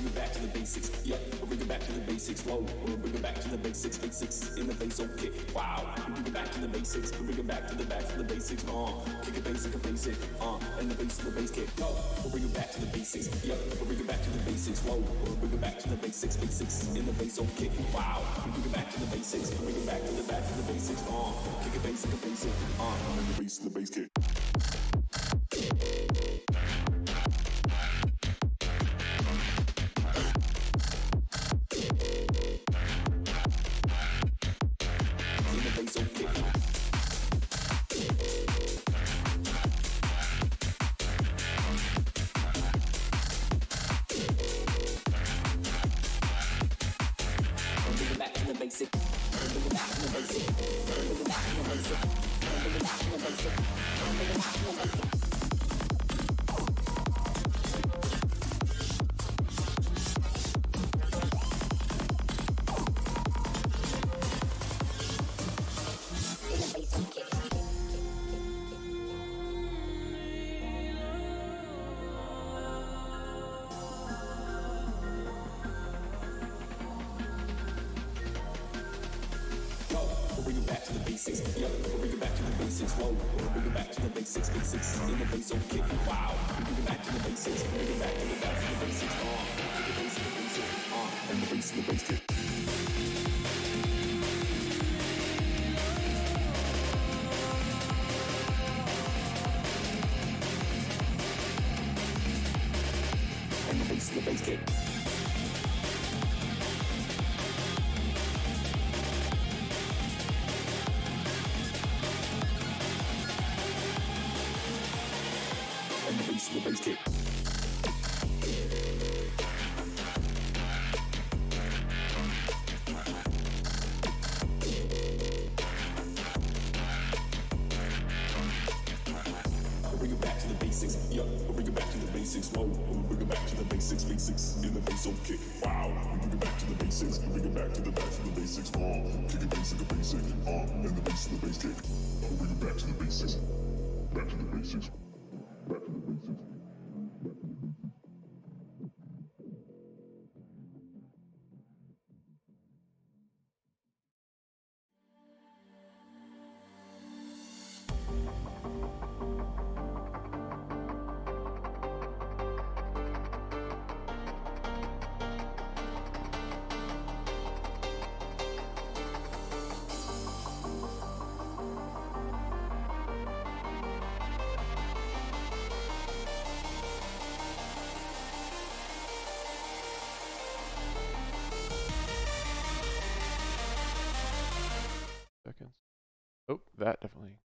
bring it back to the basics. Yeah, we'll bring it back to the basics. Whoa, we'll bring it back to the basics. Basics in the bass, okay. Wow, we bring it back to the basics. We bring it back to the basics. Kick it basic, and the bass kick. Go, we'll bring it back to the basics. Yeah, we'll bring it back to the basics. Whoa, we'll bring it back to the basics. Basics in the bass, okay. Wow, we bring it back to the basics. We bring it back to the basics. Kick it basic, and the bass kick. Yeah, we'll bring it back to the basics. Whoa, we'll bring it back to the basics. Basics in the bass, okay. Wow, we bring it back to the basics. Bring it back to the basics. Kick it basic, and the bass kick. And the bass kick. The bass kick. Bring it back to the basics. Yeah, bring it back to the basics. Whoa, bring it back to the basics. Basics in the bass, okay. Wow, bring it back to the basics. Bring it back to the basics. Kick it basic, and the bass kick. Bring it back to the basics. Back to the basics. Back to the basics. Seconds. Oh, that definitely.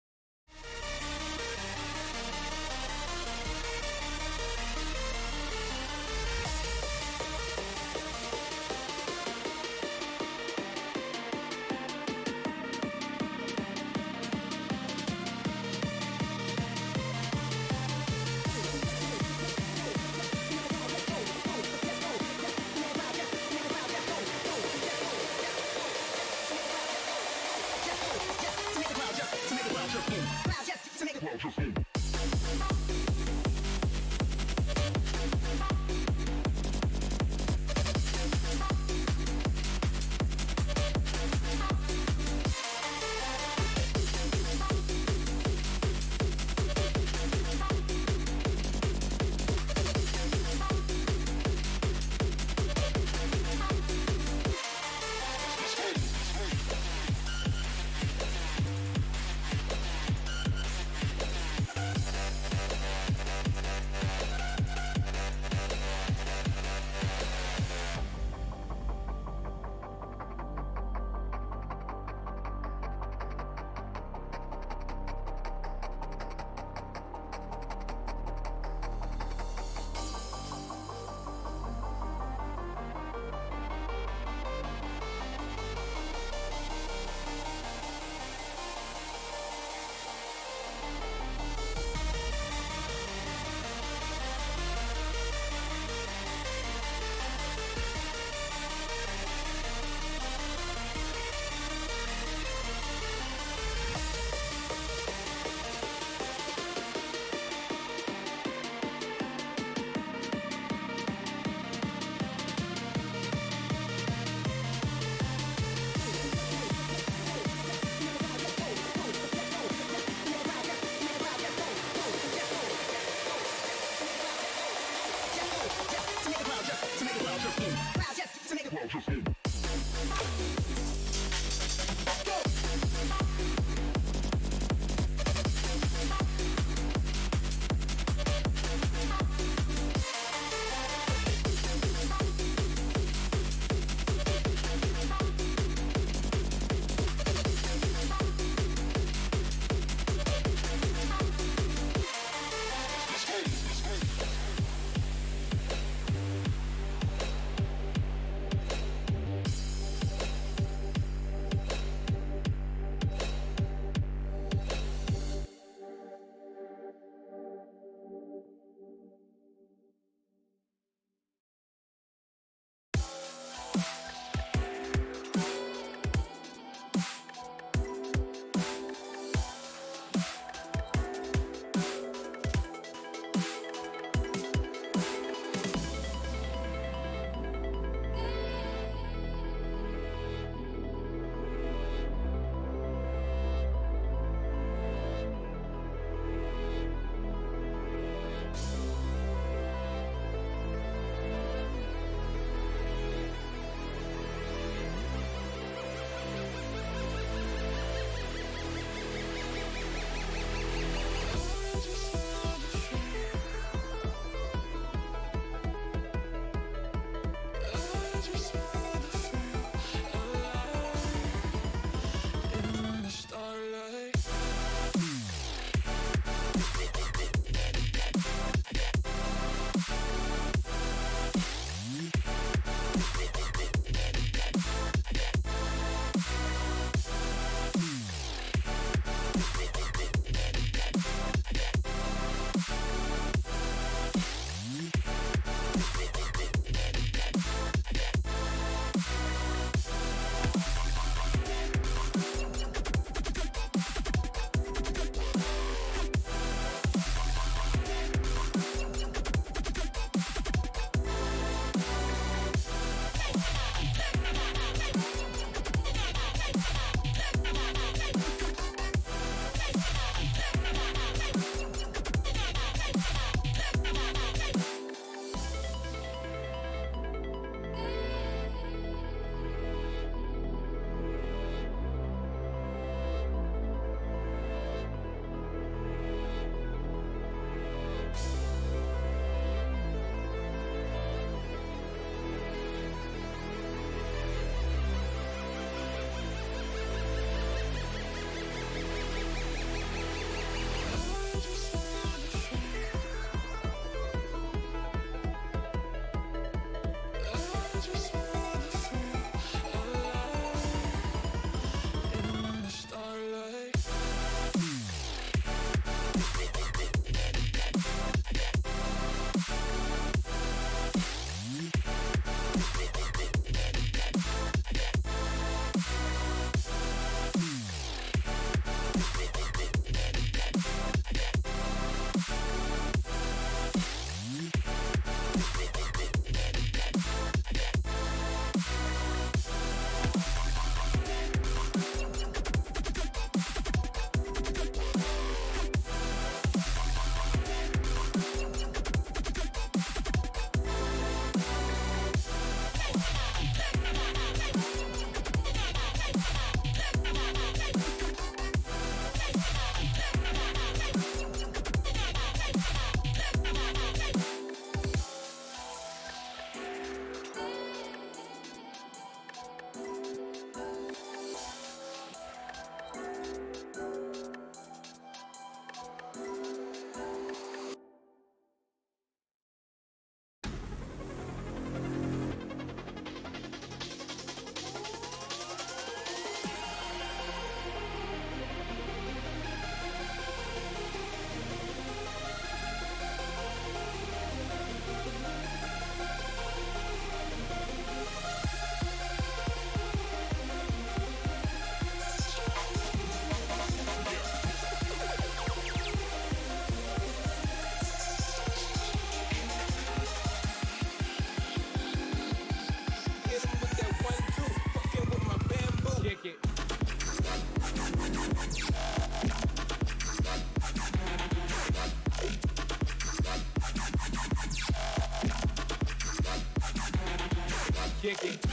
Kick it.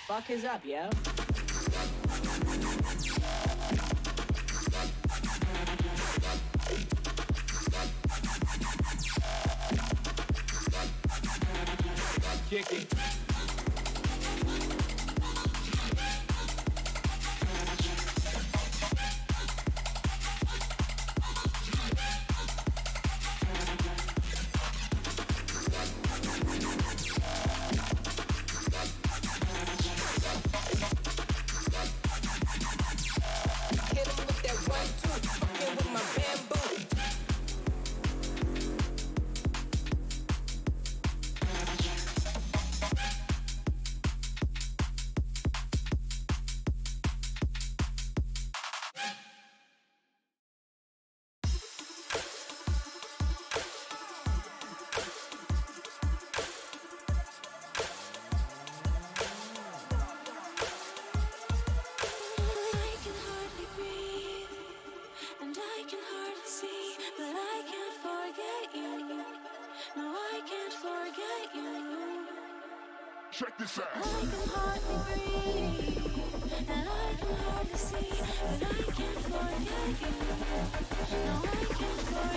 Fuck is up, yo? Kick it. Check this out. I can hardly breathe, and I can hardly see, but I can't forget you. No, I can't forget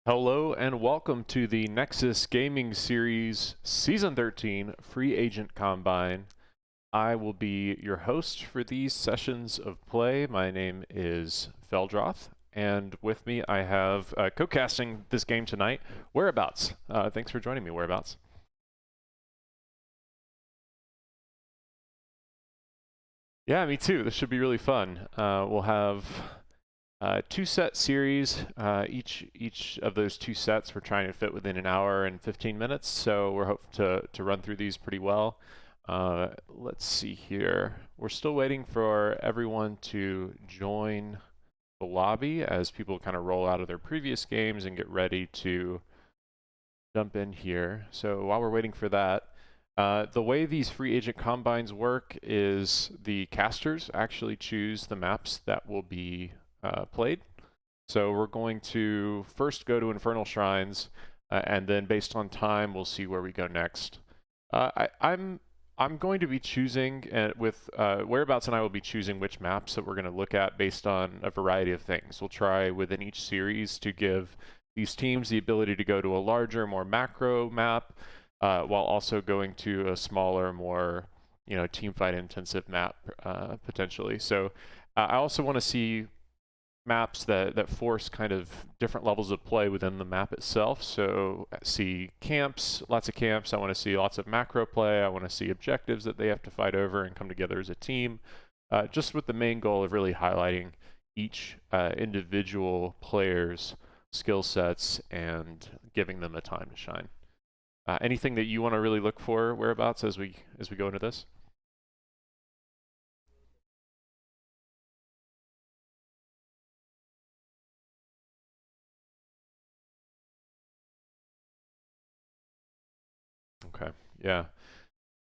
Hello and welcome to the Nexus Gaming Series Season 13 Free Agent Combine. I will be your host for these sessions of play. My name is Feldroth, and with me I have co-casting this game tonight, Whereabouts. Thanks for joining me, Whereabouts. Yeah, me too. This should be really fun. We'll have two-set series. Each of those two sets we're trying to fit within an hour and 15 minutes, so we're hoping to run through these pretty well. Let's see here. We're still waiting for everyone to join the lobby as people kind of roll out of their previous games and get ready to jump in here. So while we're waiting for that, the way these free agent combines work is the casters actually choose the maps that will be played. So we're going to first go to Infernal Shrines, and then based on time, we'll see where we go next. I'm going to be choosing, with Whereabouts and I will be choosing which maps that we're going to look at based on a variety of things. We'll try within each series to give these teams the ability to go to a larger, more macro map, while also going to a smaller, more team fight intensive map potentially. So I also want to see maps that force kind of different levels of play within the map itself. So see camps, lots of camps. I want to see lots of macro play. I want to see objectives that they have to fight over and come together as a team, just with the main goal of really highlighting each individual player's skill sets and giving them a time to shine. Anything that you want to really look for, Whereabouts, as we go into this? Okay. Yeah.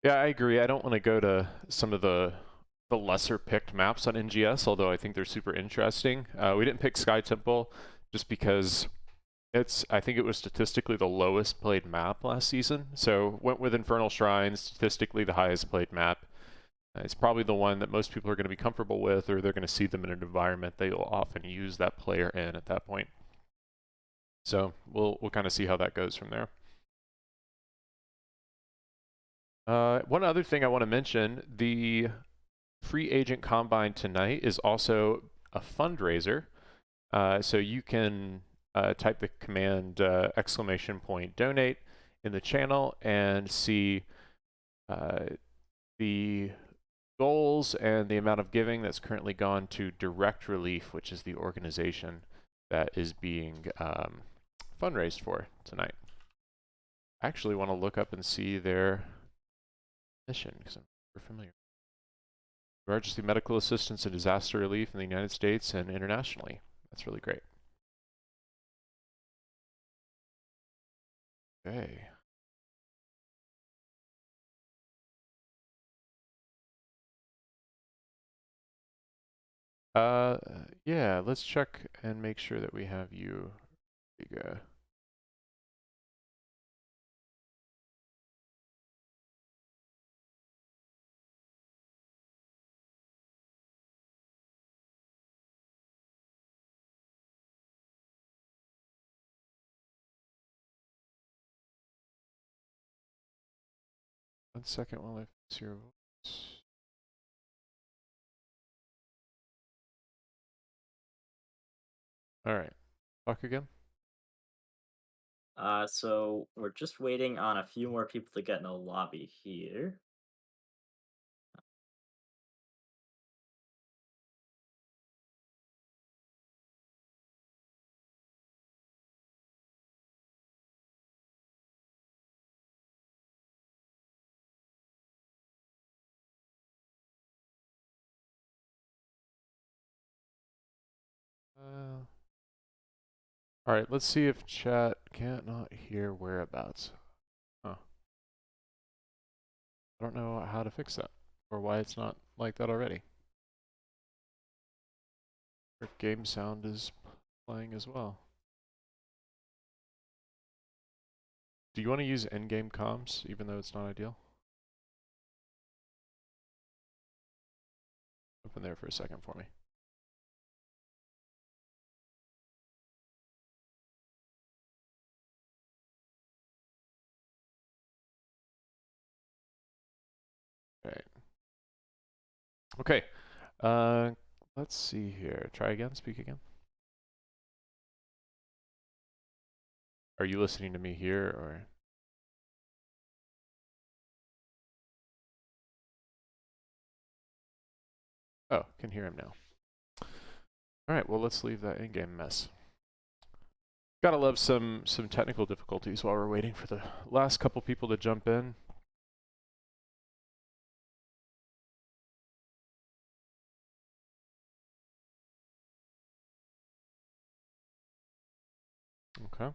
Yeah, I agree. I don't want to go to some of the lesser picked maps on NGS, although I think they're super interesting. We didn't pick Sky Temple just because I think it was statistically the lowest played map last season. So went with Infernal Shrines, statistically the highest played map. It's probably the one that most people are going to be comfortable with, or they're going to see them in an environment they will often use that player in at that point. So we'll kind of see how that goes from there. One other thing I want to mention, the free agent combine tonight is also a fundraiser. So you can type the command !donate in the channel and see the goals and the amount of giving that's currently gone to Direct Relief, which is the organization that is being fundraised for tonight. I actually want to look up and see their mission because I'm super familiar. Emergency medical assistance and disaster relief in the United States and internationally. That's really great. Okay. Yeah, let's check and make sure that we have you. There you go. One second while I fix your voice. All right. Talk again. So we're just waiting on a few more people to get in the lobby here. All right, let's see if chat can't not hear Whereabouts. Huh. I don't know how to fix that or why it's not like that already. Or game sound is playing as well. Do you want to use in-game comms even though it's not ideal? Open there for a second for me. Okay. Let's see here. Try again. Speak again. Are you listening to me here or? Oh, can hear him now. All right. Well, let's leave that in-game mess. Gotta love some technical difficulties while we're waiting for the last couple people to jump in. Okay.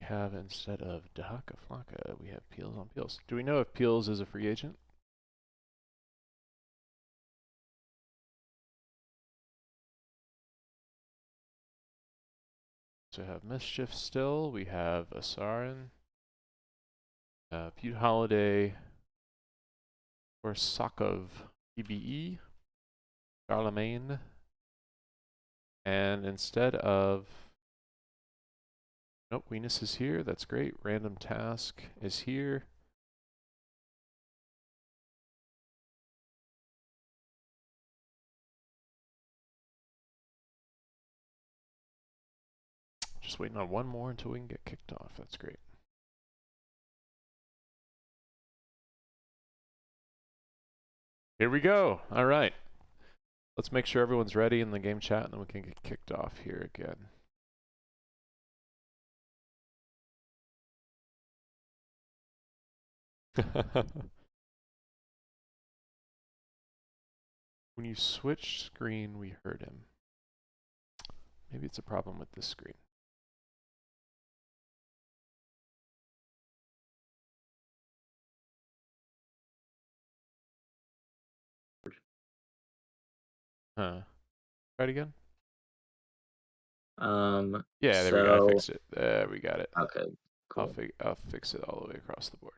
We have, instead of Dahaka Flocka, we have Peels on Peels. Do we know if Peels is a free agent? So we have Mischief still. We have Asarin. Pute Holiday. Korsakov. EBE. Charlemagne. And instead of... Nope, Venus is here. That's great. Random Task is here. Just waiting on one more until we can get kicked off. That's great. Here we go. All right. Let's make sure everyone's ready in the game chat and then we can get kicked off here again. When you switch screen, we heard him. Maybe it's a problem with this screen. Huh. Try it again? Yeah, there we go. I fixed it. There, we got it. Okay, cool. I'll fix it all the way across the board.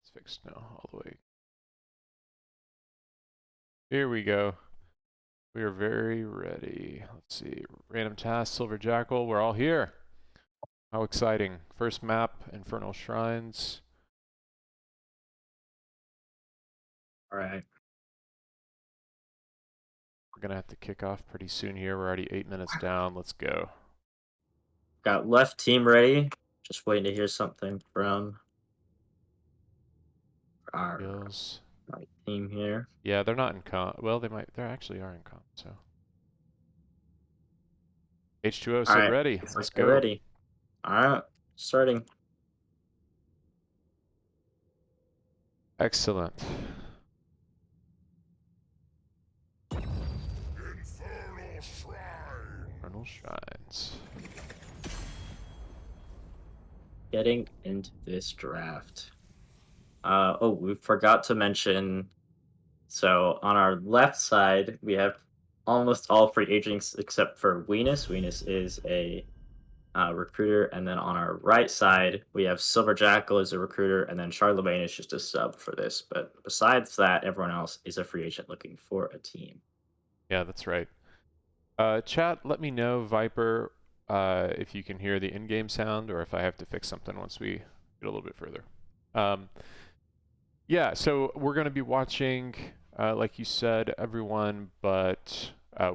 It's fixed now, all the way. Here we go. We are very ready. Let's see. Random task, Silver Jackal. We're all here. How exciting. First map, Infernal Shrines. All right. We're going to have to kick off pretty soon here. We're already 8 minutes down. Let's go. Got left team ready. Just waiting to hear something from our Skills. right team here. Yeah, they're not in comp. Well, they actually are in comp, so. H2O said right, ready. looks Let's like they're go. ready. All right, starting. Excellent. Infernal Shrines. Getting into this draft. Oh, we forgot to mention. So on our left side, we have almost all free agents except for Venus. Venus is a recruiter, and then on our right side, we have Silver Jackal as a recruiter, and then Charlemagne is just a sub for this. But besides that, everyone else is a free agent looking for a team. Yeah, that's right. Chat, let me know, Viper, if you can hear the in-game sound or if I have to fix something once we get a little bit further. Yeah, so we're going to be watching, like you said, everyone but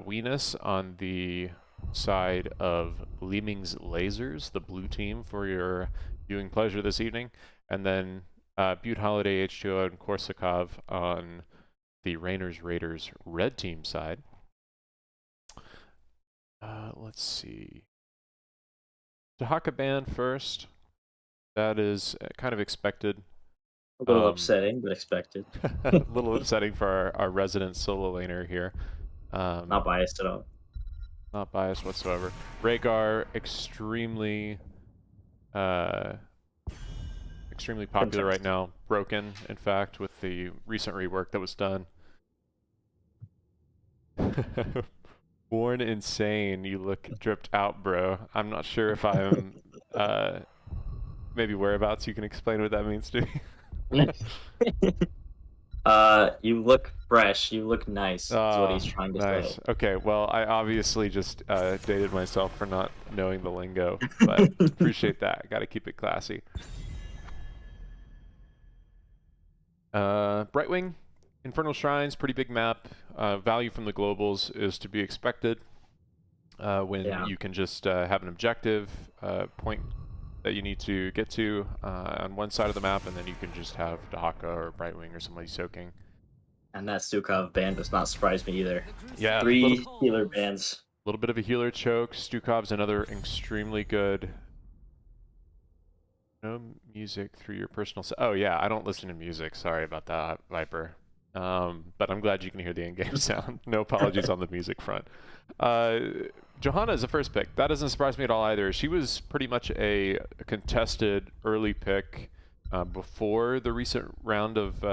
Venus on the side of Leeming's Lasers, the blue team, for your viewing pleasure this evening. And then Butte Holiday, H2O, and Korsakov on the Rainers Raiders red team side. Let's see. Dahaka ban first. That is kind of expected. A little upsetting, but expected. A little upsetting for our resident solo laner here. Not biased at all. Not biased whatsoever. Rhaegar, extremely popular right now. Broken, in fact, with the recent rework that was done. Born insane, you look dripped out, bro. I'm not sure if I'm maybe whereabouts. You can explain what that means to me. You look fresh. You look nice. That's what he's trying to say. Okay, well, I obviously just dated myself for not knowing the lingo, but appreciate that. Got to keep it classy. Brightwing, Infernal Shrines, pretty big map. Value from the globals is to be expected when Yeah. you can just have an objective point that you need to get to on one side of the map, and then you can just have Dahaka or Brightwing or somebody soaking. And that Stukov ban does not surprise me either. Yeah, 3 healer bans. A little bit of a healer choke. Stukov's another extremely good. No music through your personal. Oh yeah, I don't listen to music. Sorry about that, Viper. But I'm glad you can hear the in-game sound. No apologies on the music front. Johanna is a first pick. That doesn't surprise me at all either. She was pretty much a contested early pick before the recent round of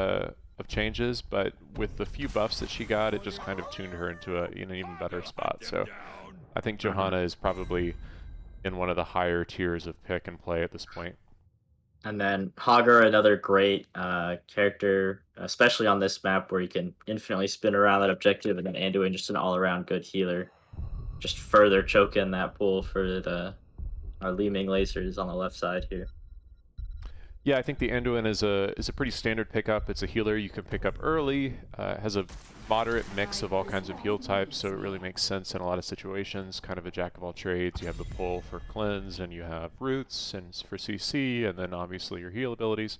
changes, but with the few buffs that she got, it just kind of tuned her into an even better spot. So I think Johanna is probably in one of the higher tiers of pick and play at this point. And then Hagar, another great character, especially on this map where you can infinitely spin around that objective, and then Anduin, just an all-around good healer. Just further choking that pool for our Liming lasers on the left side here. Yeah, I think the Anduin is a pretty standard pickup. It's a healer you can pick up early. Has a moderate mix of all kinds of heal types, so it really makes sense in a lot of situations. Kind of a jack of all trades. You have the pull for cleanse, and you have roots and for CC, and then obviously your heal abilities.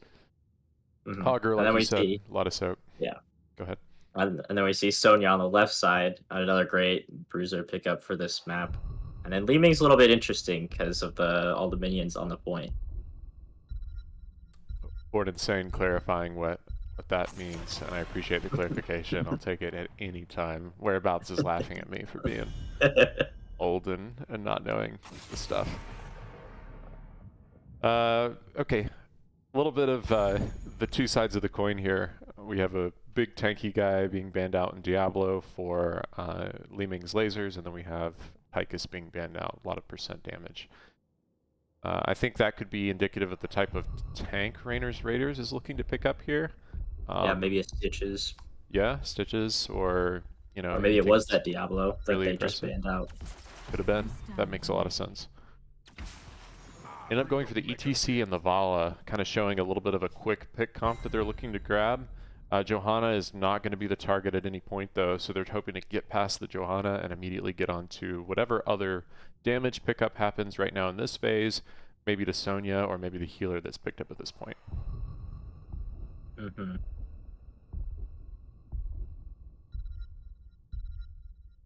Mm-hmm. Hagar, like you said, a lot of soak. Yeah. Go ahead. And then we see Sonya on the left side, another great bruiser pickup for this map. And then Liming's a little bit interesting because of all the minions on the point. Bored Insane clarifying what that means, and I appreciate the clarification. I'll take it at any time. Whereabouts is laughing at me for being old and not knowing the stuff. Okay, a little bit of the two sides of the coin here. We have a big tanky guy being banned out in Diablo for Liming's lasers, and then we have Tychus being banned out, a lot of % damage. I think that could be indicative of the type of tank Raiders is looking to pick up here. Yeah, maybe a Stitches. Yeah, Stitches, or you know, or maybe it was that Diablo that really they aggressive. just banned out. Could have been. That makes a lot of sense. End up going for the ETC and the Vala, kind of showing a little bit of a quick pick comp that they're looking to grab. Johanna is not going to be the target at any point though, so they're hoping to get past the Johanna and immediately get onto whatever other damage pickup happens right now in this phase, maybe the Sonya or maybe the healer that's picked up at this point. Mm-hmm.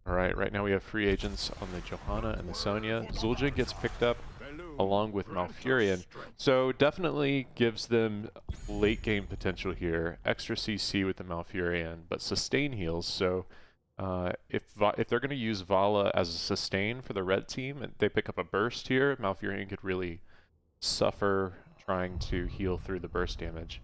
Alright, right now we have free agents on the Johanna and the Sonya. Zul'jin gets picked up along with Malfurion, so definitely gives them late game potential here. Extra CC with the Malfurion, but sustain heals, so if they're going to use Vala as a sustain for the red team and they pick up a burst here, Malfurion could really suffer trying to heal through the burst damage.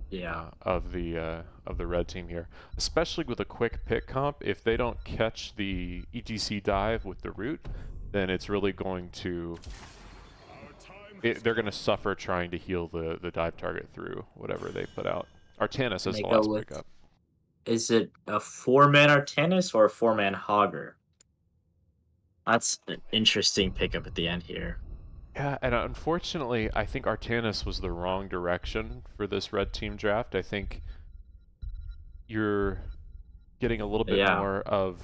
Yeah. Of the red team here, especially with a quick pick comp. If they don't catch the ETC dive with the root, then it's really going to they're going to suffer trying to heal the dive target through whatever they put out. Artanis is the last pickup. Is it a 4-man Artanis or a 4-man Hogger? That's an interesting pickup at the end here. Yeah, and unfortunately, I think Artanis was the wrong direction for this red team draft. I think you're getting a little bit more of,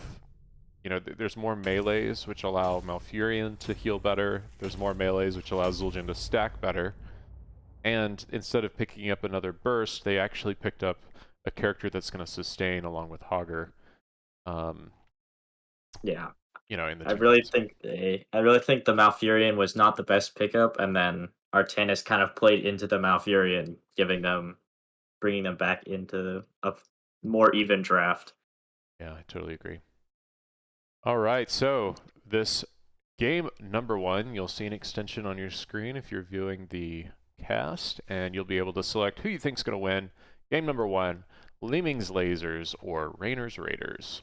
you know, there's more melees which allow Malfurion to heal better. There's more melees which allow Zul'jin to stack better. And instead of picking up another burst, they actually picked up a character that's going to sustain along with Hogger. Yeah. You know, in the I really think the Malfurion was not the best pickup, and then Artanis kind of played into the Malfurion, bringing them back into a more even draft. Yeah, I totally agree. All right, so this game number 1, you'll see an extension on your screen if you're viewing the cast, and you'll be able to select who you think's going to win. Game number 1, Liming's Lasers or Rainer's Raiders.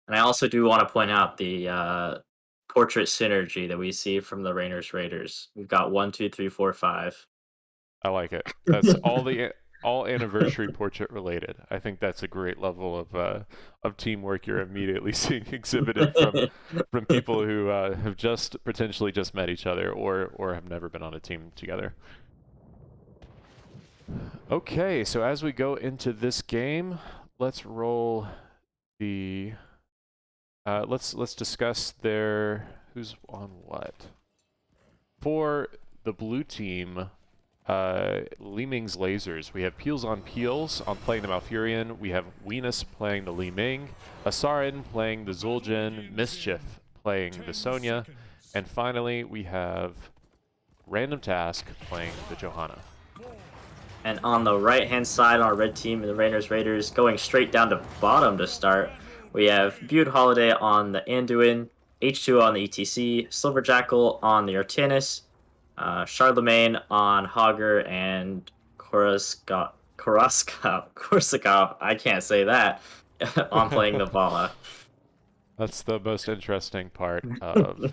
And I also do want to point out the portrait synergy that we see from the Rainer's Raiders. We've got 1, 2, 3, 4, 5. I like it. That's all anniversary portrait related. I think that's a great level of teamwork you're immediately seeing exhibited from people who have potentially just met each other or have never been on a team together. Okay, so as we go into this game, let's roll the. Let's discuss their who's on what. For the blue team, Li Ming's lasers. We have Peels on playing the Malfurion. We have Venus playing the Li Ming, Asarin playing the Zul'jin, Mischief playing the Sonya, and finally we have Random Task playing the Johanna. And on the right-hand side, on our red team, the Raiders, going straight down to bottom to start, we have Bude Holiday on the Anduin, H2O on the ETC, Silver Jackal on the Artanis, Charlemagne on Hogger, and Korosakov, I can't say that, on playing the Vala. That's the most interesting part of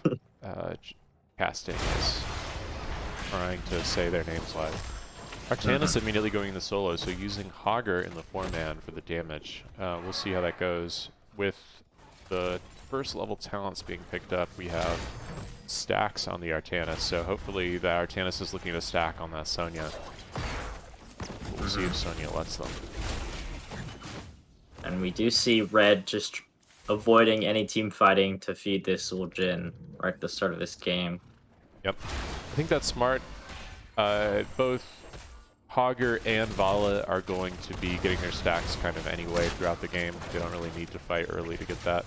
casting, is trying to say their names live. Artanis immediately going into solo, so using Hogger in the 4-man for the damage. We'll see how that goes. With the first level talents being picked up, we have stacks on the Artanis, so hopefully the Artanis is looking to stack on that Sonya. We'll see if Sonya lets them. And we do see Red just avoiding any team fighting to feed this Zul'jin right at the start of this game. Yep. I think that's smart. Both Hogger and Vala are going to be getting their stacks kind of anyway throughout the game. They don't really need to fight early to get that.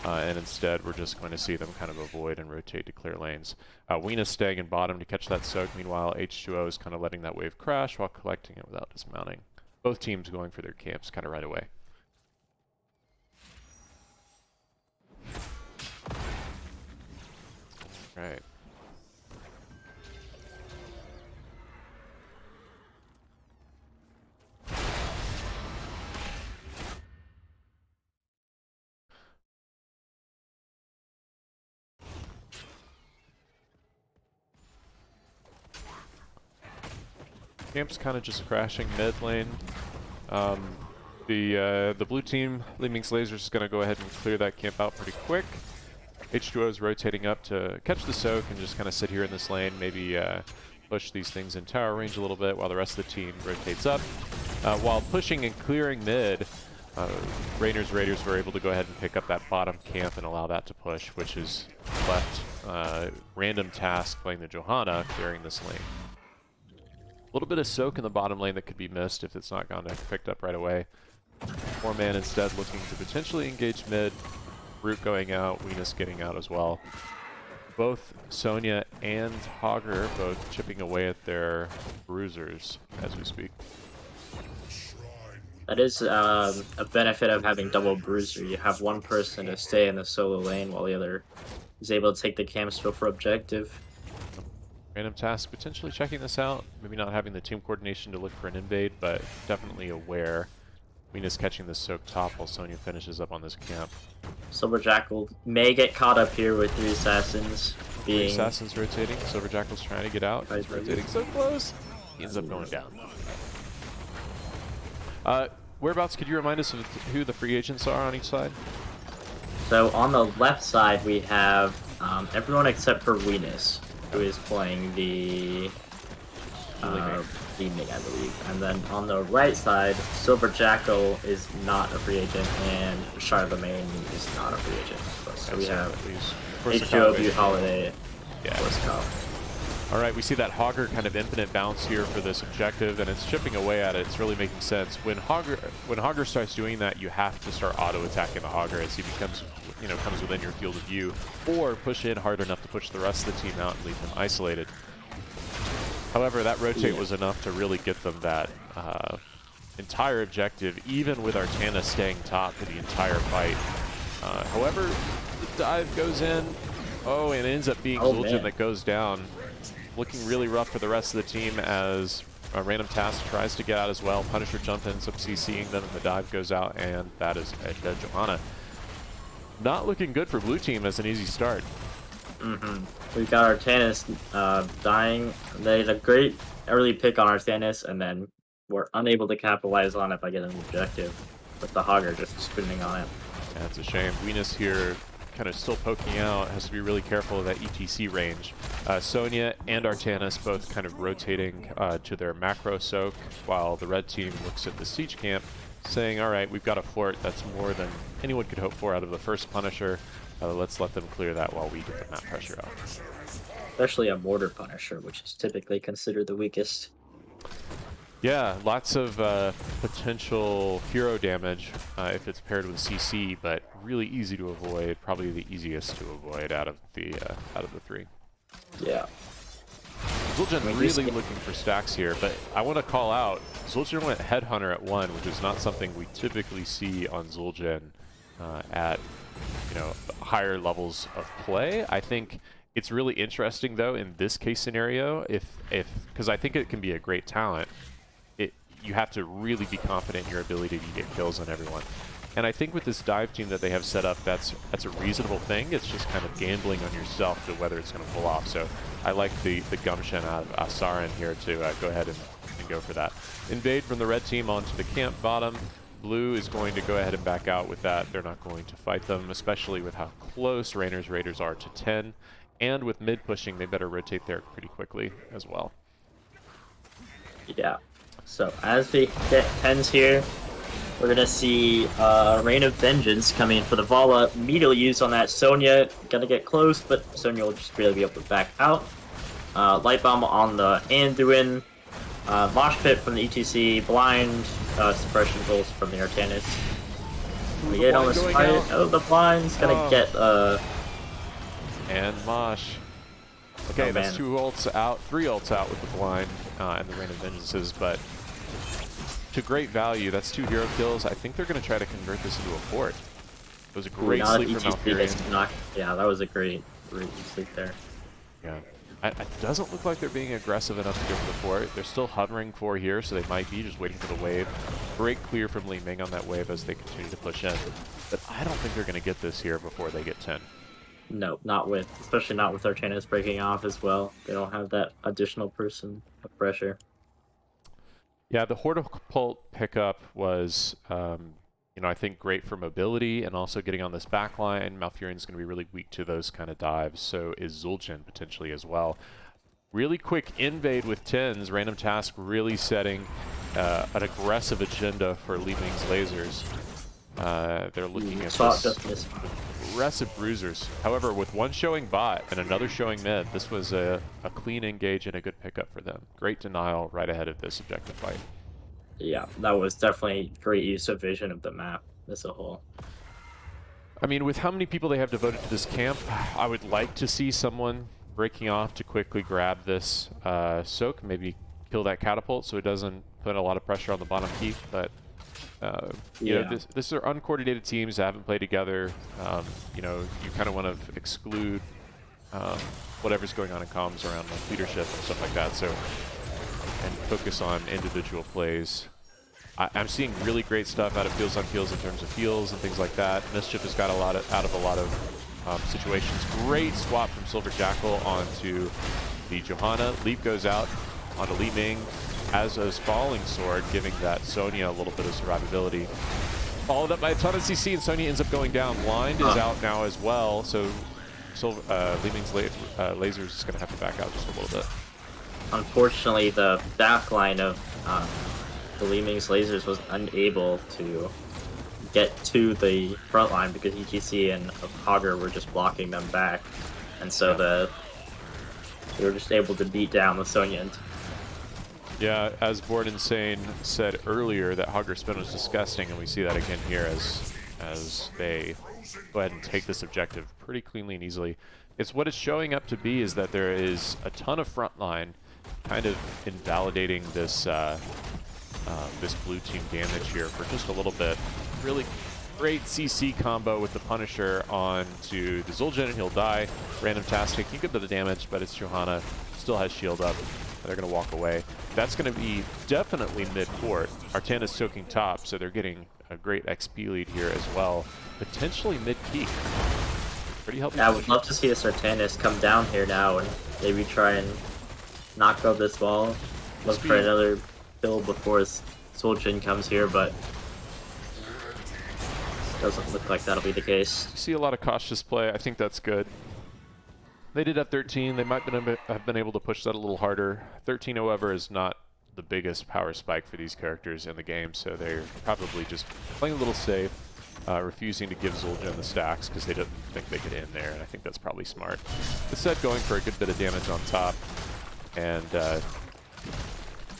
And instead, we're just going to see them kind of avoid and rotate to clear lanes. Wena's staying in bottom to catch that soak. Meanwhile, H2O is kind of letting that wave crash while collecting it without dismounting. Both teams going for their camps kind of right away. Right. Camp's kind of just crashing mid lane. The blue team, Li Ming's lasers, is going to go ahead and clear that camp out pretty quick. H2O is rotating up to catch the soak and just kind of sit here in this lane, maybe push these things in tower range a little bit while the rest of the team rotates up. While pushing and clearing mid, Raiders were able to go ahead and pick up that bottom camp and allow that to push, which is left Random Task playing the Johanna clearing this lane. A little bit of soak in the bottom lane that could be missed if it's not gotten picked up right away. 4-man instead looking to potentially engage mid. Root going out, Venus getting out as well. Both Sonya and Hogger both chipping away at their bruisers as we speak. That is a benefit of having double bruiser. You have one person to stay in the solo lane while the other is able to take the camp still for objective. Random Task potentially checking this out. Maybe not having the team coordination to look for an invade, but definitely aware. Venus catching the soak top while Sonya finishes up on this camp. Silver Jackal may get caught up here with 3 assassins being... 3 assassins rotating. Silver Jackal's trying to get out. He's rotating so close. He ends up going down. Whereabouts, could you remind us of who the free agents are on each side? So on the left side we have everyone except for Venus, who is playing the Li Ming, I believe. And then on the right side, Silver Jackal is not a free agent, and Charlemagne is not a free agent. So we have H2O, Bude Holiday, Korosakov. Alright, we see that Hogger kind of infinite bounce here for this objective, and it's chipping away at it. It's really making sense. When Hogger starts doing that, you have to start auto-attacking the Hogger as he becomes, comes within your field of view, or push in hard enough to push the rest of the team out and leave them isolated. However, that rotate was enough to really get them that entire objective, even with Artanis staying top for the entire fight. However, the dive goes in. Oh, and it ends up being Zul'jin that goes down. Looking really rough for the rest of the team as a Random Task tries to get out as well. Punisher jump ends up CCing them, and the dive goes out, and that is a dead Johanna. Not looking good for blue team as an easy start. We've got Artanis dying. They had a great early pick on Artanis, and then were unable to capitalize on it by getting an objective, with the Hogger just spinning on it. Yeah, it's a shame. Venus here kind of still poking out has to be really careful of that ETC range. Sonya and Artanis both kind of rotating to their macro soak, while the red team looks at the siege camp, saying, all right, we've got a fort that's more than anyone could hope for out of the first Punisher. Let's let them clear that while we get the map pressure out. Especially a mortar Punisher, which is typically considered the weakest. Yeah, lots of potential hero damage if it's paired with CC, but really easy to avoid. Probably the easiest to avoid out of the three. Yeah. Zul'jin really looking for stacks here, but I want to call out, Zul'jin went Headhunter at 1, which is not something we typically see on Zul'jin at, you know, higher levels of play. I think it's really interesting though in this case scenario, because I think it can be a great talent. You have to really be confident in your ability to get kills on everyone. And I think with this dive team that they have set up, that's a reasonable thing. It's just kind of gambling on yourself to whether it's going to pull off. So I like the gumption out of Asarin here to go ahead and go for that. Invade from the red team onto the camp bottom. Blue is going to go ahead and back out with that. They're not going to fight them, especially with how close Rainer's Raiders are to 10. And with mid pushing, they better rotate there pretty quickly as well. Yeah. So as we get 10s here, we're going to see Rain of Vengeance coming for the Vala. Immediately used on that Sonya. Going to get close, but Sonya will just barely be able to back out. Light Bomb on the Anduin. Mosh Pit from the ETC. Blind suppression goals from the Artanis. We get on the side. Oh, the Blind's going to get... And Mosh. Okay, that's 2 ults out, 3 ults out with the Blind and the Rain of Vengeances, but to great value. That's 2 hero kills. I think they're going to try to convert this into a fort. It was a great sleep from Malfurion. Yeah, that was a great sleep there. Yeah. It doesn't look like they're being aggressive enough to go for the fort. They're still hovering for here, so they might be just waiting for the wave. Great clear from Li Ming on that wave as they continue to push in. But I don't think they're going to get this here before they get 10. No, especially not with Artanis breaking off as well. They don't have that additional person of pressure. Yeah, the Hortipult pickup was, you know, I think great for mobility and also getting on this back line. Malfurion's going to be really weak to those kind of dives, so is Zul'jin potentially as well. Really quick invade with 10s. Random Task really setting an aggressive agenda for Li Ming's lasers. They're looking at this aggressive bruisers. However, with one showing bot and another showing mid, this was a clean engage and a good pickup for them. Great denial right ahead of this objective fight. Yeah, that was definitely great use of vision of the map as a whole. I mean, with how many people they have devoted to this camp, I would like to see someone breaking off to quickly grab this soak, maybe kill that catapult so it doesn't put a lot of pressure on the bottom keep, but you know, this are uncoordinated teams that haven't played together. You know, you kind of want to exclude whatever's going on in comms around like leadership and stuff like that. So, and focus on individual plays. I'm seeing really great stuff out of Feels on Feels in terms of heals and things like that. Mischief has got out of a lot of situations. Great swap from Silver Jackal onto the Johanna. Leap goes out onto Li Ming. As a Falling Sword, giving that Sonya a little bit of survivability. Followed up by a ton of CC, and Sonya ends up going down. Blind is out now as well, so Li Ming's lasers is going to have to back out just a little bit. Unfortunately, the back line of the Li Ming's lasers was unable to get to the front line because ETC and Hogger were just blocking them back, and so they were just able to beat down the Sonya. Yeah, as Bored Insane said earlier, that Hogger spin was disgusting, and we see that again here as they go ahead and take this objective pretty cleanly and easily. It's what it's showing up to be is that there is a ton of frontline, kind of invalidating this this blue team damage here for just a little bit. Really great CC combo with the Punisher onto the Zul'jin, and he'll die. Random Task taking a good bit of damage, but it's Johanna, still has shield up. They're going to walk away. That's going to be definitely mid-port. Artanis soaking top, so they're getting a great XP lead here as well. Potentially mid-peak. Pretty healthy. Yeah, I would love to see this Artanis come down here now and maybe try and knock out this wall. Look for another build before Zul'jin comes here, but Doesn't look like that'll be the case. See a lot of cautious play. I think that's good. They did have 13. They might have been able to push that a little harder. 13, however, is not the biggest power spike for these characters in the game, so they're probably just playing a little safe, refusing to give Zul'jin the stacks because they didn't think they could end there, and I think that's probably smart. Instead, going for a good bit of damage on top, and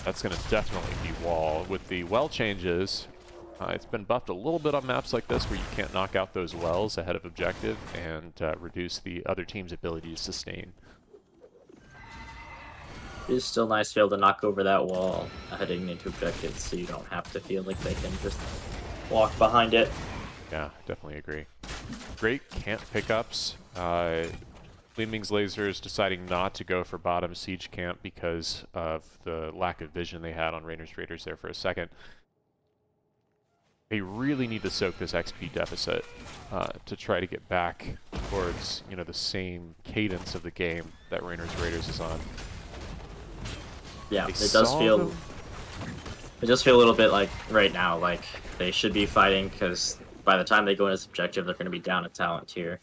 that's going to definitely be wall. With the well changes, it's been buffed a little bit on maps like this where you can't knock out those wells ahead of objective and reduce the other team's ability to sustain. It's still nice to be able to knock over that wall heading into objectives so you don't have to feel like they can just walk behind it. Yeah, definitely agree. Great camp pickups. Leeming's lasers deciding not to go for bottom siege camp because of the lack of vision they had on Rainer's Raiders there for a second. They really need to soak this XP deficit to try to get back towards, you know, the same cadence of the game that Rainer's Raiders is on. Yeah, it does feel a little bit like right now, like they should be fighting because by the time they go into this objective, they're going to be down a talent tier.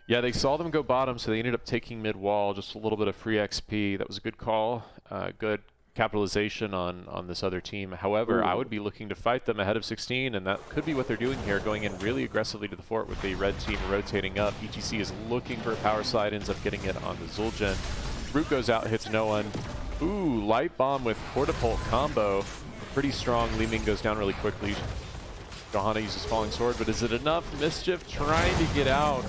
Yeah, they saw them go bottom, so they ended up taking mid wall, just a little bit of free XP. That was a good call, good capitalization on this other team. However, I would be looking to fight them ahead of 16, and that could be what they're doing here, going in really aggressively to the fort with the red team rotating up. ETC is looking for a power slide, ends up getting it on the Zul'jin. Root goes out, hits no one. Ooh, light bomb with Portapult combo. Pretty strong. Leeming goes down really quickly. Johanna uses Falling Sword, but is it enough? Mischief trying to get out.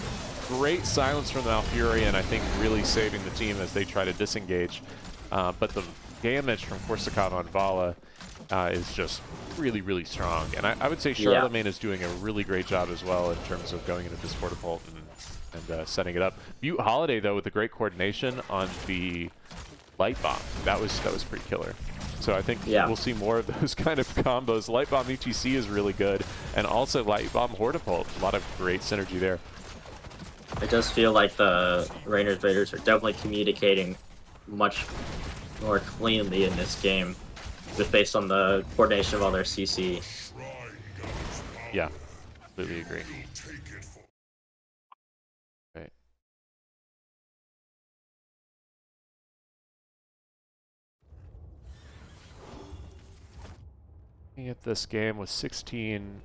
Great silence from the Malfurion, I think really saving the team as they try to disengage. But the damage from Korsakov on Vala is just really, really strong. And I would say Charlemagne is doing a really great job as well in terms of going into this Portapult and setting it up. Butte Holiday, though, with the great coordination on the light bomb. That was pretty killer. So I think we'll see more of those kind of combos. Light bomb ETC is really good, and also light bomb Hortapult. A lot of great synergy there. It does feel like the Rainer's Raiders are definitely communicating much more cleanly in this game, just based on the coordination of all their CC. Yeah, completely agree. Right. Looking at this game with 16,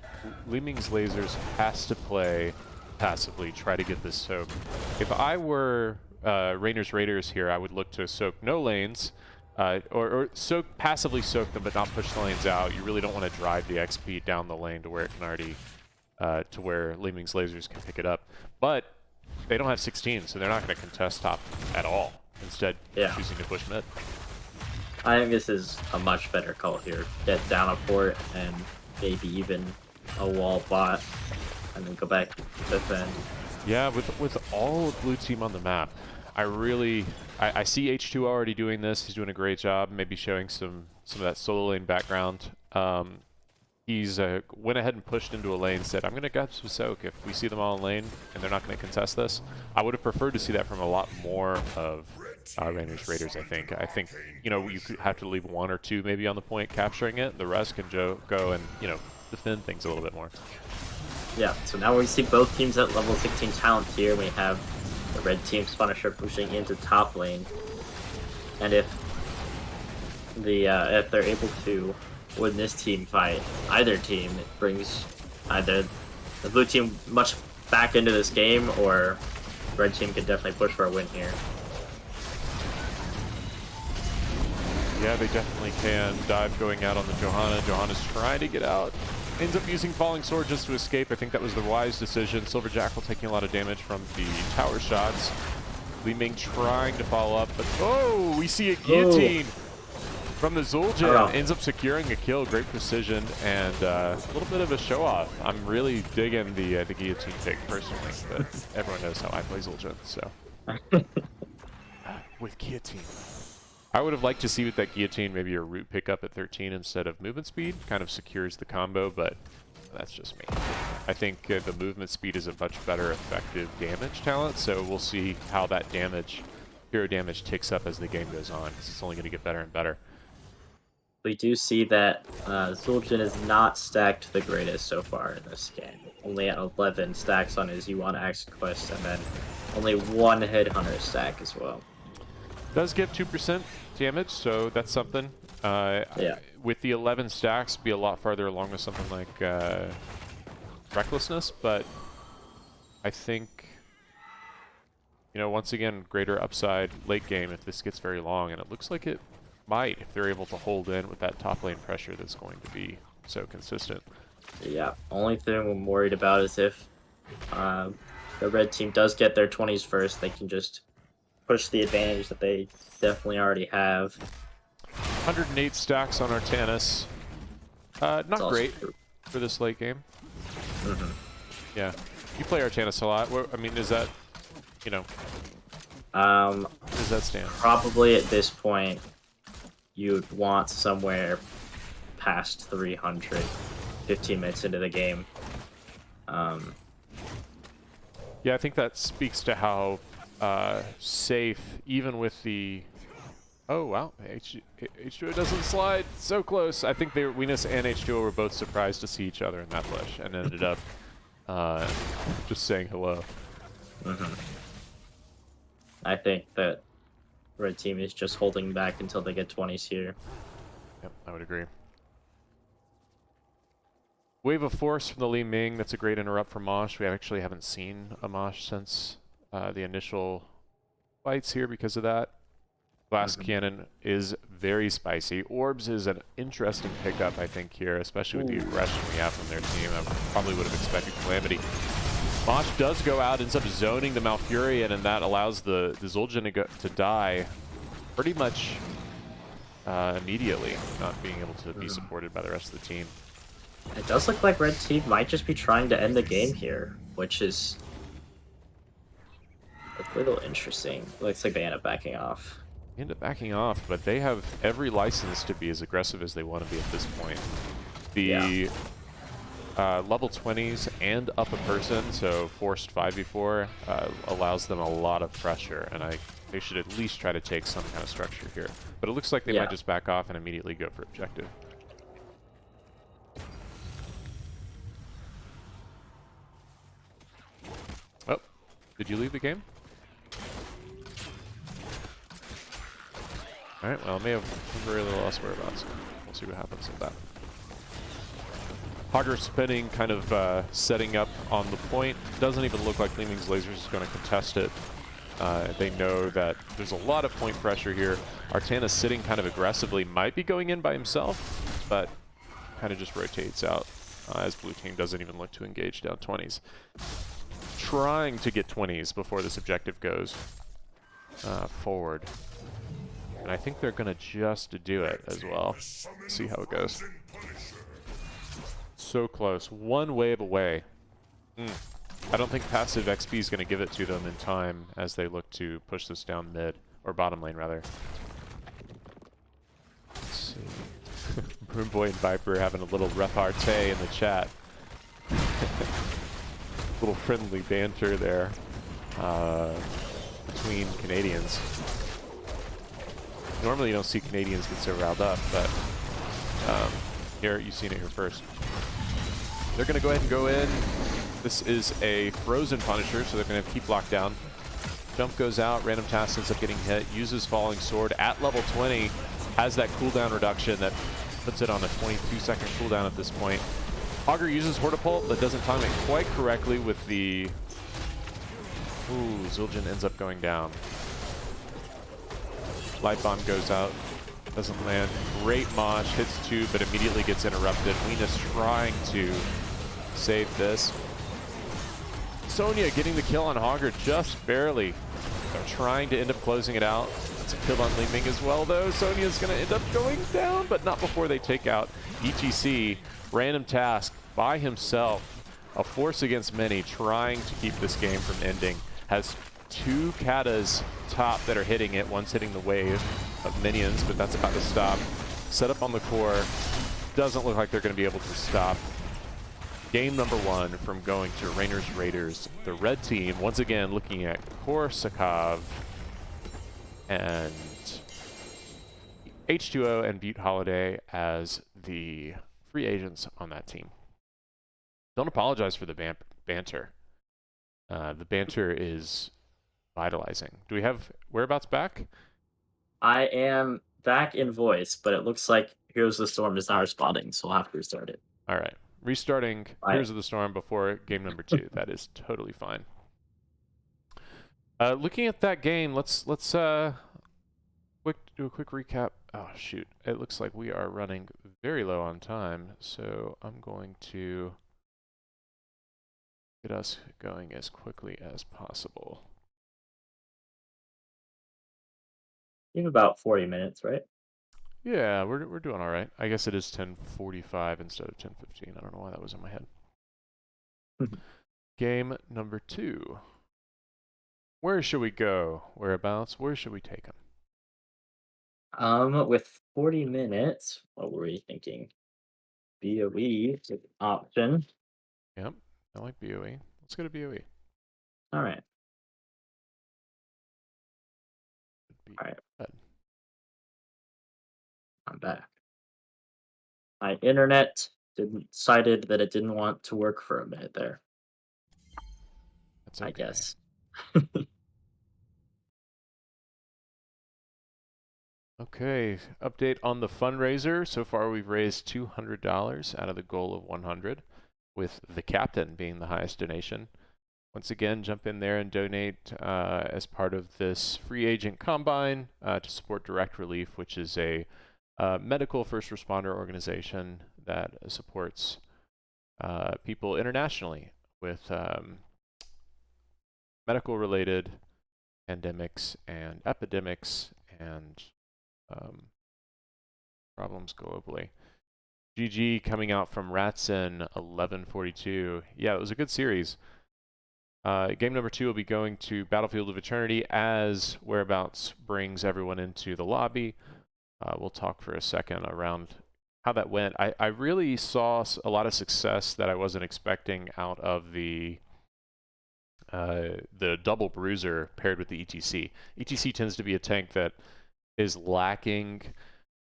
Leeming's Lasers has to play passively, try to get this soak. If I were Rainer's Raiders here, I would look to soak no lanes, or passively soak them but not push the lanes out. You really don't want to drive the XP down the lane to where it can already, to where Leeming's Lasers can pick it up. But they don't have 16, so they're not going to contest top at all. Instead, choosing to push mid. I think this is a much better call here. Get down a fort and maybe even a wall bot, and then go back to defend. Yeah, with all of blue team on the map, I see H2 already doing this. He's doing a great job, maybe showing some of that solo lane background. He's went ahead and pushed into a lane, said, I'm going to grab some soak if we see them all in lane and they're not going to contest this. I would have preferred to see that from a lot more of Rainer's Raiders, I think. I think, you know, you could have to leave one or two maybe on the point capturing it. The rest can go and, you know, defend things a little bit more. Yeah, so now we see both teams at level 16 talent tier. We have the red team's Punisher pushing into top lane. And if they're able to win this team fight, either team, it brings either the blue team much back into this game, or red team can definitely push for a win here. Yeah, they definitely can. Dive going out on the Johanna. Johanna's trying to get out. Ends up using Falling Sword just to escape. I think that was the wise decision. Silver Jackal taking a lot of damage from the tower shots. Leeming trying to follow up, but oh, we see a guillotine from the Zul'jin. Ends up securing a kill. Great precision and a little bit of a show off. I'm really digging the guillotine pick personally, but everyone knows how I play Zul'jin, so. With guillotine. I would have liked to see with that guillotine maybe a root pickup at 13 instead of movement speed. Kind of secures the combo, but that's just me. I think the movement speed is a much better effective damage talent, so we'll see how that damage, hero damage, ticks up as the game goes on, because it's only going to get better and better. we do see that Zul'jin is not stacked the greatest so far in this game. Only at 11 stacks on his U1 Axe quest, and then only 1 Headhunter stack as well. Does give 2% damage, so that's something. Yeah. With the 11 stacks, be a lot farther along with something like Recklessness, but I think, you know, once again, greater upside late game if this gets very long, and it looks like it might if they're able to hold in with that top lane pressure that's going to be so consistent. Yeah, only thing I'm worried about is if the red team does get their 20s first, they can just push the advantage that they definitely already have. 108 stacks on Artanis. Not great for this late game. Mm-hmm. Yeah. You play Artanis a lot. I mean, is that, you know, where does that stand? Probably at this point, you'd want somewhere past 300, 15 minutes into the game. Yeah, I think that speaks to how safe, even with the... Oh, wow. H2O doesn't slide. So close. I think Venus and H2O were both surprised to see each other in that bush and ended up just saying hello. Mm-hmm. I think that red team is just holding back until they get 20s here. Yep, I would agree. Wave of Force from the Li Ming. That's a great interrupt for Mosh. We actually haven't seen a Mosh since the initial fights here because of that. Glass Cannon is very spicy. Orbs is an interesting pickup, I think, here, especially with the aggression we have from their team. I probably would have expected Calamity. Mosh does go out, ends up zoning the Malfurion, and that allows the Zul'jin to die pretty much immediately, not being able to be supported by the rest of the team. It does look like red team might just be trying to end the game here, which is a little interesting. Looks like they end up backing off. They end up backing off, but they have every license to be as aggressive as they want to be at this point. The level 20s and up a person, so forced 5v4, allows them a lot of pressure, and they should at least try to take some kind of structure here. But it looks like they might just back off and immediately go for objective. Oh, did you leave the game? Alright, well, I may have very little else whereabouts. We'll see what happens with that. Hogger spinning, kind of setting up on the point. Doesn't even look like Li Ming's lasers is going to contest it. They know that there's a lot of point pressure here. Artanis sitting kind of aggressively, might be going in by himself, but kind of just rotates out as blue team doesn't even look to engage down 20s. Trying to get 20s before this objective goes forward. And I think they're going to just do it as well. See how it goes. So close. One wave away. I don't think passive XP is going to give it to them in time as they look to push this down mid, or bottom lane rather. Let's see. Broomboy and Viper having a little repartee in the chat. Little friendly banter there between Canadians. Normally you don't see Canadians get so riled up, but here you've seen it here first. They're going to go ahead and go in. This is a frozen Punisher, so they're going to keep locked down. Jump goes out, random task ends up getting hit, uses Falling Sword at level 20, has that cooldown reduction that puts it on a 22-second cooldown at this point. Hogger uses Hortipult, but doesn't time it quite correctly with the... Ooh, Zul'jin ends up going down. Light Bomb goes out, doesn't land. Great Mosh, hits 2, but immediately gets interrupted. Venus trying to save this. Sonya getting the kill on Hogger just barely. They're trying to end up closing it out. It's a kill on Li Ming as well, though. Sonya's going to end up going down, but not before they take out ETC. Random task by himself. A force against many, trying to keep this game from ending. Has 2 katas top that are hitting it. One's hitting the wave of minions, but that's about to stop. Set up on the core. Doesn't look like they're going to be able to stop game number 1 from going to Rainer's Raiders. The red team, once again, looking at Korsakov and H2O and Butte Holiday as the free agents on that team. Don't apologize for the banter. The banter is vitalizing. Do we have whereabouts back? I am back in voice, but it looks like Heroes of the Storm is not responding, so we'll have to restart it. All right. Restarting Right. Heroes of the Storm before game number 2. That is totally fine. Looking at that game, let's do a quick recap. Oh shoot! It looks like we are running very low on time, so I'm going to get us going as quickly as possible. You have about 40 minutes, right? Yeah, we're doing all right. I guess it is 10:45 instead of 10:15. I don't know why that was in my head. Game number 2. Where should we go? Whereabouts? Where should we take them? With 40 minutes, what were you thinking? BOE is an option. Yep, I like BOE. Let's go to BOE. All right. Be All right. bad. I'm back. My internet decided that it didn't want to work for a minute there, That's okay. I guess. Okay, update on the fundraiser. So far we've raised $200 out of the goal of 100, with the captain being the highest donation. Once again, jump in there and donate as part of this free agent combine to support Direct Relief, which is a medical first responder organization that supports people internationally with medical related pandemics and epidemics and problems globally. GG coming out from Ratson 1142. Yeah, it was a good series. Game number 2 will be going to Battlefield of Eternity as Whereabouts brings everyone into the lobby. We'll talk for a second around how that went. I really saw a lot of success that I wasn't expecting out of the double bruiser paired with the ETC. ETC tends to be a tank that is lacking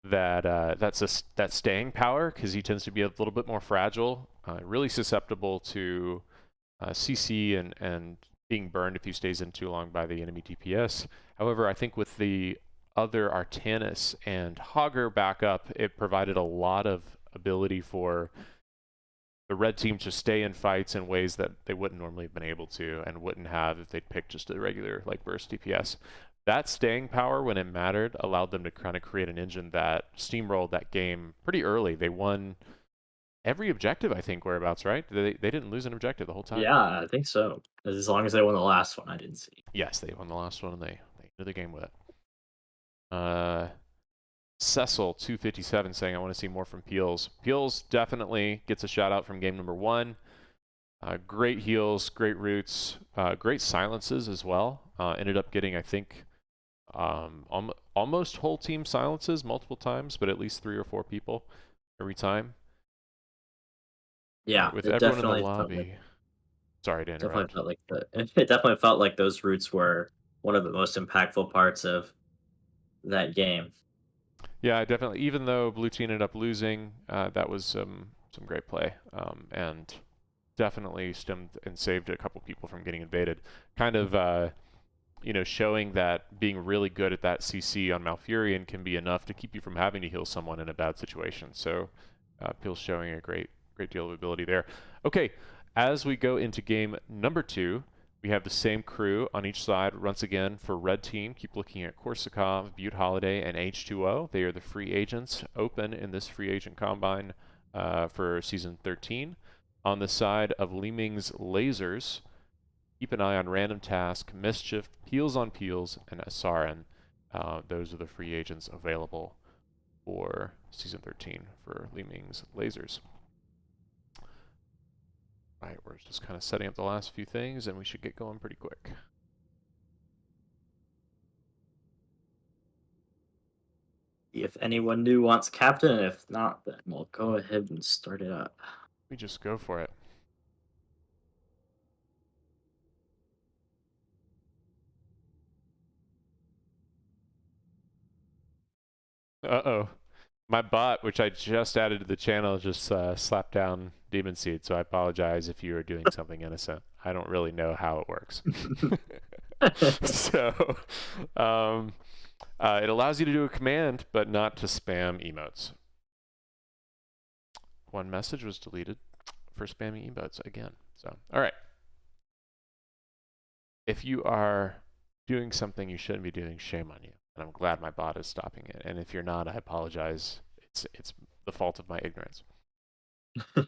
that staying power because he tends to be a little bit more fragile, really susceptible to CC and being burned if he stays in too long by the enemy DPS. However, I think with the other Artanis and Hogger backup, it provided a lot of ability for the red team to stay in fights in ways that they wouldn't normally have been able to and wouldn't have if they'd picked just a regular like burst DPS. That staying power when it mattered allowed them to kind of create an engine that steamrolled that game pretty early. They won every objective, I think, Whereabouts, right? They didn't lose an objective the whole time. Yeah, I think so. As long as they won the last one, I didn't see. Yes, they won the last one and they ended the game with it. Cecil 257 saying, I want to see more from Peels. Peels definitely gets a shout out from game number 1. Great heals, great roots, great silences as well. Ended up getting, I think, almost whole team silences multiple times, but at least 3 or 4 people every time. Yeah, With it everyone in the definitely felt lobby. like, Sorry to interrupt. it definitely felt like those roots were one of the most impactful parts of that game. Yeah, definitely. Even though Blue Team ended up losing, that was some great play, and definitely stemmed and saved a couple people from getting invaded. Kind of, showing that being really good at that CC on Malfurion can be enough to keep you from having to heal someone in a bad situation. So, Peel's showing a great deal of ability there. Okay, as we go into game number 2. We have the same crew on each side once again for Red Team. Keep looking at Korsakov, Butte Holiday, and H2O. They are the free agents open in this free agent combine for Season 13. On the side of Leeming's Lasers, keep an eye on Random Task, Mischief, Peels on Peels, and Asarin. Those are the free agents available for Season 13 for Leeming's Lasers. Right, we're just kind of setting up the last few things, and we should get going pretty quick. If anyone new wants captain, if not, then we'll go ahead and start it up. We just go for it. Uh-oh. My bot, which I just added to the channel, just slapped down Demon Seed, so I apologize if you are doing something innocent. I don't really know how it works. So, it allows you to do a command, but not to spam emotes. One message was deleted for spamming emotes again. So, all right. If you are doing something you shouldn't be doing, shame on you. And I'm glad my bot is stopping it. And if you're not, I apologize. It's the fault of my ignorance.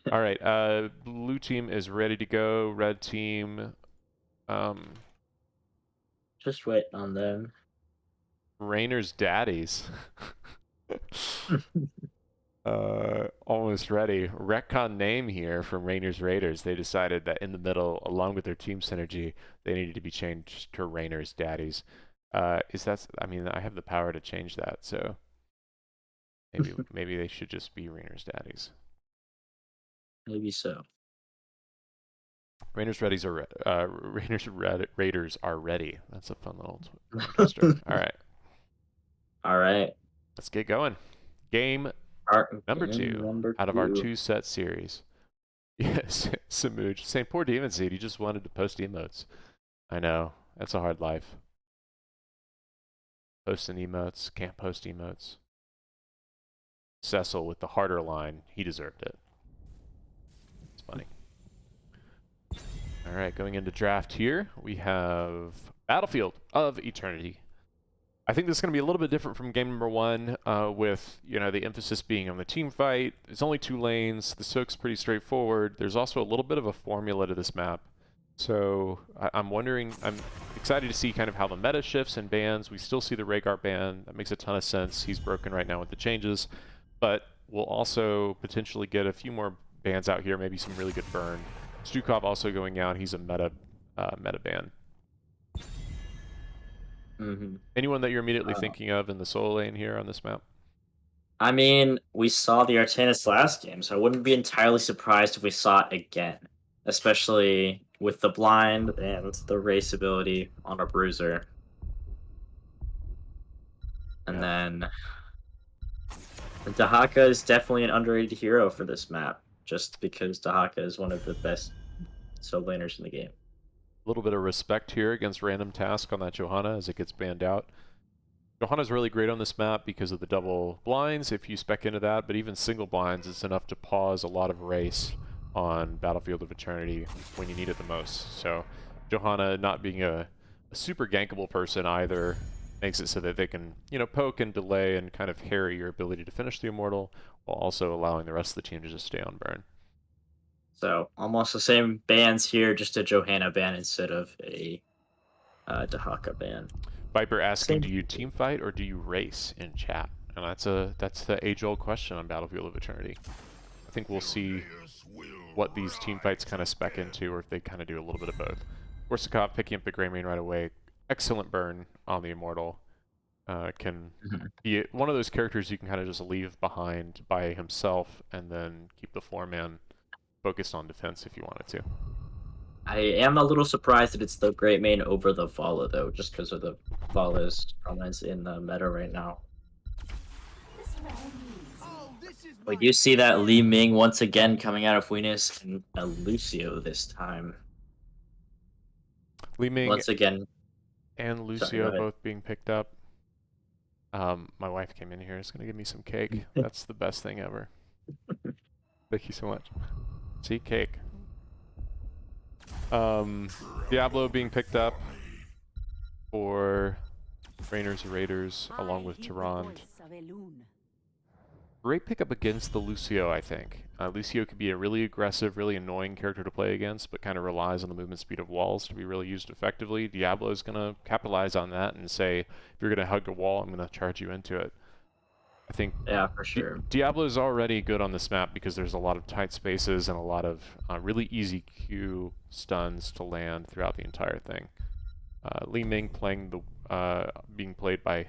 All right, blue team is ready to go. Red team, Just wait on them. Rainer's daddies. Almost ready. Retcon name here from Rainer's Raiders. They decided that in the middle, along with their team synergy, they needed to be changed to Rainer's daddies. Is that? I mean, I have the power to change that, so maybe they should just be Rainer's daddies. Maybe so. Rainer's Raiders are ready. That's a fun little twister. All right. All right. Let's get going. Game number two out of our 2-set series. Yes, Samooch. Same poor Demon Seed. He just wanted to post emotes. I know. That's a hard life. Posting emotes. Can't post emotes. Cecil with the harder line. He deserved it. It's funny. All right, going into draft here, we have Battlefield of Eternity. I think this is going to be a little bit different from game number 1, with the emphasis being on the team fight. It's only 2 lanes. The soak's pretty straightforward. There's also a little bit of a formula to this map. So I'm excited to see kind of how the meta shifts and bans. We still see the Rhaegar ban. That makes a ton of sense. He's broken right now with the changes. But we'll also potentially get a few more bans out here, maybe some really good burn. Stukov also going out. He's a meta ban. Anyone that you're immediately thinking of in the solo lane here on this map? I mean, we saw the Artanis last game, so I wouldn't be entirely surprised if we saw it again, especially with the blind and the race ability on a bruiser. And then Dahaka is definitely an underrated hero for this map, just because Dahaka is one of the best solo laners in the game. A little bit of respect here against random task on that Johanna as it gets banned out. Johanna's really great on this map because of the double blinds if you spec into that, but even single blinds is enough to pause a lot of race on Battlefield of Eternity when you need it the most. So Johanna not being a super gankable person either makes it so that they can, poke and delay and kind of harry your ability to finish the Immortal while also allowing the rest of the team to just stay on burn. So almost the same bans here, just a Johanna ban instead of a Dahaka ban. Viper asking, do you team fight or do you race in chat? And that's the age-old question on Battlefield of Eternity. I think we'll see what these team fights kind of spec into, or if they kind of do a little bit of both. Korsakov picking up the Grey Mane right away. Excellent burn on the Immortal. Can be one of those characters you can kind of just leave behind by himself and then keep the 4-man focused on defense if you wanted to. I am a little surprised that it's the Great Mane over the Vala, though, just because of the Vala's prominence in the meta right now. We do see that Li Ming once again coming out of Venus and a Lucio this time. Li Ming once again and Lucio both being picked up. My wife came in here. Is going to give me some cake. That's the best thing ever. Thank you so much. See, cake. Diablo being picked up for Rainer's Raiders along with Tyrande. Great pickup against the Lucio, I think. Lucio could be a really aggressive, really annoying character to play against, but kind of relies on the movement speed of walls to be really used effectively. Diablo is going to capitalize on that and say, if you're going to hug a wall, I'm going to charge you into it. I think for sure. Diablo is already good on this map because there's a lot of tight spaces and a lot of really easy Q stuns to land throughout the entire thing. Li Ming playing being played by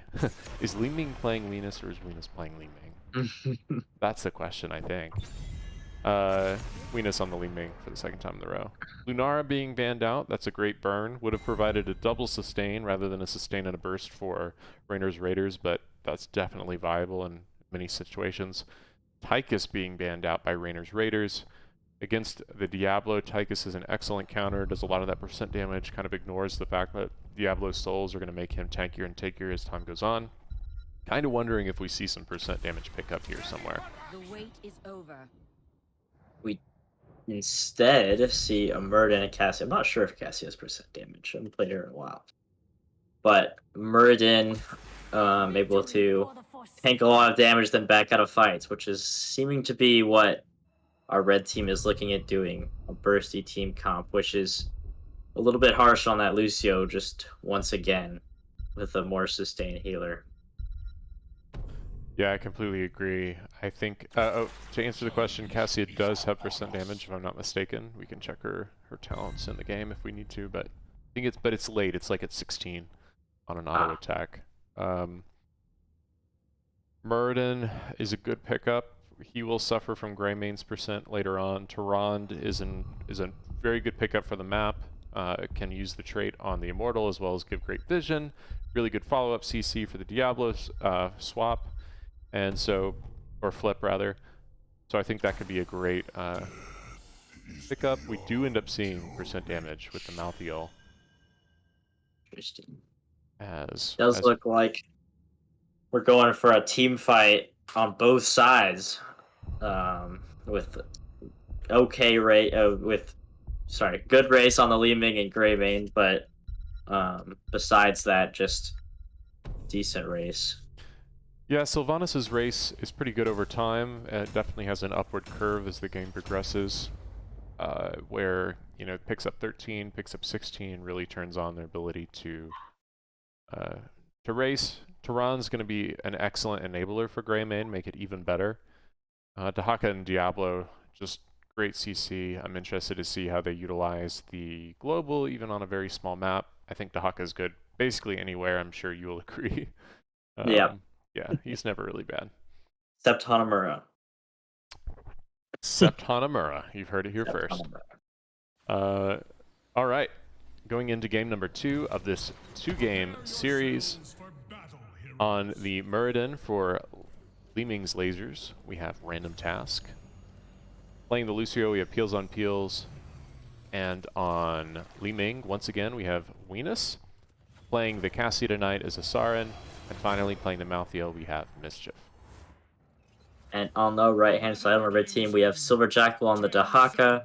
is Li Ming playing Venus or is Venus playing Li Ming? That's the question, I think. Venus on the Li Ming for the second time in a row. Lunara being banned out, that's a great burn. Would have provided a double sustain rather than a sustain and a burst for Rainer's Raiders, but that's definitely viable in many situations. Tychus being banned out by Rainer's Raiders. Against the Diablo, Tychus is an excellent counter, does a lot of that percent damage, kind of ignores the fact that Diablo's souls are going to make him tankier and tankier as time goes on. Kind of wondering if we see some percent damage pickup here somewhere. The wait is over. We instead see a Muradin and Cassie. I'm not sure if Cassie has percent damage. I haven't played her in a while. But Muradin able to tank a lot of damage, then back out of fights, which is seeming to be what our red team is looking at doing. A bursty team comp, which is a little bit harsh on that Lucio just once again with a more sustained healer. Yeah, I completely agree. I think, to answer the question, Cassia does have percent damage, if I'm not mistaken. We can check her talents in the game if we need to, but I think it's late. It's like at 16 on an auto attack. Muradin is a good pickup. He will suffer from Greymane's percent later on. Tyrande is a very good pickup for the map. Can use the trait on the Immortal as well as give great vision. Really good follow-up CC for the Diablo swap. And so, or flip rather. So I think that could be a great pickup. We do end up seeing percent damage with the Malthael. Interesting. Does Look like we're going for a team fight on both sides, with good race on the Li Ming and Greymane, but besides that, just decent race. Yeah, Sylvanas' race is pretty good over time. It definitely has an upward curve as the game progresses, where, you know, it picks up 13, picks up 16, really turns on their ability to race. Tyrande's going to be an excellent enabler for Greymane, make it even better. Dahaka and Diablo, just great CC. I'm interested to see how they utilize the global, even on a very small map. I think Dahaka's good basically anywhere, I'm sure you'll agree. Yeah. Yeah, he's never really bad. Except Hanamura. Except Hanamura. You've heard it here first. All right. Going into game number 2 of this 2-game series. On the Muradin for Li Ming's Lasers, we have Random Task. Playing the Lucio, we have Peels on Peels. And on Li Ming, once again, we have Venus. Playing the Cassia tonight is Asarin. And finally, playing the Malthael, we have Mischief. And on the right-hand side of our red team, we have Silver Jackal on the Dahaka,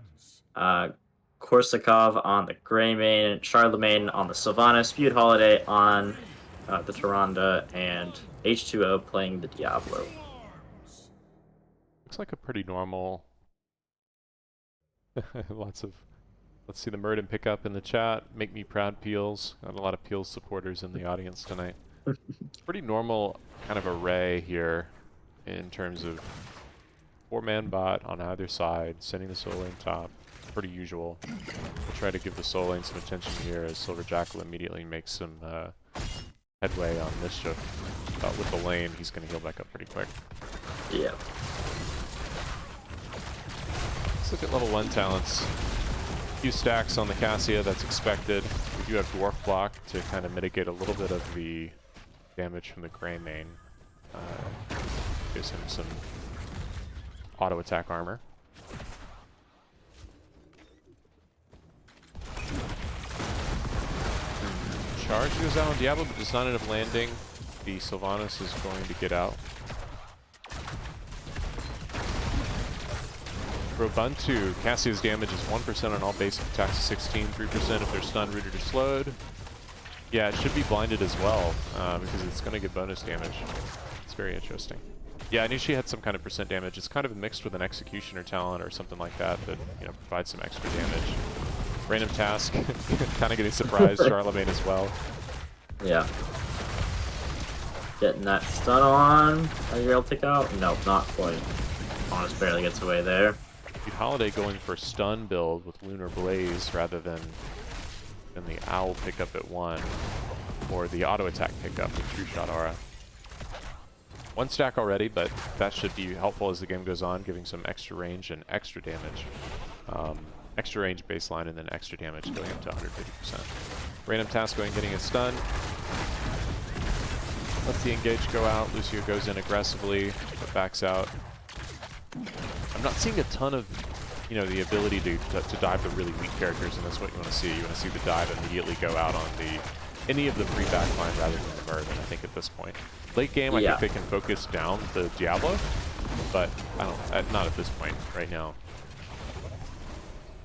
Korsakov on the Greymane, Charlemagne on the Sylvanas, Spewed Holiday on the Tyrande, and H2O playing the Diablo. Looks like a pretty normal... Let's see the Muradin pick up in the chat. Make me proud, Peels. Got a lot of Peels supporters in the audience tonight. Pretty normal kind of array here in terms of 4-man bot on either side, sending the soul lane top. Pretty usual. We'll try to give the soul lane some attention here as Silver Jackal immediately makes some headway on Mischief. But with the lane, he's going to heal back up pretty quick. Yeah. Let's look at level 1 talents. A few stacks on the Cassia, that's expected. We do have Dwarf Block to kind of mitigate a little bit of the damage from the Greymane. Gives him some auto attack armor. Charge goes out on Diablo, but does not end up landing. The Sylvanas is going to get out. For Ubuntu, Cassia's damage is 1% on all basic attacks, 16, 3% if they're stunned, rooted, or slowed. Yeah, it should be blinded as well, because it's going to get bonus damage. It's very interesting. Yeah, I knew she had some kind of percent damage. It's kind of mixed with an Executioner talent or something like that, you know, provides some extra damage. Random Task, kind of getting surprised. Charlemagne as well. Yeah. Getting that stun on. Are you able to take out? No, not quite. Honest barely gets away there. Holiday going for stun build with Lunar Blaze rather than the Owl pickup at 1, or the auto attack pickup with True Shot Aura. 1 stack already, but that should be helpful as the game goes on, giving some extra range and extra damage. Extra range baseline and then extra damage going up to 150%. Random Task going getting a stun. Lets the engage go out. Lucio goes in aggressively, but backs out. I'm not seeing a ton of, you know, the ability to dive the really weak characters, and that's what you want to see. You want to see the dive immediately go out on any of the free backline rather than the Merv, and I think at this point. Late game, I think they can focus down the Diablo, but I don't, not at this point, right now.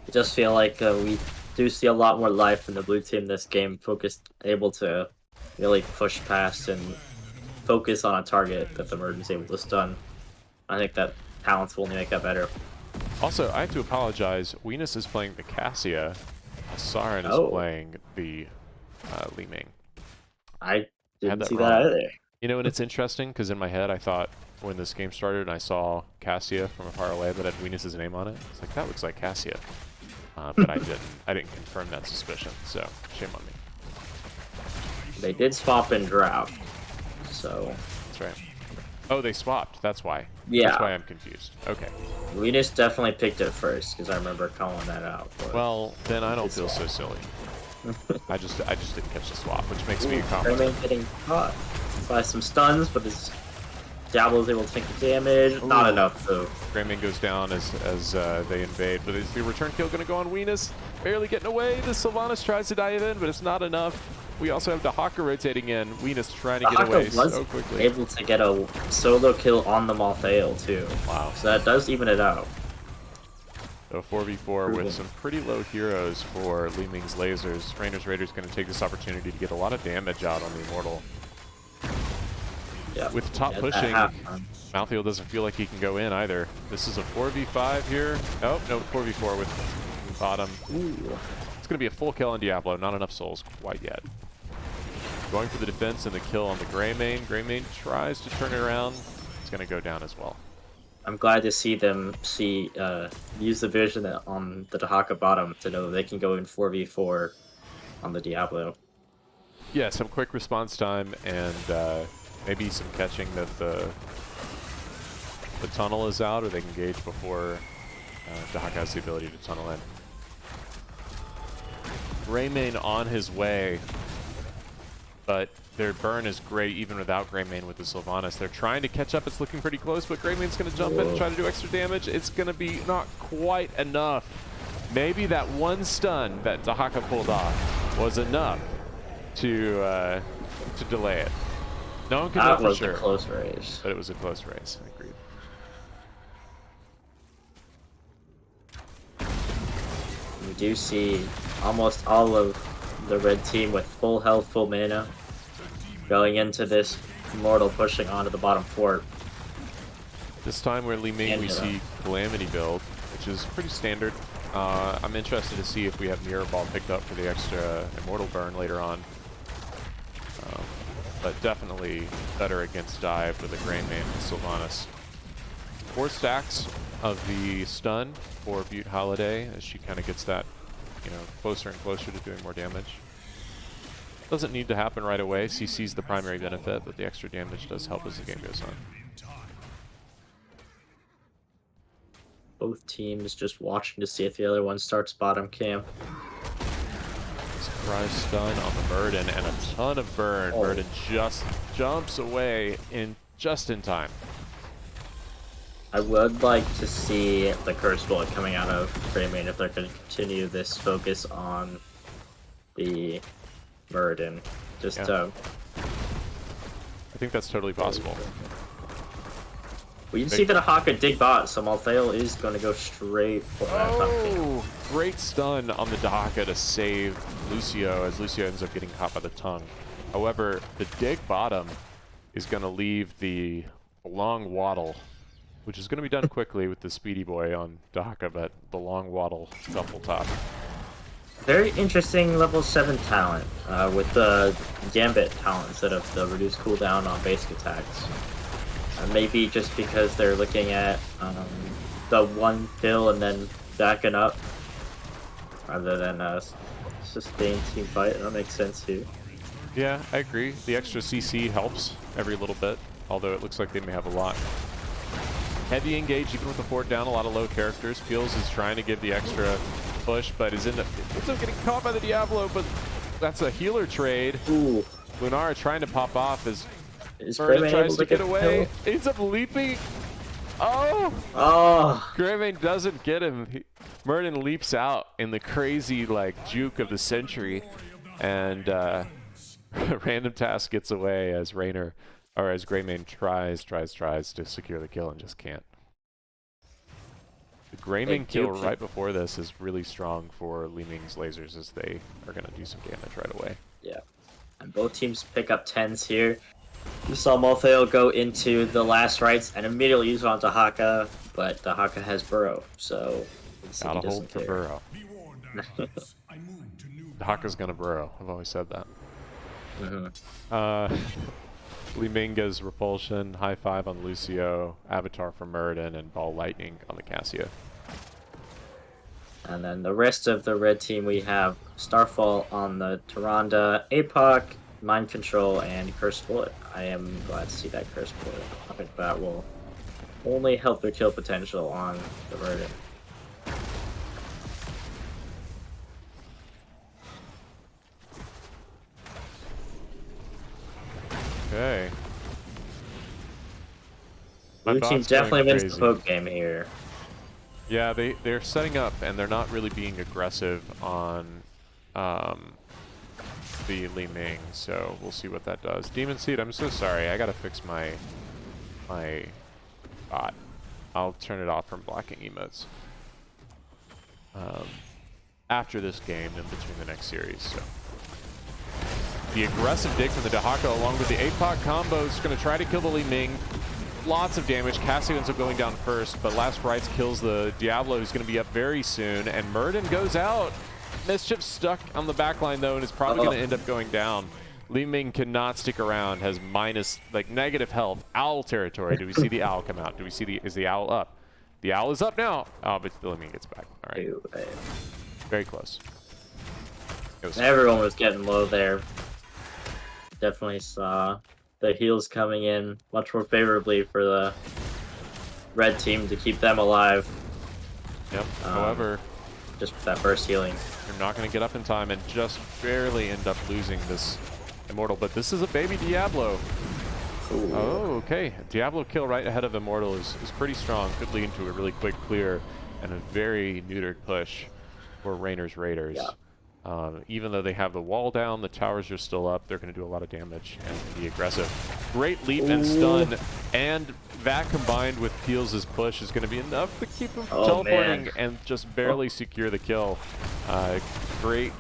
I just feel like we do see a lot more life in the blue team this game, focused, able to really push past and focus on a target that the Merv is able to stun. I think that talents will only make that better. Also, I have to apologize. Venus is playing the Cassia. Sarin is playing the Li Ming. I didn't see wrong. that either. You know, and it's interesting because in my head I thought when this game started and I saw Cassia from far away but had Venus's name on it, it's like, that looks like Cassia. But I didn't confirm that suspicion, so shame on me. They did swap in draft, so... That's right. Oh, they swapped, that's why. Yeah. That's why I'm confused. Okay. Venus definitely picked it first, because I remember calling that out. Well, then I don't feel so silly. I just didn't catch the swap, which makes me a compliment. Rayman getting caught by some stuns, but his Diablo's able to take the damage. Ooh. Not enough, though. Greymane goes down as they invade, but is the return kill going to go on Venus? Barely getting away. The Sylvanas tries to dive in, but it's not enough. We also have Dahaka rotating in. Venus trying to get away so quickly. Able to get a solo kill on the Malthael, too. Wow. So that does even it out. So 4v4 with some pretty low heroes for Li Ming's lasers. Rainer's Raiders going to take this opportunity to get a lot of damage out on the Immortal. Yeah. With top pushing, Malthael doesn't feel like he can go in either. This is a 4v5 here. Oh, no, 4v4 with bottom. Ooh. It's going to be a full kill on Diablo. Not enough souls quite yet. Going for the defense and the kill on the Greymane. Greymane tries to turn it around. It's going to go down as well. I'm glad to see them use the vision on the Dahaka bottom to know they can go in 4v4 on the Diablo. Yeah, some quick response time and maybe some catching that the tunnel is out, or they can gauge before Dahaka has the ability to tunnel in. Greymane on his way, but their burn is great even without Greymane with the Sylvanas. They're trying to catch up. It's looking pretty close, but Greymane's going to jump in and try to do extra damage. It's going to be not quite enough. Maybe that one stun that Dahaka pulled off was enough to delay it. No one can know for sure. That was a close race. But it was a close race. Agreed. We do see almost all of the red team with full health, full mana, going into this Immortal pushing onto the bottom fort. This time we're Li Ming, we see Calamity build, which is pretty standard. I'm interested to see if we have Mirror Ball picked up for the extra Immortal burn later on. But definitely better against dive with a Greymane and Sylvanas. 4 stacks of the stun for Butte Holiday as she kind of gets that, you know, closer and closer to doing more damage. Doesn't need to happen right away. CC's the primary benefit, but the extra damage does help as the game goes on. Both teams just watching to see if the other one starts bottom camp. Surprise stun on the Burden and a ton of burn. Oh. Burden just jumps away just in time. I would like to see the Curse Bullet coming out of Greymane if they're going to continue this focus on the Burden. Just I think that's totally possible. We can see that a Dahaka dig bot, so Malthael is going to go straight for that. Oh, great stun on the Dahaka to save Lucio, as Lucio ends up getting caught by the tongue. However, the dig bottom is going to leave the long waddle, which is going to be done quickly with the Speedy Boy on Dahaka, but the long waddle double top. Very interesting level 7 talent with the Gambit talent instead of the reduced cooldown on basic attacks. Maybe just because they're looking at the one kill and then backing up rather than a sustained team fight. That makes sense too. Yeah, I agree. The extra CC helps every little bit, although it looks like they may have a lot. Heavy engage even with the fort down, a lot of low characters. Peels is trying to give the extra push, but ends up getting caught by the Diablo, but that's a healer trade. Ooh. Lunara trying to pop off as Is Murden Greymane tries able to get the away. kill? Ends up leaping. Oh! Oh, Greymane doesn't get him. Murden leaps out in the crazy like juke of the century, and Random Task gets away as Greymane tries to secure the kill and just can't. The Greymane kill right before this is really strong for Li Ming's lasers, as they are going to do some damage right away. yeah. And both teams pick up 10s here. You saw Malthael go into the last rites and immediately use it on Dahaka, but Dahaka has Burrow, so Gotta hold for Burrow. Be warned, allies. I move to new Dahaka's gonna Burrow. I've always said that. Mhm. Li Ming goes Repulsion, High Five on Lucio, Avatar for Murden, and Ball Lightning on the Cassia. And then the rest of the red team, we have Starfall on the Tyrande, APOC, Mind Control, and Cursed Bullet. I am glad to see that Cursed Bullet. I think that will only help their kill potential on the Murden. Okay. My Blue team bot's going definitely wins the crazy. poke game here. Yeah, they're setting up and they're not really being aggressive on the Li Ming, so we'll see what that does. Demon Seed, I'm so sorry. I gotta fix my bot. I'll turn it off from blocking emotes after this game and between the next series. So the aggressive dig from the Dahaka along with the APOC combo is going to try to kill the Li Ming. Lots of damage. Cassie ends up going down first, but Last Rites kills the Diablo, who's going to be up very soon, and Murden goes out. Mischief stuck on the backline, though, and is probably going to end up going down. Li Ming cannot stick around, has negative health. Owl territory. Do we see the owl come out? Do we see is the owl up? The owl is up now. Oh, but Li Ming gets back. All right. Very close. Everyone was getting low there. Definitely saw the heals coming in much more favorably for the red team to keep them alive. Yep. However, just that burst healing. you're not going to get up in time and just barely end up losing this Immortal. But this is a baby Diablo. Ooh. Oh, okay. Diablo kill right ahead of Immortal is pretty strong. Could lead to a really quick clear and a very neutered push for Rainer's Raiders. Yeah. Even though they have the wall down, the towers are still up, they're going to do a lot of damage and be aggressive. Great leap and stun, and that combined with Peels' push is going to be enough to keep him from teleporting and just barely secure the kill. Great,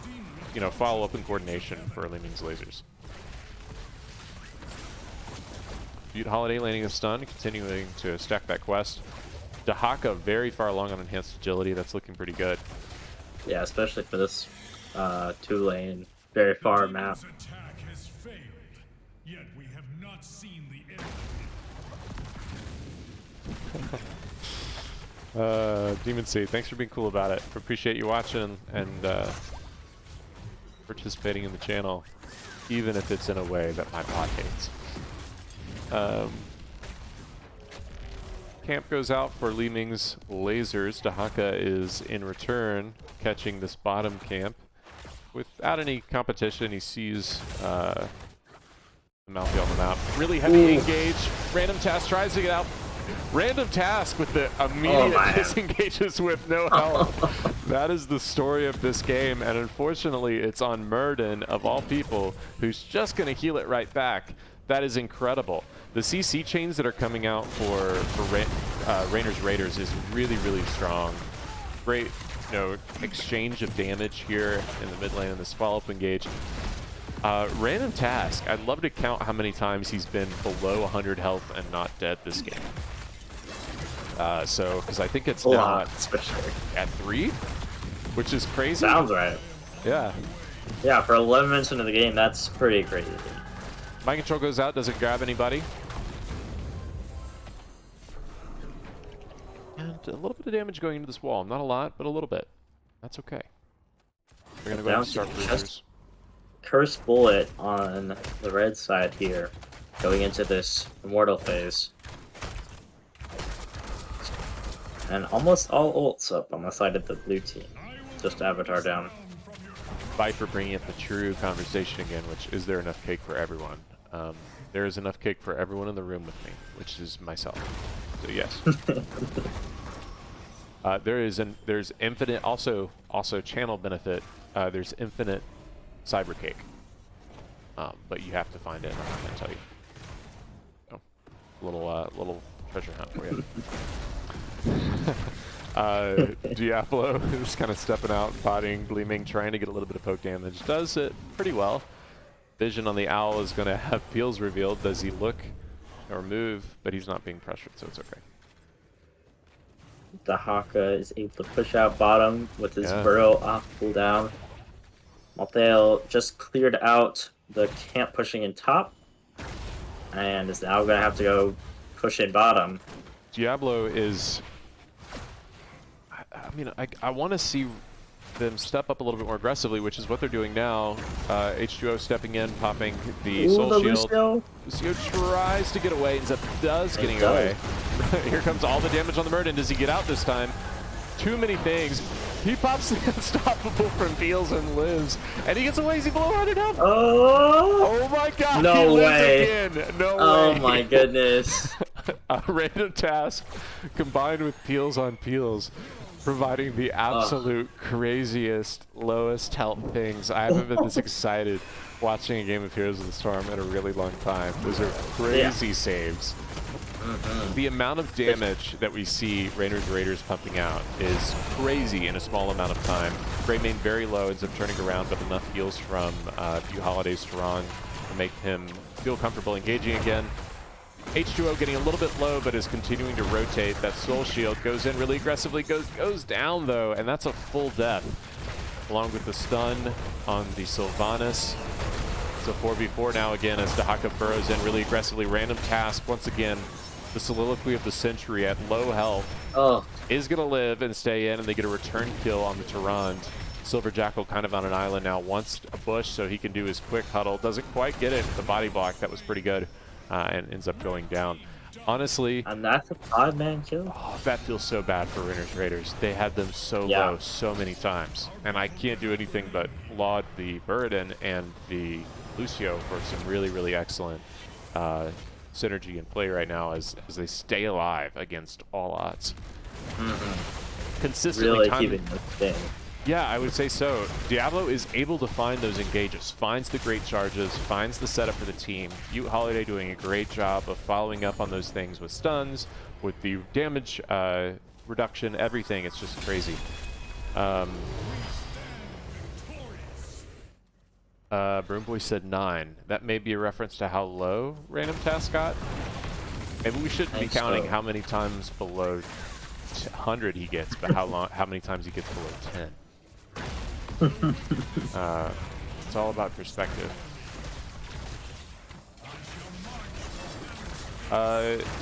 follow-up and coordination for Li Ming's lasers. Butte Holiday landing a stun, continuing to stack that quest. Dahaka very far along on enhanced agility. That's looking pretty good. Yeah, especially for this 2-lane, very far map. attack has failed. Yet we have not seen the end. Demon Seed, thanks for being cool about it. Appreciate you watching and participating in the channel, even if it's in a way that my bot hates. Camp goes out for Li Ming's lasers. Dahaka is in return catching this bottom camp. Without any competition, he sees the Malthael on the map. Really heavy engage. Random Task tries to get out. Random Task with the immediate disengages with no health. That is the story of this game, and unfortunately, it's on Murden, of all people, who's just going to heal it right back. That is incredible. The CC chains that are coming out for Rainer's Raiders is really, really strong. Great, exchange of damage here in the mid lane in this follow-up engage. Random Task, I'd love to count how many times he's been below 100 health and not dead this game. Because I think it's now at 3, which is crazy. Sounds right. Yeah. Yeah, for 11 minutes into the game, that's pretty crazy. Mind Control goes out, doesn't grab anybody. And a little bit of damage going into this wall. Not a lot, but a little bit. That's okay. We're going to go ahead and start Bruisers. Cursed Bullet on the red side here, going into this Immortal phase. And almost all ults up on the side of the blue team. Just Avatar down. Viper bringing up the true conversation again, which is there enough cake for everyone? there is enough cake for everyone in the room with me, which is myself. So yes. There's infinite also channel benefit. There's infinite cyber cake, but you have to find it. I'm not gonna tell you. So, little treasure hunt for you. Diablo is kind of stepping out, botting, gleaming, trying to get a little bit of poke damage. Does it pretty well. Vision on the owl is going to have peels revealed. Does he look or move? But he's not being pressured, so it's okay. The Haka is able to push out bottom with his burrow off cooldown. Malthael just cleared out the camp pushing in top, and is now going to have to go push in bottom. Diablo is... I mean, I want to see them step up a little bit more aggressively, which is what they're doing now. H2O stepping in, popping the soul shield. Lucio tries to get away, ends up getting away. Here comes all the damage on the Murden. Does he get out this time? Too many things. He pops the unstoppable from Peels and lives. And he gets away. Is he below 100 health? Oh! Oh my god, No he lives way. again. No way. Oh my goodness. A random task combined with Peels on Peels, providing the absolute craziest, lowest health things. I haven't been this excited watching a game of Heroes of the Storm in a really long time. Those are crazy saves. The amount of damage that we see Raiders pumping out is crazy in a small amount of time. Greymane very low, ends up turning around, but enough heals from Few Holidays Strong to make him feel comfortable engaging again. H2O getting a little bit low, but is continuing to rotate. That soul shield goes in really aggressively, goes down though, and that's a full death. Along with the stun on the Sylvanas. It's a 4v4 now again as Dahaka burrows in really aggressively. Random task once again. The Soliloquy of the Century at low health is going to live and stay in, and they get a return kill on the Tyrande. Silver Jackal kind of on an island now, wants a bush so he can do his quick huddle. Doesn't quite get it. The body block, that was pretty good, and ends up going down. Honestly, and that's a 5-man kill. Oh, that feels so bad for Raiders. They had them so low so many times, and I can't do anything but laud the Burden and the Lucio for some really, really excellent synergy and play right now as they stay alive against all odds. Consistently really keeping this thing. Yeah, I would say so. Diablo is able to find those engages, finds the great charges, finds the setup for the team. Ute Holiday doing a great job of following up on those things with stuns, with the damage reduction, everything. It's just crazy. Broomboy said 9. That may be a reference to how low Random Task got. Maybe we shouldn't be counting how many times below 100 he gets, but how many times he gets below 10. It's all about perspective.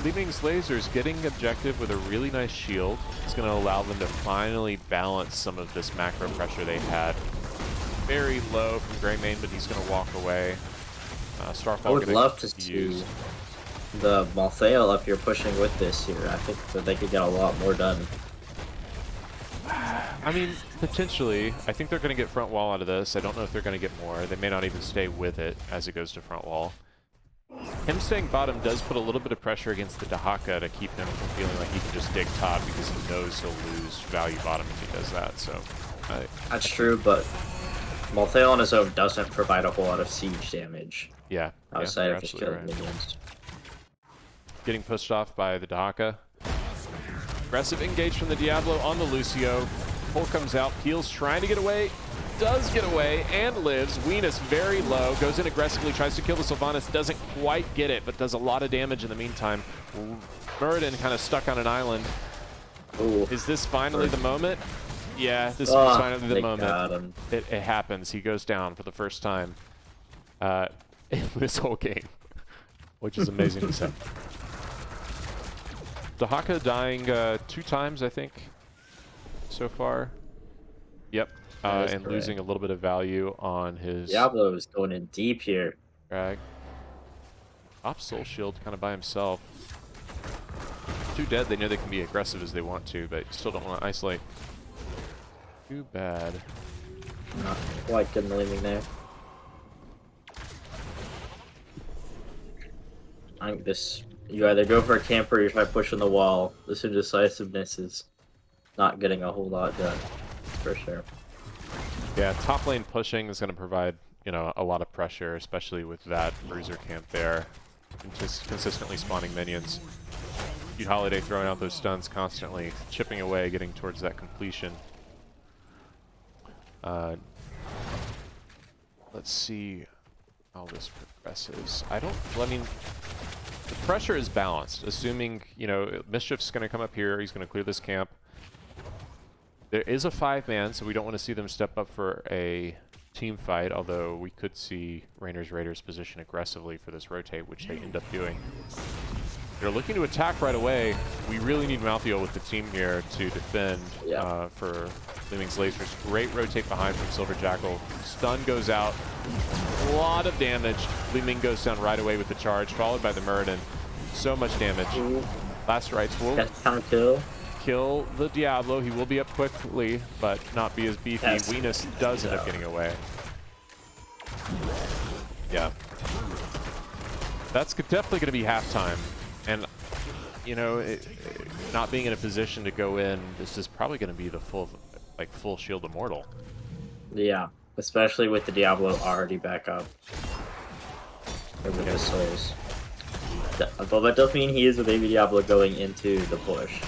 Leaving's lasers getting objective with a really nice shield. It's going to allow them to finally balance some of this macro pressure they had. Very low from Greymane, but he's going to walk away. Starfall I would love to see the Malthael up here pushing with this here. I think that they could get a lot more done. I mean, potentially. I think they're going to get front wall out of this. I don't know if they're going to get more. They may not even stay with it as it goes to front wall. Him staying bottom does put a little bit of pressure against the Dahaka to keep him from feeling like he can just dig top, because he knows he'll lose value bottom if he does that. So that's true, but Malthael on his own doesn't provide a whole lot of siege damage. Yeah. Outside of just killing minions. Getting pushed off by the Dahaka. Aggressive engage from the Diablo on the Lucio. Pull comes out. Peels trying to get away. Does get away and lives. Weenus very low. Goes in aggressively. Tries to kill the Sylvanas. Doesn't quite get it, but does a lot of damage in the meantime. Muradin kind of stuck on an island. Ooh. Is this finally the moment? Yeah, this is finally the moment. It happens. He goes down for the first time in this whole game, which is amazing to say. Dahaka dying 2 times, I think, so far. Yep, and losing a little bit of value on his... Diablo is going in deep here. Drag. Off Soul Shield kind of by himself. 2 dead, they know they can be aggressive as they want to, but still don't want to isolate. Too bad. Not quite getting the leaving there. You either go for a camper or you try pushing the wall. This indecisiveness is not getting a whole lot done, for sure. Yeah, top lane pushing is going to provide, you know, a lot of pressure, especially with that bruiser camp there. And just consistently spawning minions. You'd Holiday throwing out those stuns constantly, chipping away, getting towards that completion. Let's see how this progresses. I mean, the pressure is balanced, assuming, you know, Mischief's going to come up here, he's going to clear this camp. There is a 5-man, so we don't want to see them step up for a team fight, although we could see Rainer's Raiders position aggressively for this rotate, which they end up doing. They're looking to attack right away. We really need Malthael with the team here to defend for Living's lasers. Great rotate behind from Silver Jackal. Stun goes out. A lot of damage. Living goes down right away with the charge, followed by the Muradin. So much damage. Last rites will kill the Diablo. He will be up quickly, but not be as beefy. Venus does end up getting away. Yeah. That's definitely going to be halftime. And, you know, not being in a position to go in, this is probably going to be the full Shield Immortal. Yeah, especially with the Diablo already back up. Over the souls. But that does mean he is a baby Diablo going into the push.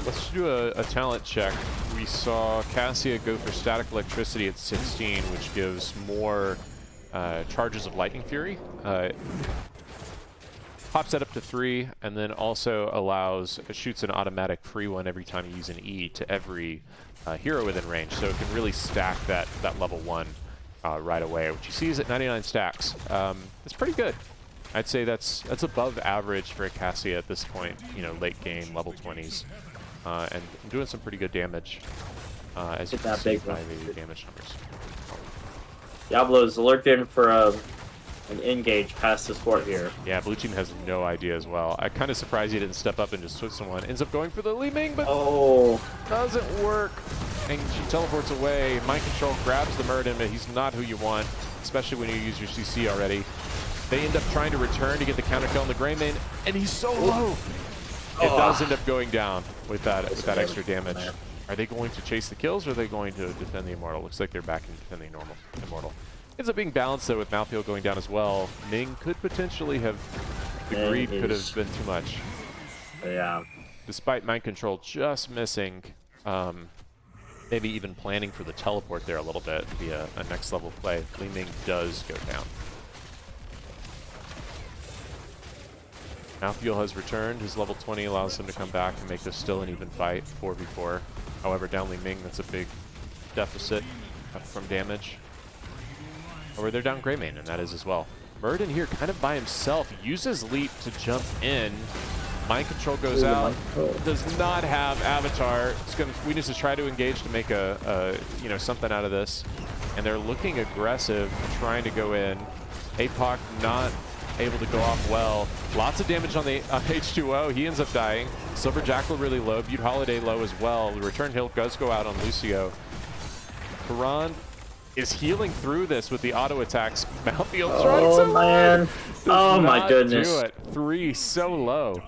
Let's do a talent check. We saw Cassia go for Static Electricity at 16, which gives more charges of Lightning Fury. Pops that up to 3, and then also shoots an automatic free one every time you use an E to every hero within range. So it can really stack that level 1 right away, which you see is at 99 stacks. It's pretty good. I'd say that's above average for a Cassia at this point, you know, late game, level 20s. And doing some pretty good damage, as you can see by the damage numbers. Diablo's lurking for an engage past this fort here. Yeah, blue team has no idea as well. I'm kind of surprised he didn't step up and just switch someone. Ends up going for the Li Ming, but doesn't work. And she teleports away. Mind Control grabs the Muradin, but he's not who you want, especially when you use your CC already. They end up trying to return to get the counter kill on the Greymane, and he's so low. It does end up going down with that extra damage. Are they going to chase the kills, or are they going to defend the Immortal? Looks like they're back in defending Immortal. Ends up being balanced, though, with Malthael going down as well. Ming could potentially have... The greed could have been too much. Yeah. Despite Mind Control just missing, maybe even planning for the teleport there a little bit to be a next level play. Li Ming does go down. Malthael has returned. His level 20 allows him to come back and make this still an even fight, 4v4. However, down Li Ming, that's a big deficit from damage. Or they're down Greymane, and that is as well. Muradin here kind of by himself, uses Leap to jump in. Mind Control goes out, does not have Avatar. We need to try to engage to make you know, something out of this. And they're looking aggressive, trying to go in. APOC not able to go off well. Lots of damage on the H2O. He ends up dying. Silver Jackal really low. Butte Holiday low as well. The return heal does go out on Lucio. Karan is healing through this with the auto attacks. Malthael trying so man. Oh my goodness. Do it. 3 so low.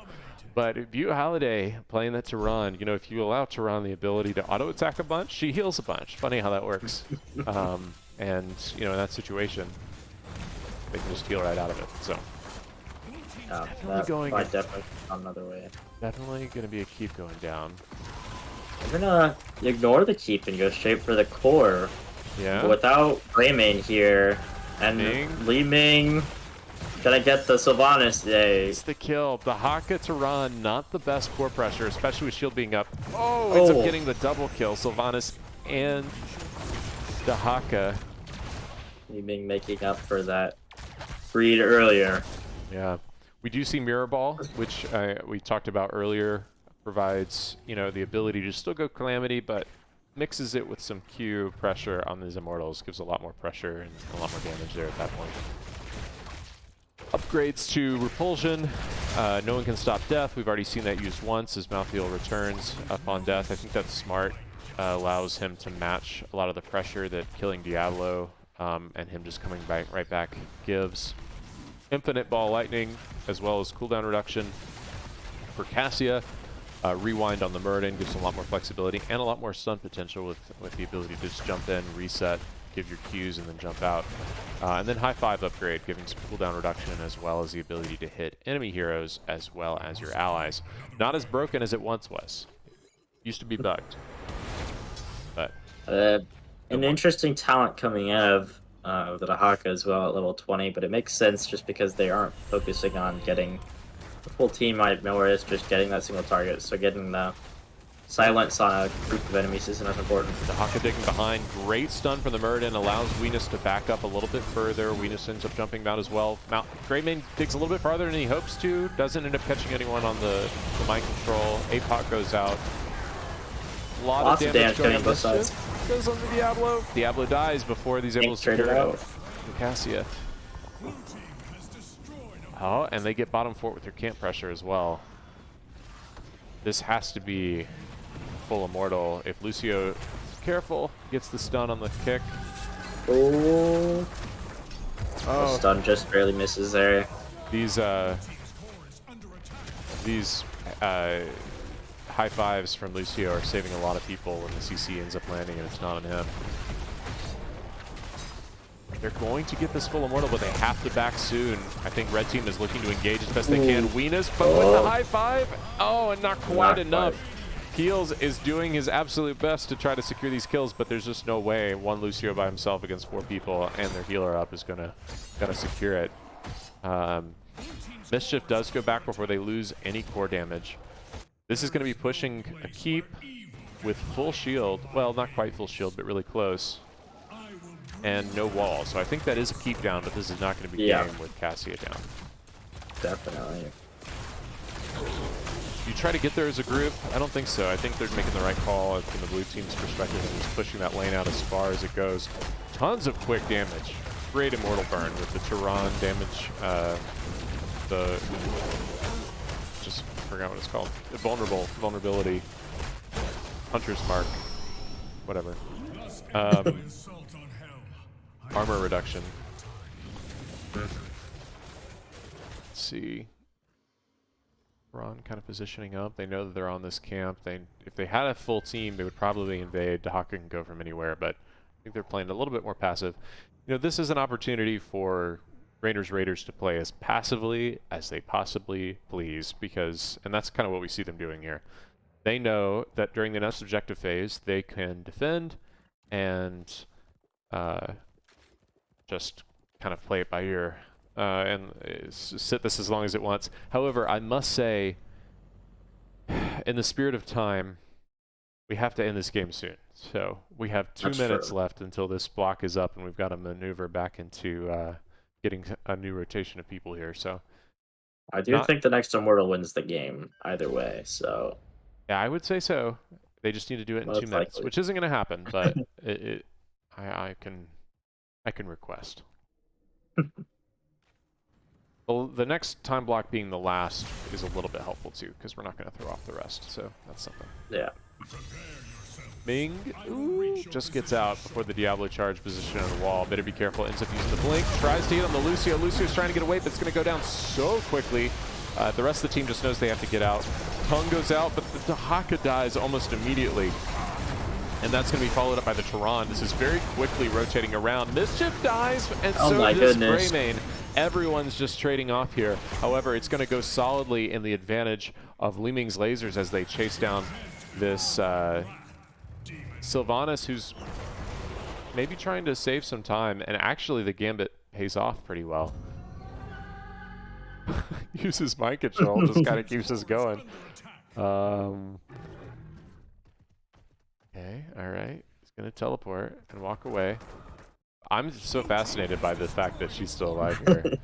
But Butte Holiday playing that Tehran, you know, if you allow Tehran the ability to auto attack a bunch, she heals a bunch. Funny how that works. And, you know, in that situation, they can just heal right out of it. So definitely definitely another way. Definitely going to be a keep going down. I'm gonna ignore the keep and go straight for the core. Yeah. But without Greymane here, and Li Ming gonna get the Sylvanas today. It's the kill. The Haka Tehran, not the best core pressure, especially with shield being up. Ends up getting the double kill. Sylvanas and the Haka. Li Ming making up for that read earlier. Yeah. We do see Mirror Ball, which we talked about earlier, provides, you know, the ability to still go Calamity, but mixes it with some Q pressure on these Immortals, gives a lot more pressure and a lot more damage there at that point. Upgrades to Repulsion. No one can stop death. We've already seen that used once as Malthael returns up on death. I think that's smart. Allows him to match a lot of the pressure that killing Diablo and him just coming back right back gives. Infinite Ball Lightning, as well as cooldown reduction for Cassia. Rewind on the Muradin gives a lot more flexibility and a lot more stun potential with the ability to just jump in, reset, give your Qs, and then jump out. And then High 5 upgrade, giving some cooldown reduction as well as the ability to hit enemy heroes as well as your allies. Not as broken as it once was. Used to be bugged. But an interesting talent coming out of the Dahaka as well at level 20, but it makes sense just because they aren't focusing on getting the full team. More is just getting that single target, so getting the silence on a group of enemies isn't as important. Dahaka digging behind, great stun from the Muradin, allows Venus to back up a little bit further. Venus ends up jumping out as well. Greymane digs a little bit farther than he hopes to, doesn't end up catching anyone on the mind control. APOC goes out. Lots of damage going on both sides. Goes on the Diablo. Diablo dies before he's able to secure it out. Cassia. Oh, and they get bottom fort with their camp pressure as well. This has to be full immortal. If Lucio is careful, gets the stun on the kick. Oh. The stun just barely misses there. These high fives from Lucio are saving a lot of people when the CC ends up landing and it's not on him. They're going to get this full immortal, but they have to back soon. I think red team is looking to engage as best they can. Weenus, but with the high 5, and not quite enough. Keels is doing his absolute best to try to secure these kills, but there's just no way one Lucio by himself against 4 people and their healer up is gonna secure it. Mischief does go back before they lose any core damage. This is going to be pushing a keep with full shield. Well, not quite full shield, but really close. And no wall. So I think that is a keep down, but this is not going to be game with Cassia down. Definitely. You try to get there as a group? I don't think so. I think they're making the right call from the blue team's perspective and just pushing that lane out as far as it goes. Tons of quick damage. Great immortal burn with the Tehran damage. Just forgot what it's called. Vulnerability. Hunter's Mark. Whatever. Armor reduction. Let's see. Ron kind of positioning up. They know that they're on this camp. If they had a full team, they would probably invade. Dahaka can go from anywhere, but I think they're playing a little bit more passive. You know, this is an opportunity for Raiders to play as passively as they possibly please, and that's kind of what we see them doing here. They know that during the next objective phase, they can defend and just kind of play it by ear and sit this as long as it wants. However, I must say, in the spirit of time, we have to end this game soon. So we have 2 minutes left until this block is up, and we've got to maneuver back into getting a new rotation of people here. So I do think the next Immortal wins the game either way. So yeah, I would say so. They just need to do it in 2 minutes, which isn't going to happen, but I can request. Well, the next time block being the last is a little bit helpful too, because we're not going to throw off the rest, so that's something. Yeah. Ming just gets out before the Diablo charge position on the wall. Better be careful. Ends up using the blink. Tries to hit on the Lucio. Lucio's trying to get away, but it's going to go down so quickly. The rest of the team just knows they have to get out. Tongue goes out, but the Dahaka dies almost immediately. And that's going to be followed up by the Tehran. This is very quickly rotating around. Mischief dies, and so does Greymane. Everyone's just trading off here. However, it's going to go solidly in the advantage of Li Ming's lasers as they chase down this Sylvanas, who's maybe trying to save some time. And actually, the Gambit pays off pretty well. Uses mind control, just kind of keeps us going. Okay, alright. He's gonna teleport and walk away. I'm so fascinated by the fact that she's still alive here.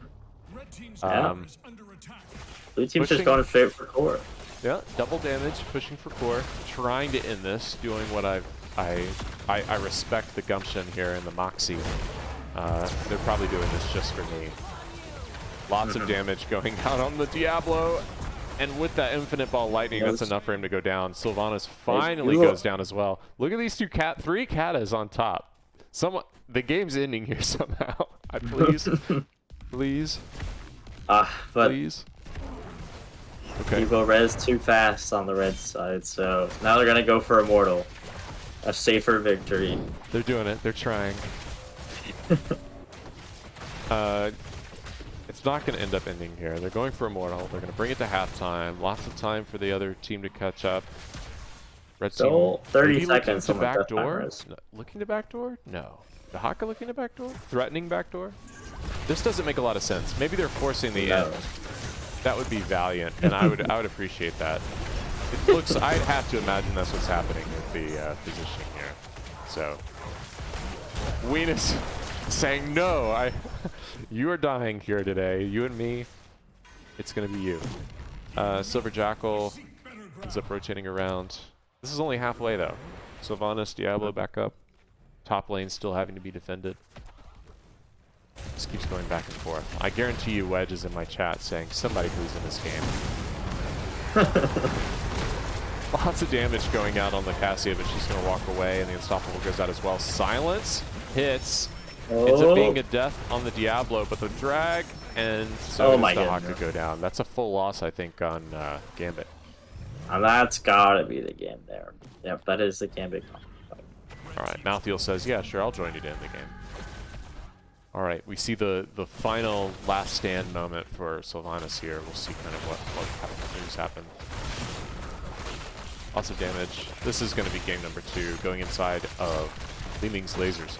Blue team's just going straight for core. Yeah, double damage, pushing for core, trying to end this, doing what I respect the gumption here and the moxie. They're probably doing this just for me. Lots of damage going out on the Diablo. And with that infinite ball lightning, that's enough for him to go down. Sylvanas finally goes down as well. Look at these three Katas on top. The game's ending here somehow. Please. But please. Okay. Evo res too fast on the red side, so now they're gonna go for Immortal. A safer victory. They're doing it. They're trying. It's not going to end up ending here. They're going for Immortal. They're going to bring it to halftime. Lots of time for the other team to catch up. Red Still team 30 maybe seconds looking to on the backdoor. death timers. Looking to backdoor? No. Dahaka looking to backdoor? Threatening backdoor? This doesn't make a lot of sense. Maybe they're forcing the No. end. That would be valiant, and I would appreciate that. It looks. I'd have to imagine that's what's happening with the positioning here. So, Weenus saying no. You are dying here today. You and me. It's gonna be you. Silver Jackal ends up rotating around. This is only halfway though. Sylvanas, Diablo back up. Top lane still having to be defended. Just keeps going back and forth. I guarantee you Wedge is in my chat saying, somebody who's in this game. Lots of damage going out on the Cassia, but she's going to walk away, and the Unstoppable goes out as well. Silence hits. Ends up being a death on the Diablo, but the drag and so does the Haka go down. That's a full loss, I think, on Gambit. And that's gotta be the game there. Yep, that is the Gambit. Alright, Malthiel says, yeah, sure, I'll join you to end the game. Alright, we see the final last stand moment for Sylvanas here. We'll see kind of what things happen. Lots of damage. This is going to be game number 2, going inside of Li Ming's lasers.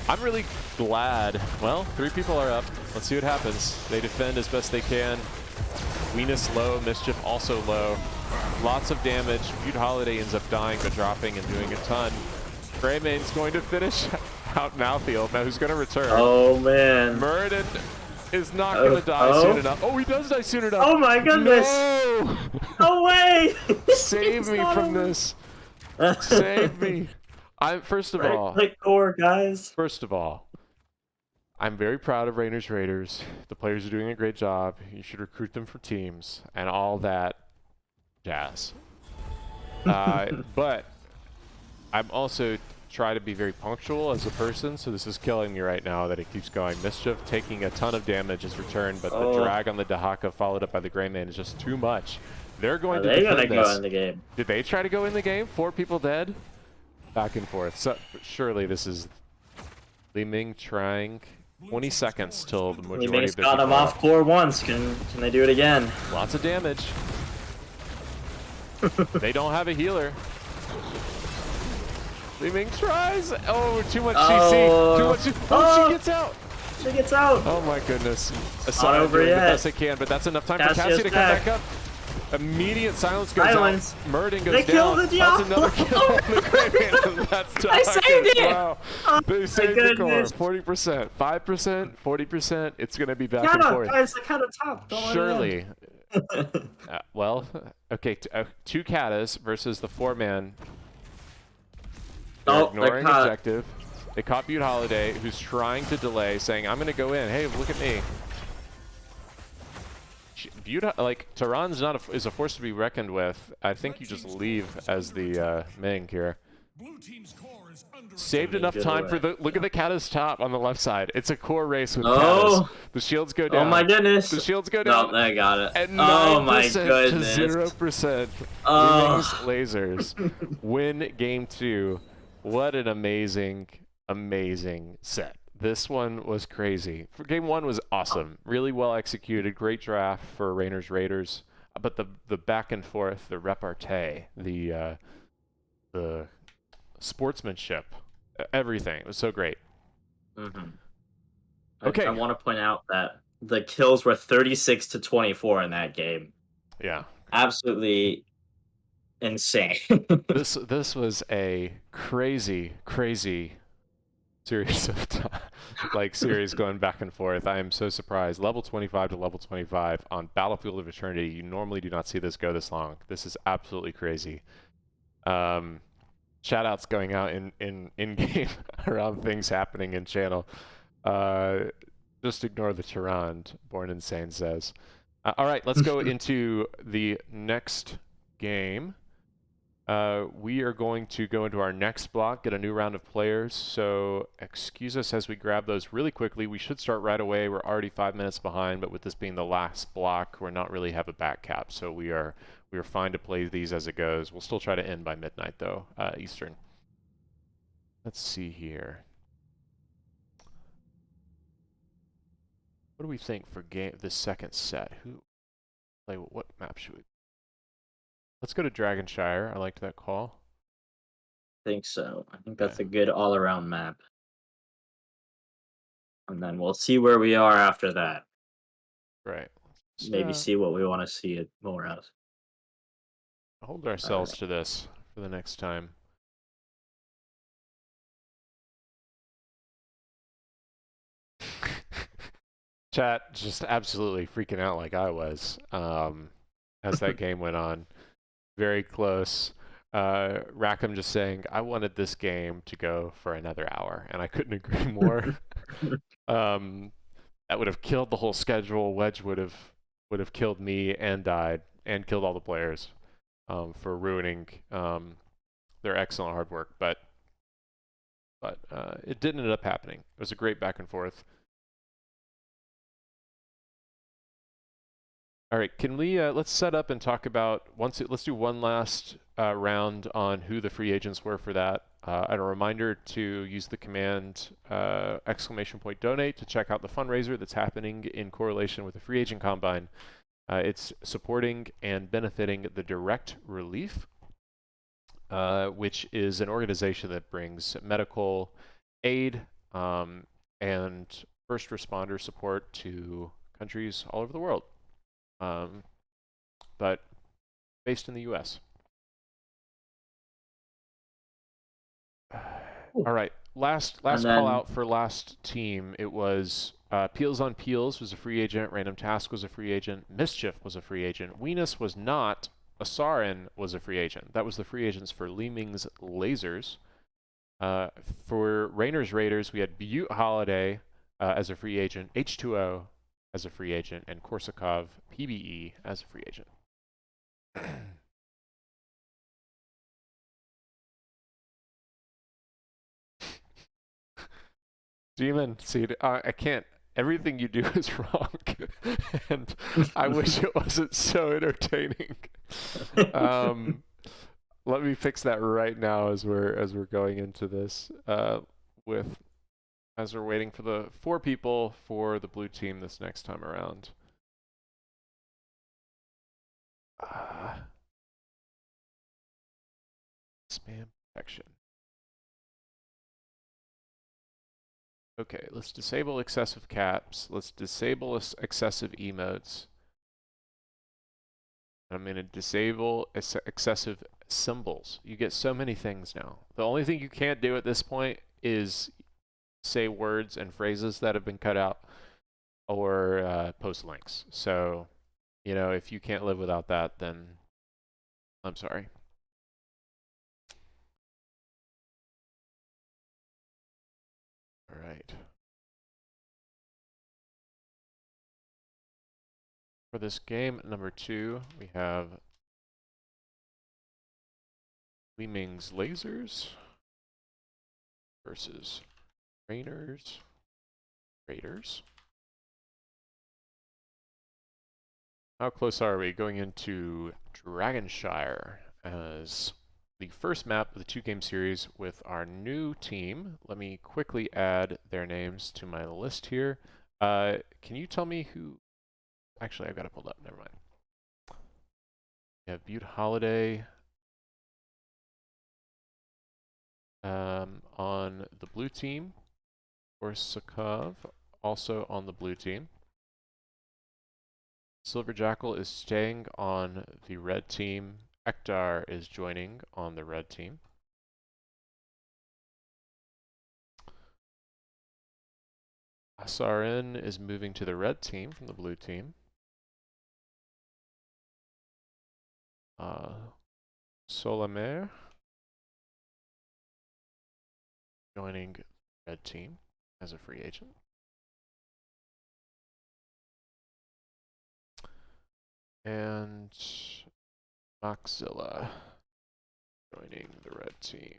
I'm really glad. Well, 3 people are up. Let's see what happens. They defend as best they can. Weenus low, Mischief also low. Lots of damage. Feud Holiday ends up dying but dropping and doing a ton. Greymane's going to finish out Malthiel. Now who's going to return? Oh man. Muradin is not going to die soon enough. Oh, he does die soon enough. Oh my goodness. No! No way. Save me from this. Save me. First of all, click core, guys. First of all, I'm very proud of Rayners Raiders. The players are doing a great job. You should recruit them for teams and all that jazz. But I'm also try to be very punctual as a person, so this is killing me right now that it keeps going. Mischief taking a ton of damage is returned, but the drag on the Dahaka followed up by the Greymane is just too much. They're going to defend this. Go in the game. Did they try to go in the game? 4 people dead? Back and forth. So, surely this is Li Ming trying. 20 seconds till the majority Li Ming's of their got him people off core once. Can they do it again? Lots of damage. They don't have a healer. Li Ming tries. Oh, too much CC. Too much. Oh, she gets out. She gets out. Oh my goodness. Not over doing yet. the best they can, but that's enough time for Cassie to come back up. Immediate silence goes out. Muradin goes down. That's another kill on the Greymane. That's I saved it. Wow. They saved the core. 40%, 5%, 40%. It's going to be back and forth. Guys, I kind of top. Surely. Well, okay. 2 Katas versus the 4-man. They're ignoring objective. They caught Feud Holiday, who's trying to delay, saying, I'm going to go in. Hey, look at me. Like, Tehran's is a force to be reckoned with. I think you just leave as the Ming here. Saved enough time for the look at the Katas top on the left side. It's a core race with Katas. The shields go down. Oh my goodness. The shields go down. No, they got it. And 9% oh my goodness. to 0%. Wings lasers win game 2. What an amazing, amazing set. This one was crazy. Game 1 was awesome. Really well executed. Great draft for Rayners Raiders. But the back and forth, the repartee, the sportsmanship, everything. It was so great. Okay. I want to point out that the kills were 36 to 24 in that game. Yeah. Absolutely insane. This was a crazy series of series going back and forth. I am so surprised. Level 25 to level 25 on Battlefield of Eternity. You normally do not see this go this long. This is absolutely crazy. Shout outs going out in game around things happening in channel. Just ignore the Tehran, Born Insane says. All right, let's go into the next game. We are going to go into our next block, get a new round of players. So excuse us as we grab those really quickly. We should start right away. We're already 5 minutes behind, but with this being the last block, we're not really have a back cap. So we are fine to play these as it goes. We'll still try to end by midnight though, Eastern. Let's see here. What do we think for this second set? What map should we? Let's go to Dragonshire. I liked that call. I think so. I think Okay. that's a good all-around map. And then we'll see where we are after that. Right. Maybe see what we want to see it more of. Hold ourselves to this for the next time. Chat just absolutely freaking out like I was as that game went on. Very close. Rackham just saying, I wanted this game to go for another hour, and I couldn't agree more. That would have killed the whole schedule. Wedge would have killed me and died, and killed all the players for ruining their excellent hard work. But it didn't end up happening. It was a great back and forth. All right, can we let's set up and talk about let's do one last round on who the free agents were for that. And a reminder to use the command !donate to check out the fundraiser that's happening in correlation with the free agent combine. It's supporting and benefiting the Direct Relief, which is an organization that brings medical aid and first responder support to countries all over the world. But based in the U.S. All right, last call out for last team. It was Peels on Peels was a free agent. Random Task was a free agent. Mischief was a free agent. Weenus was not. Asarin was a free agent. That was the free agents for Leeming's Lasers. For Rainer's Raiders, we had Butte Holiday as a free agent. H2O as a free agent, and Korsakov PBE as a free agent. Demon Seed, I can't. Everything you do is wrong, and I wish it wasn't so entertaining. Let me fix that right now as we're going into this. As we're waiting for the 4 people for the blue team this next time around. Spam protection. Okay, let's disable excessive caps. Let's disable excessive emotes. I'm going to disable excessive symbols. You get so many things now. The only thing you can't do at this point is say words and phrases that have been cut out or post links. So, you know, if you can't live without that, then I'm sorry. All right. For this game number 2, we have Leeming's Lasers versus Rainer's Raiders. How close are we going into Dragonshire as the first map of the 2-game series with our new team? Let me quickly add their names to my list here. Can you tell me who? Actually, I've got it pulled up. Never mind. We have Butte Holiday on the blue team. Korsakov also on the blue team. Silver Jackal is staying on the red team. Ektar is joining on the red team. SRN is moving to the red team from the blue team. Solamer joining red team as a free agent. And Moxzilla Joining the red team.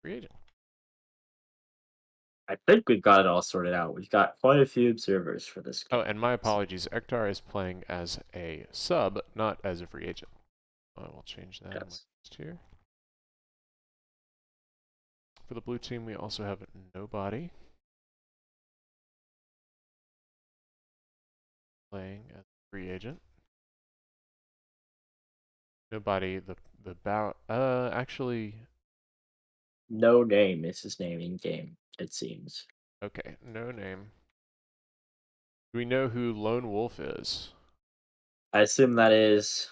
Free agent. I think we've got it all sorted out. We've got quite a few observers for this Oh, game. and my apologies. Ektar is playing as a sub, not as a free agent. I will change that in my Yes. list here. For the blue team, we also have nobody playing as a free agent. Nobody. Actually, No name is his name in game, it seems. okay, no name. Do we know who Lone Wolf is? I assume that is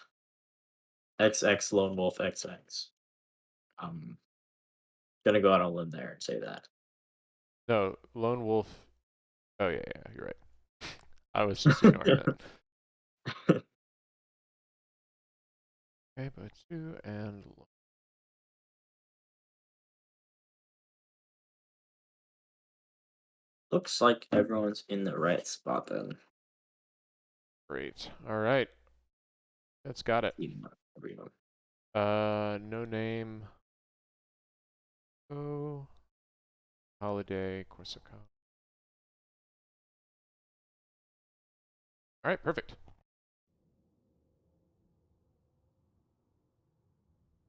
XX Lone Wolf XX. Gonna go out on a limb there and say that. No, Lone Wolf. Oh yeah, you're right. I was just ignoring that. Okay, but 2 and Looks like everyone's in the right spot then. great. All right, that's got it. Everyone. No name. Oh, Holiday, Corsica. All right, perfect.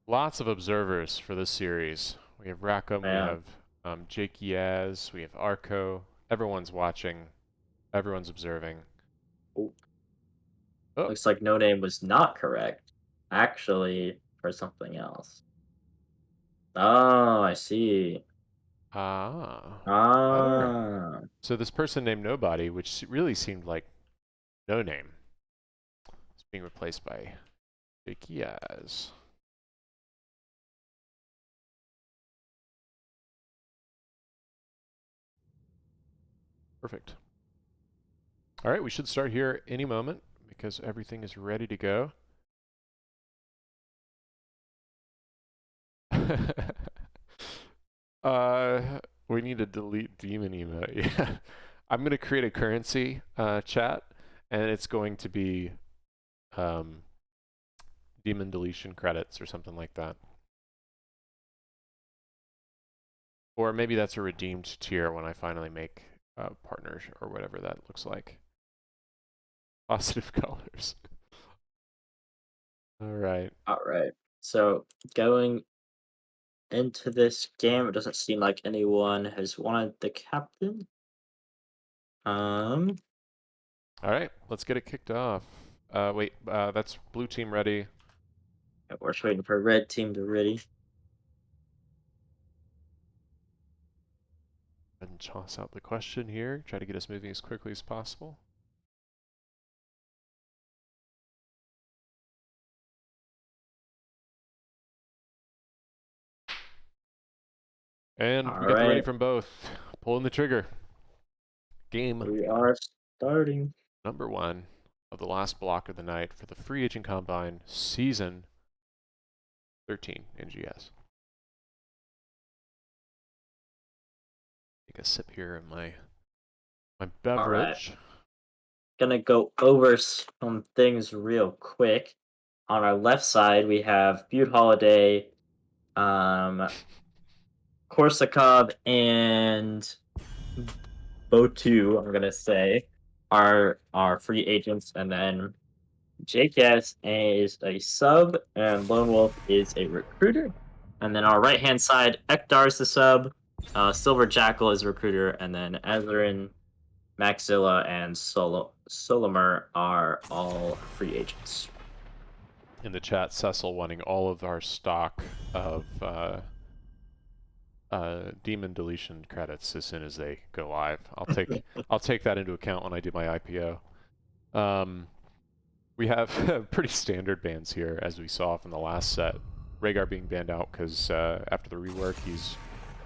Lots of observers for this series. We have Rackham, we Yeah. have Jake Yaz, we have Arco. Everyone's watching. Everyone's observing. Oh. Oh, Looks like no name was not correct. Actually, for something else. Oh, I see. clever. Ah. So this person named Nobody, which really seemed like no name, is being replaced by Jake Yaz. Perfect. All right, we should start here any moment because everything is ready to go. We need to delete demon emote. Yeah, I'm gonna create a currency chat, and it's going to be demon deletion credits or something like that. Or maybe that's a redeemed tier when I finally make partners or whatever that looks like. Positive colors. All right. All right. So going into this game, it doesn't seem like anyone has wanted the captain. All right, let's get it kicked off. Wait, that's blue team ready. We're just waiting for red team to ready. And toss out the question here. Try to get us moving as quickly as possible. And All we got the ready right. from both. Pulling the trigger. Game We are starting. number 1 of the last block of the night for the Free Agent Combine Season 13 in GS. Take a sip here of my beverage. Right. Gonna go over some things real quick. On our left side, we have Butte Holiday, Korsakov, and Botu, I'm gonna say, are our free agents, and then JKS is a sub, and Lone Wolf is a recruiter. And then our right hand side, Ektar is the sub, Silver Jackal is a recruiter, and then Azarin, Maxilla, and Solimer are all free agents. In the chat, Cecil wanting all of our stock of demon deletion credits as soon as they go live. I'll take that into account when I do my IPO. We have pretty standard bans here, as we saw from the last set. Rhaegar being banned out because after the rework, he's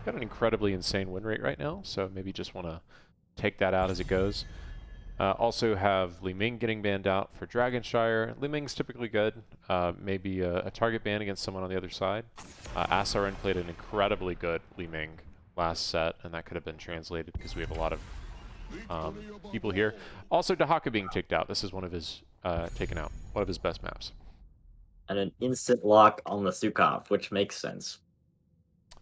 got an incredibly insane win rate right now, so maybe just want to take that out as it goes. Also have Li Ming getting banned out for Dragonshire. Li Ming's typically good. Maybe a target ban against someone on the other side. Asarin played an incredibly good Li Ming last set, and that could have been translated because we have a lot of people here. Also, Dahaka being kicked out. This is one of his taken out, one of his best maps. and an instant lock on the Sukov, which makes sense.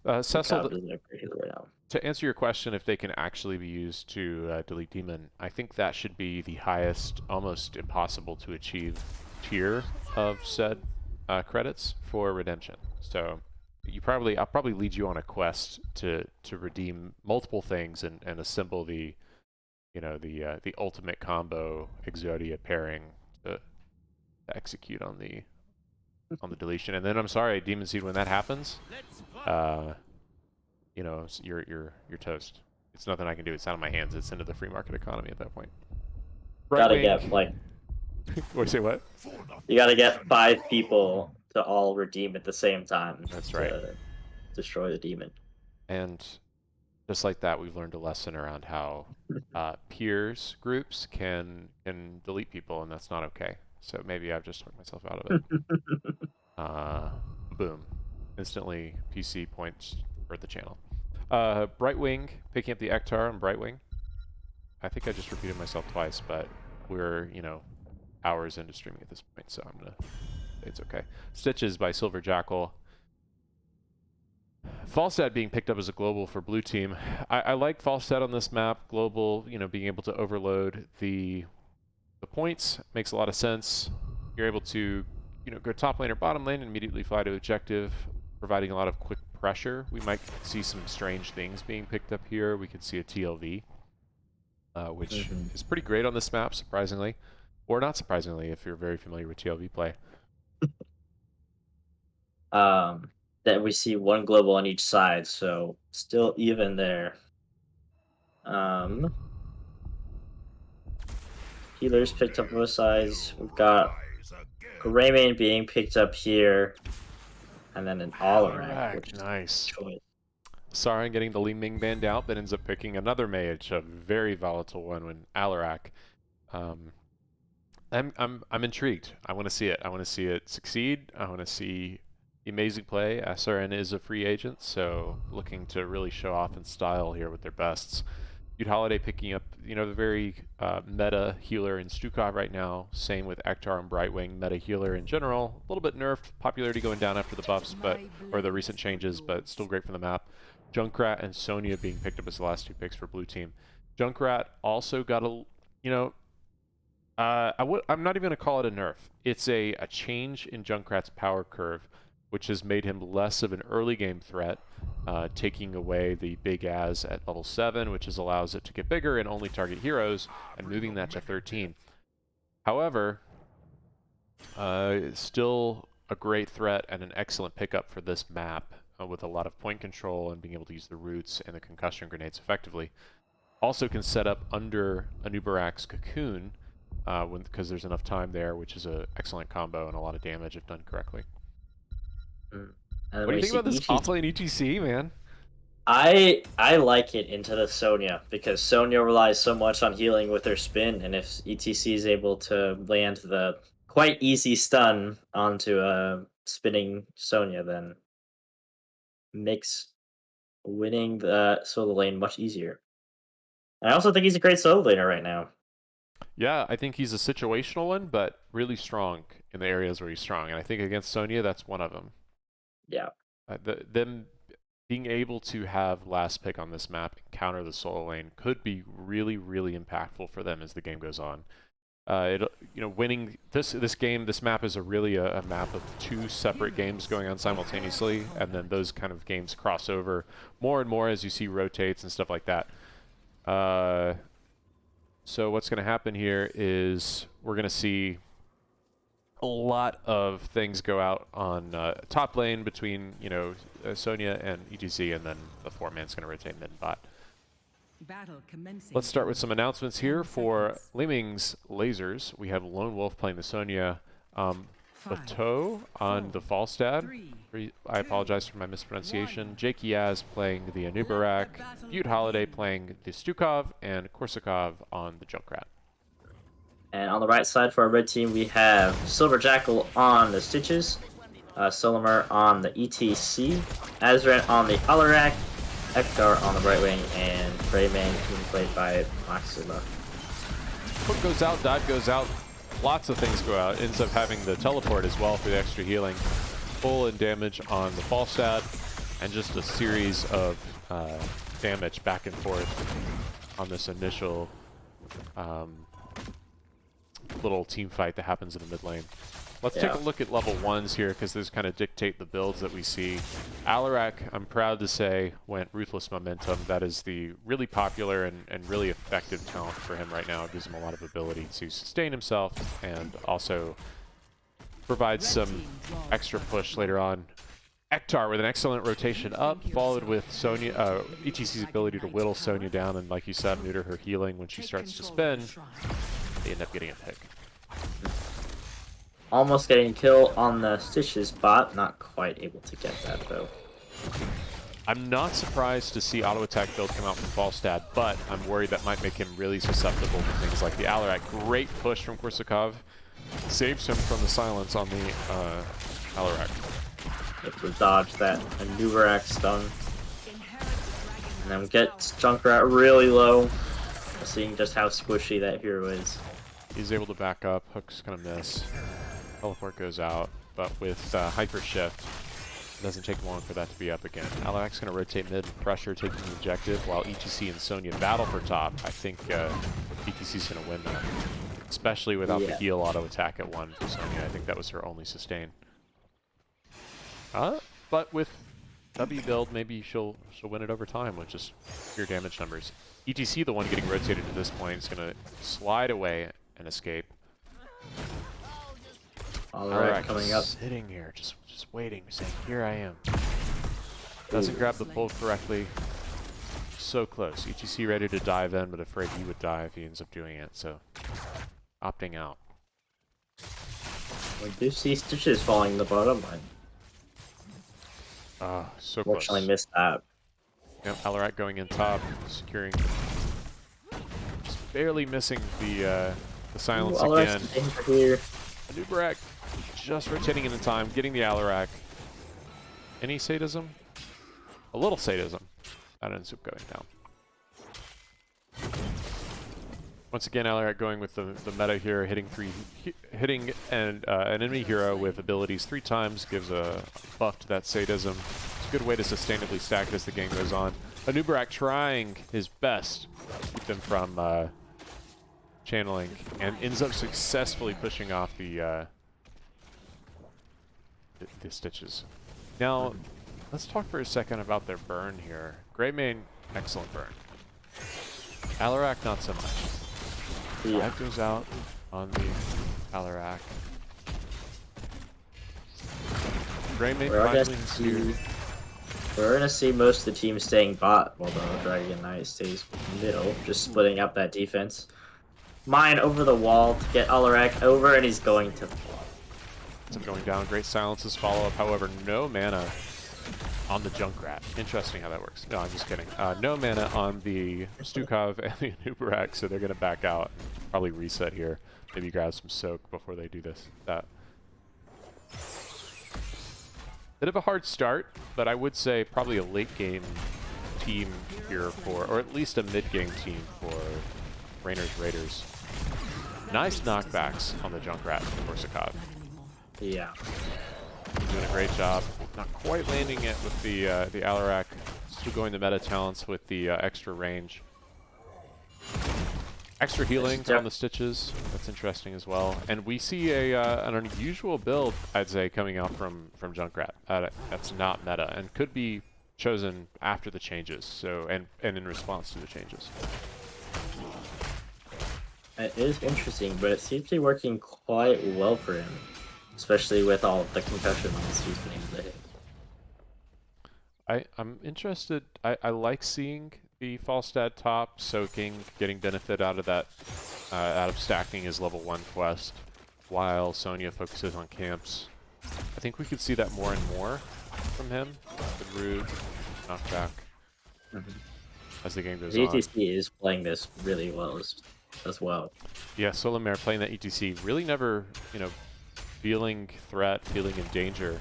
Cecil, Sukov isn't a great healer right now. to answer your question, if they can actually be used to delete demon, I think that should be the highest, almost impossible to achieve tier of said credits for redemption. So I'll probably lead you on a quest to redeem multiple things and assemble the the ultimate combo Exodia pairing to execute on the deletion. And then I'm sorry, Demon Seed, when that happens, you're toast. It's nothing I can do. It's out of my hands. It's into the free market economy at that point. Gotta get like. Wait, say what? You gotta get 5 people to all redeem at the same time. That's right. To destroy the demon. And just like that, we've learned a lesson around how peers groups can delete people, and that's not okay. So maybe I've just talked myself out of it. Boom. Instantly PC points for the channel. Brightwing, picking up the Ektar on Brightwing. I think I just repeated myself twice, but we're, hours into streaming at this point, so I'm gonna say it's okay. Stitches by Silver Jackal. Falstad being picked up as a global for blue team. I like Falstad on this map. Global, being able to overload the points makes a lot of sense. You're able to, go top lane or bottom lane and immediately fly to objective, providing a lot of quick pressure. We might see some strange things being picked up here. We could see a TLV, which is pretty great on this map, surprisingly. Or not surprisingly, if you're very familiar with TLV play. That we see 1 global on each side, so still even there. Healers picked up both sides. We've got Greymane being picked up here, and then an Alarak, which is nice. choice. Sarin getting the Li Ming banned out, but ends up picking another mage, a very volatile one when Alarak. I'm intrigued. I want to see it. I want to see it succeed. I want to see the amazing play. SRN is a free agent, so looking to really show off in style here with their bests. You'd Holiday picking up, the very meta healer in Stukov right now. Same with Ektar and Brightwing, meta healer in general. A little bit nerfed, popularity going down after the buffs, or the recent changes, but still great for the map. Junkrat and Sonya being picked up as the last 2 picks for blue team. Junkrat also got a, I'm not even going to call it a nerf. It's a change in Junkrat's power curve, which has made him less of an early game threat, taking away the big as at level 7, which allows it to get bigger and only target heroes, and moving that to 13. However, it's still a great threat and an excellent pickup for this map, with a lot of point control and being able to use the roots and the concussion grenades effectively. Also can set up under Anubarak's cocoon, because there's enough time there, which is an excellent combo and a lot of damage if done correctly. What do you think about this offlane ETC, man? I like it into the Sonya, because Sonya relies so much on healing with her spin, and if ETC is able to land the quite easy stun onto a spinning Sonya, then makes winning the solo lane much easier. And I also think he's a great solo laner right now. Yeah, I think he's a situational one, but really strong in the areas where he's strong. And I think against Sonya, that's one of them. Yeah. Them being able to have last pick on this map and counter the solo lane could be really, really impactful for them as the game goes on. Winning this map is really a map of 2 separate games going on simultaneously, and then those kind of games cross over more and more as you see rotates and stuff like that. So what's going to happen here is we're going to see a lot of things go out on top lane between Sonya and ETC, and then the 4-man's going to rotate mid and bot. Battle commencing. Let's start with some announcements here for Li Ming's lasers. We have Lone Wolf playing the Sonya. Bateau on the Falstad. I apologize for my mispronunciation. Jake Yaz playing the Anubarak. Butte Holiday playing the Stukov, and Korsakov on the Junkrat. And on the right side for our red team, we have Silver Jackal on the Stitches, Solimer on the ETC, Azran on the Alarak, Ektar on the right wing, and Greymane being played by Maxima. Hook goes out, dive goes out. lots of things go out. Ends up having the teleport as well for the extra healing. Full in damage on the Falstad, and just a series of damage back and forth on this initial little team fight that happens in the mid lane. Let's take a look at level 1s here, because those kind of dictate the builds that we see. Alarak, I'm proud to say, went Ruthless Momentum. That is the really popular and really effective talent for him right now. It gives him a lot of ability to sustain himself and also provide some extra push later on. Ektar with an excellent rotation up, followed with Sonya, ETC's ability to whittle Sonya down, and like you said, neuter her healing when she starts to spin. They end up getting a pick. Almost getting kill on the Stitches bot, not quite able to get that though. I'm not surprised to see auto attack build come out from Falstad, but I'm worried that might make him really susceptible to things like the Alarak. Great push from Korsakov. Saves him from the silence on the Alarak. If we dodge that Anubarak stun. And then get Junkrat really low. Seeing just how squishy that hero is. He's able to back up. Hook's gonna miss. Teleport goes out, but with Hyper Shift, it doesn't take long for that to be up again. Alarak's gonna rotate mid, pressure, taking the objective, while ETC and Sonya battle for top. I think ETC's gonna win that. Especially without the heal auto attack at 1 for Sonya. I think that was her only sustain. But with W build, maybe she'll win it over time with just pure damage numbers. ETC, the one getting rotated at this point, is going to slide away and escape. Alright, coming up. Sitting here, just waiting, saying, here I am. Doesn't grab the pull correctly. So close. ETC ready to dive in, but afraid he would die if he ends up doing it, so opting out. We do see Stitches falling in the bottom line. So close. Fortunately missed that. Yep, Alarak going in top, securing. Just barely missing the silence again. Here. Anubarak just rotating into time, getting the Alarak. Any sadism? A little sadism. That ends up going down. Once again, Alarak going with the meta here, hitting an enemy hero with abilities 3 times, gives a buff to that sadism. It's a good way to sustainably stack it as the game goes on. Anubarak trying his best to keep them from channeling, and ends up successfully pushing off the Stitches. Now, let's talk for a second about their burn here. Greymane, excellent burn. Alarak, not so much. That goes out on the Alarak. Greymane finally here. We're gonna see most of the team staying bot while the Dragon Knight stays middle, just splitting up that defense. Mine over the wall to get Alarak over, and he's going to fall. It's going down. Great silences follow up. However, no mana on the Junkrat. Interesting how that works. No, I'm just kidding. No mana on the Stukov and the Anubarak, so they're going to back out. Probably reset here. Maybe grab some soak before they do this. Bit of a hard start, but I would say probably a late game team here or at least a mid game team for Rainer's Raiders. Nice knockbacks on the Junkrat from Korsakov. Yeah. Doing a great job. Not quite landing it with the Alarak. Still going the meta talents with the extra range. Extra healing on the Stitches. That's interesting as well. And we see an unusual build, I'd say, coming out from Junkrat. That's not meta and could be chosen after the changes. So and in response to the changes. It is interesting, but it seems to be working quite well for him. Especially with all of the concussion ones he's been able to hit. I'm interested. I like seeing the Falstad top soaking, getting benefit out of that, out of stacking his level 1 quest, while Sonya focuses on camps. I think we could see that more and more from him. The Rude knockback as the game goes on. ETC is playing this really well as well. Yeah, Solomare playing that ETC, really never, feeling threat, feeling in danger.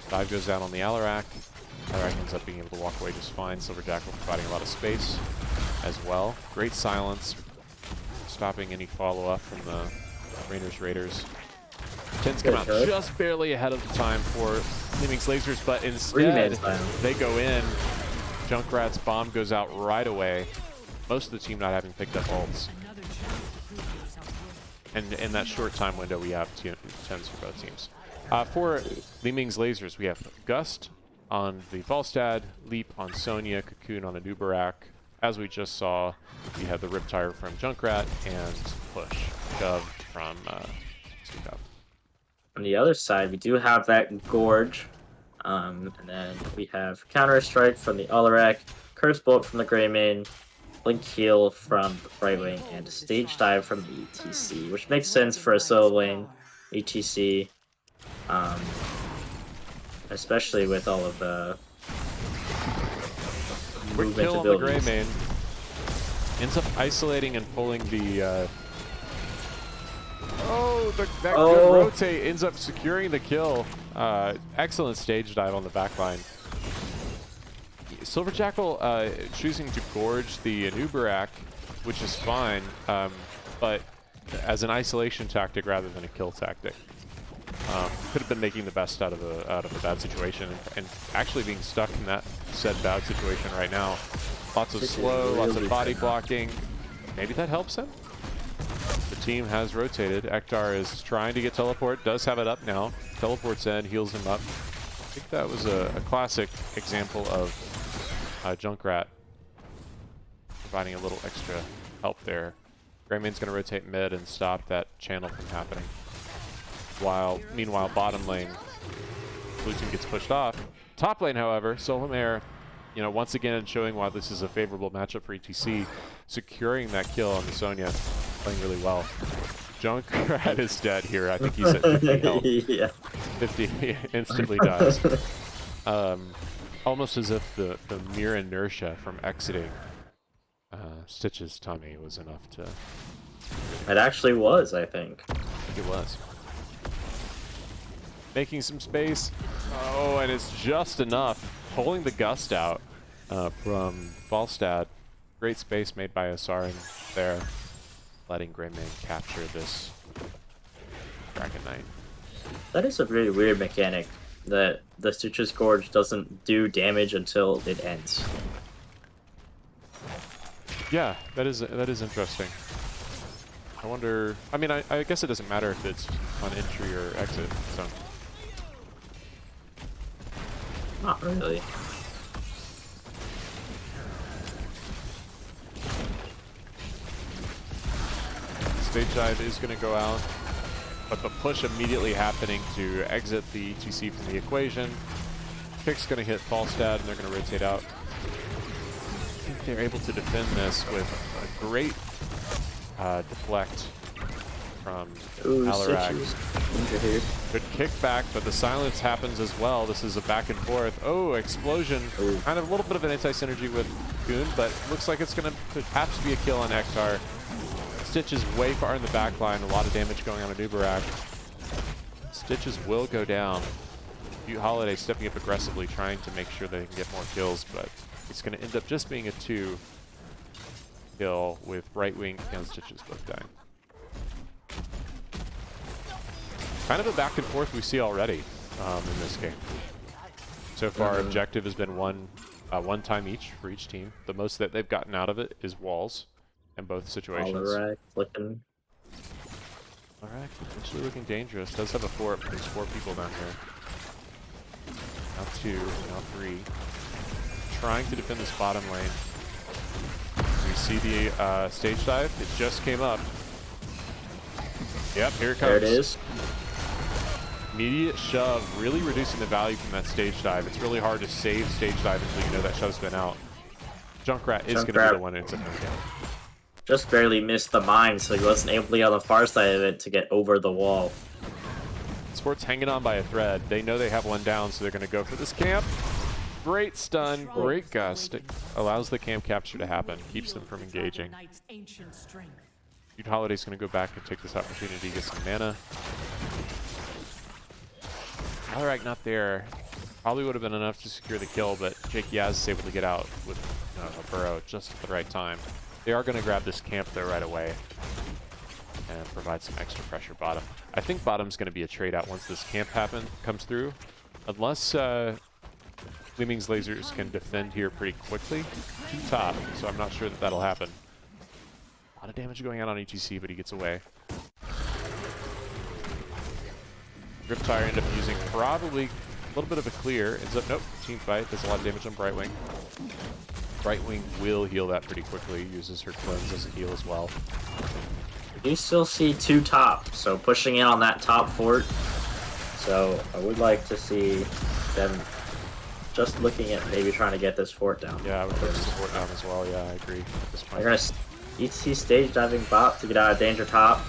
Dive goes out on the Alarak. Alarak ends up being able to walk away just fine. Silverjackal providing a lot of space as well. Great silence, stopping any follow-up from the Raiders. Tens come out just barely ahead of the time for Leeming's lasers, but instead they go in. Junkrat's bomb goes out right away. Most of the team not having picked up ults. Another chance to prove yourself worthy. And in that short time window, we have 10s for both teams. For Leeming's lasers, we have Gust on the Falstad, Leap on Sonya, Cocoon on the Nubarak. As we just saw, we have the Riptire from Junkrat and Push, Shove from Sukov. On the other side, we do have that Gorge. And then we have Counter Strike from the Alarak, Curse Bolt from the Greymane, Blink Heal from the Right Wing, and a Stage Dive from the ETC, which makes sense for a solo lane ETC, especially with all of the Quick movement kill on the abilities. Greymane. Ends up isolating and pulling the... that good rotate ends up securing the kill. Excellent stage dive on the backline. Silver Jackal choosing to gorge the Nubarak, which is fine, but as an isolation tactic rather than a kill tactic. Could have been making the best out of a bad situation, and actually being stuck in that said bad situation right now. Lots of slow, lots of body blocking. Maybe that helps him. The team has rotated. Ektar is trying to get teleport, does have it up now. Teleports in, heals him up. I think that was a classic example of Junkrat providing a little extra help there. Greymane's going to rotate mid and stop that channel from happening. Meanwhile, bottom lane, blue team gets pushed off. Top lane, however, Solomare, once again showing why this is a favorable matchup for ETC, securing that kill on the Sonya, playing really well. Junkrat is dead here. I think he's at 50 health. Yeah. 50 instantly dies. Almost as if the mere inertia from exiting Stitch's tummy was enough to... It actually was, I think. I think it was. Making some space. Oh, and it's just enough. Pulling the Gust out from Falstad. Great space made by Asarin there. Letting Greymane capture this Dragon Knight. That is a really weird mechanic, that the Stitch's Gorge doesn't do damage until it ends. Yeah, that is interesting. I wonder... I mean, I guess it doesn't matter if it's on entry or exit, so... Not really. Stage dive is going to go out, but the push immediately happening to exit the ETC from the equation. Kick's going to hit Falstad, and they're going to rotate out. I think they're able to defend this with a great deflect from Alarak. Good kickback, but the silence happens as well. This is a back and forth. Oh, explosion. Ooh. Kind of a little bit of an anti-synergy with Goon, but looks like it's going to perhaps be a kill on Ektar. Stitch is way far in the back line. A lot of damage going on Nubarak. Stitches will go down. Holiday stepping up aggressively, trying to make sure they can get more kills, but it's going to end up just being a 2 kill with Right Wing and Stitches both dying. Kind of a back and forth we see already in this game. So far, objective has been one time each for each team. The most that they've gotten out of it is walls in both situations. Alarak looking. Alright, potentially looking dangerous. Does have a fort, but there's 4 people down here. Now 2, now 3. Trying to defend this bottom lane. We see the stage dive. It just came up. Yep, here it comes. There it is. Immediate shove, really reducing the value from that stage dive. It's really hard to save stage dive until you know that shove's been out. Junkrat is going to be the one that ends up going down. Just barely missed the mine, so he wasn't able to be on the far side of it to get over the wall. Sport's hanging on by a thread. They know they have one down, so they're going to go for this camp. Great stun, great gust. It allows the camp capture to happen, keeps them from engaging. Dude Holiday's going to go back and take this opportunity to get some mana. Alarak not there. Probably would have been enough to secure the kill, but Jake Yaz is able to get out with a burrow just at the right time. They are going to grab this camp though right away. and provide some extra pressure bottom. I think bottom's going to be a trade out once this camp comes through. Unless Gleaming's lasers can defend here pretty quickly to top, so I'm not sure that that'll happen. A lot of damage going out on ETC, but he gets away. Riptire ended up using probably a little bit of a clear. Ends up, nope, team fight. Does a lot of damage on Brightwing. Brightwing will heal that pretty quickly. Uses her cleanse as a heal as well. You still see 2 top, so pushing in on that top fort. So I would like to see them just looking at maybe trying to get this fort down. Yeah, I would push the fort down as well. Yeah, I agree at this point. They're gonna ETC stage diving bot to get out of danger top.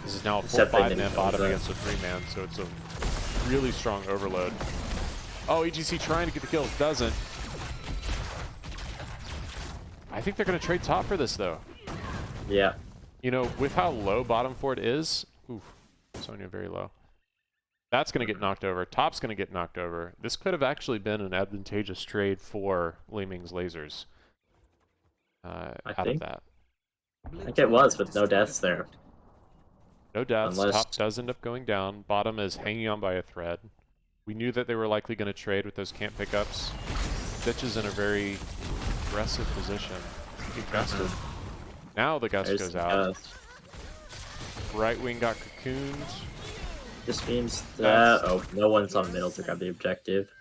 This is now a full Except they 5-man didn't bottom use against a 3-man, so it's a really strong overload. Oh, EGC trying to get the kills, doesn't. I think they're going to trade top for this, though. Yeah. You know, with how low bottom fort is, oof, Sonya very low. That's going to get knocked over. Top's going to get knocked over. This could have actually been an advantageous trade for Gleaming's lasers. Out of that. I think it was, with no deaths there. No deaths. Unless... Top does end up going down. Bottom is hanging on by a thread. We knew that they were likely going to trade with those camp pickups. Stitch is in a very aggressive position. He gusted. Now the gust goes out. Right wing got cocooned. This means that... Oh, no one's on middle to grab the objective.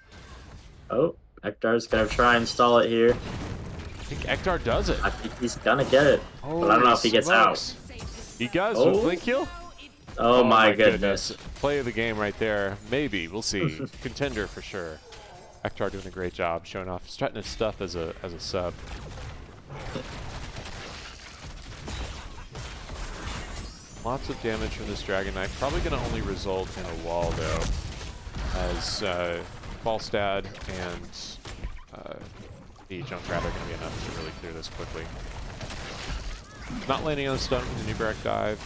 Oh, Ektar's going to try and stall it here. I think Ektar does it. I think he's going to get it. But I don't know if he gets out. He does Oh. with blink kill. Oh my goodness. Play of the game right there. Maybe. We'll see. Contender for sure. Ektar doing a great job showing off his stuff as a sub. Lots of damage from this Dragon Knight. Probably going to only result in a wall though. As Falstad and the Junkrat are going to be enough to really clear this quickly. Not landing on a stun with the Nubrak dive.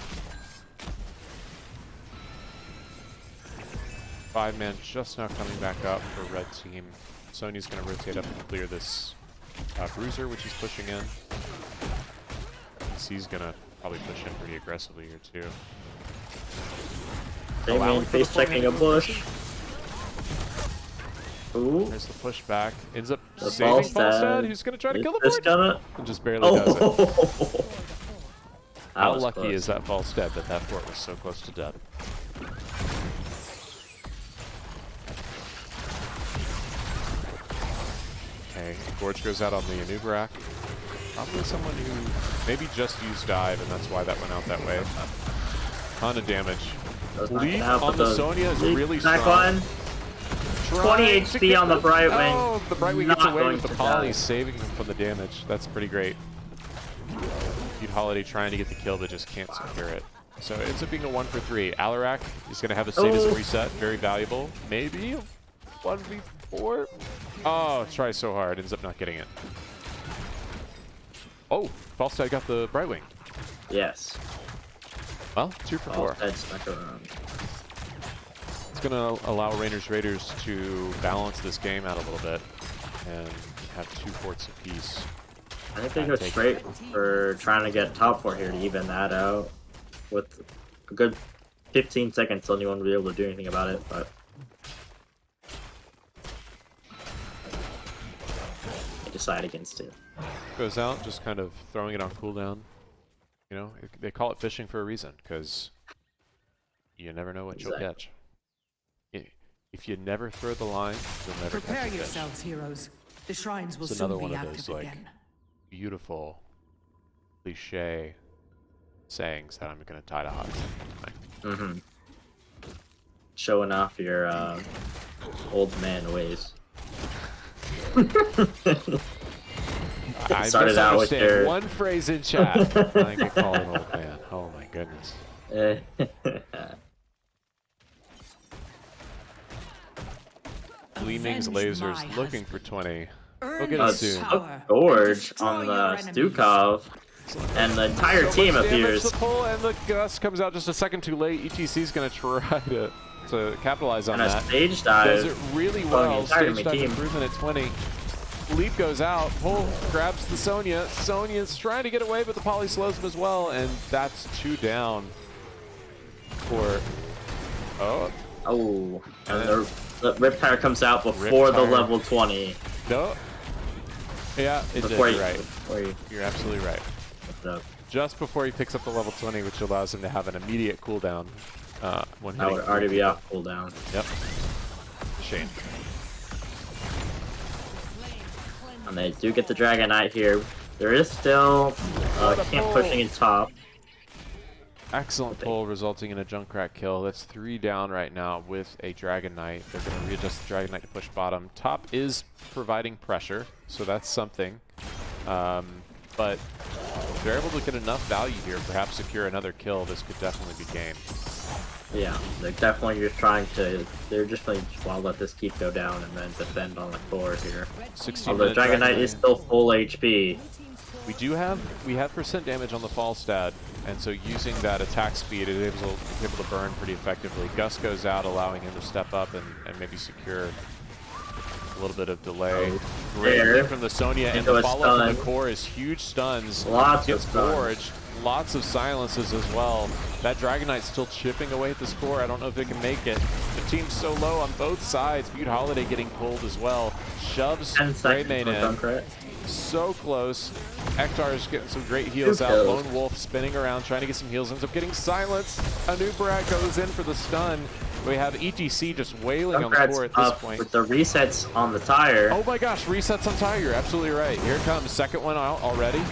5-man just now coming back up for red team. Sonya's going to rotate up and clear this Bruiser, which he's pushing in. He's going to probably push in pretty aggressively here too. Damien face checking a bush. Ooh. There's the pushback. Ends up The saving Falstad. Falstad, who's going to try to kill the This board. gonna... And just barely does it. Oh! How lucky is that Falstad that that fort was so close to death? Okay, Gorge goes out on the Anubarak. Probably someone who maybe just used dive, and that's why that went out that way. Ton of damage. Lead on the Sonya is really strong. Line. 20 HP on the Brightwing. Oh, the Brightwing gets Not away going with the to poly, die. saving him from the damage. That's pretty great. Feud Holiday trying to get the kill, but just can't secure it. So it ends up being a 1-for-3. Alarak is going to have the sadism reset. Very valuable. Maybe 1v4. Oh, tries so hard. Ends up not getting it. Oh, Falstad got the Brightwing. Yes. Well, 2 for 4. Head stuck around. It's going to allow Raiders to balance this game out a little bit and have 2 forts apiece. I think they go straight for trying to get top 4 here to even that out. With a good 15 seconds till anyone will be able to do anything about it, but... they decide against it. Goes out, just kind of throwing it on cooldown. You know, they call it fishing for a reason, because you never know what you'll catch. If you never throw the line, you'll never Prepare catch a fish. yourselves, heroes. The shrines will It's soon another be one of active those, like, again. beautiful, cliche sayings that I'm going to tie to hot. Mm-hmm. Showing off your old man ways. I started out with misunderstand your... one phrase in chat. I get called an old man. Oh my goodness. Gleaming's Avenge lasers my looking for 20. We'll get Earn it soon. power. Gorge Destroy on the your enemies. Stukov, and the entire team Much damage appears. to pull, and the gust comes out just a second too late. ETC's going to try to capitalize on And a that. stage Does it dive. really Well, the well. entire Stage dive team. improvement at 20. Leap goes out. Pull grabs the Sonya. Sonya's trying to get away, but the poly slows him as well, and that's 2 down for... Oh. Oh, and the Riptire comes out before the Riptire. level 20. No. Yeah, it did. Before You're you- right. before you- You're absolutely right. Just before he picks up the level 20, which allows him to have an immediate cooldown when That hitting. would already be off cooldown. Yep. Shame. And they do get the Dragon Knight here. There is still camp pushing in top. Excellent pull, resulting in a Junkrat kill. That's 3 down right now with a Dragon Knight. They're going to readjust the Dragon Knight to push bottom. Top is providing pressure, so that's something. But if they're able to get enough value here, perhaps secure another kill, this could definitely be game. Yeah, they're definitely just trying to. They're just like, well, let this keep go down and then defend on the core here. 16 Although Dragon Knight is still full HP. We have percent damage on the fall stat, and so using that attack speed, it is able to burn pretty effectively. Gus goes out, allowing him to step up and maybe secure a little bit of delay. Great there. lead from the Sonya, and Into the a follow from the stun. core is huge stuns. Lots of Gets stuns. forged, lots of silences as well. That Dragon Knight's still chipping away at the score. I don't know if it can make it. The team's so low on both sides. Butte Holiday getting pulled as well. Shoves 10 seconds Greymane for in. Junkrat. So close. Ektar's getting some great heals Two out. kills. Lone Wolf spinning around, trying to get some heals. Ends up getting silenced. Anubarak goes in for the stun. We have ETC just wailing on the Junkrat's core at this up point. with the resets on the tire. Oh my gosh, resets on tire. You're absolutely right. Here it comes. Second one out already.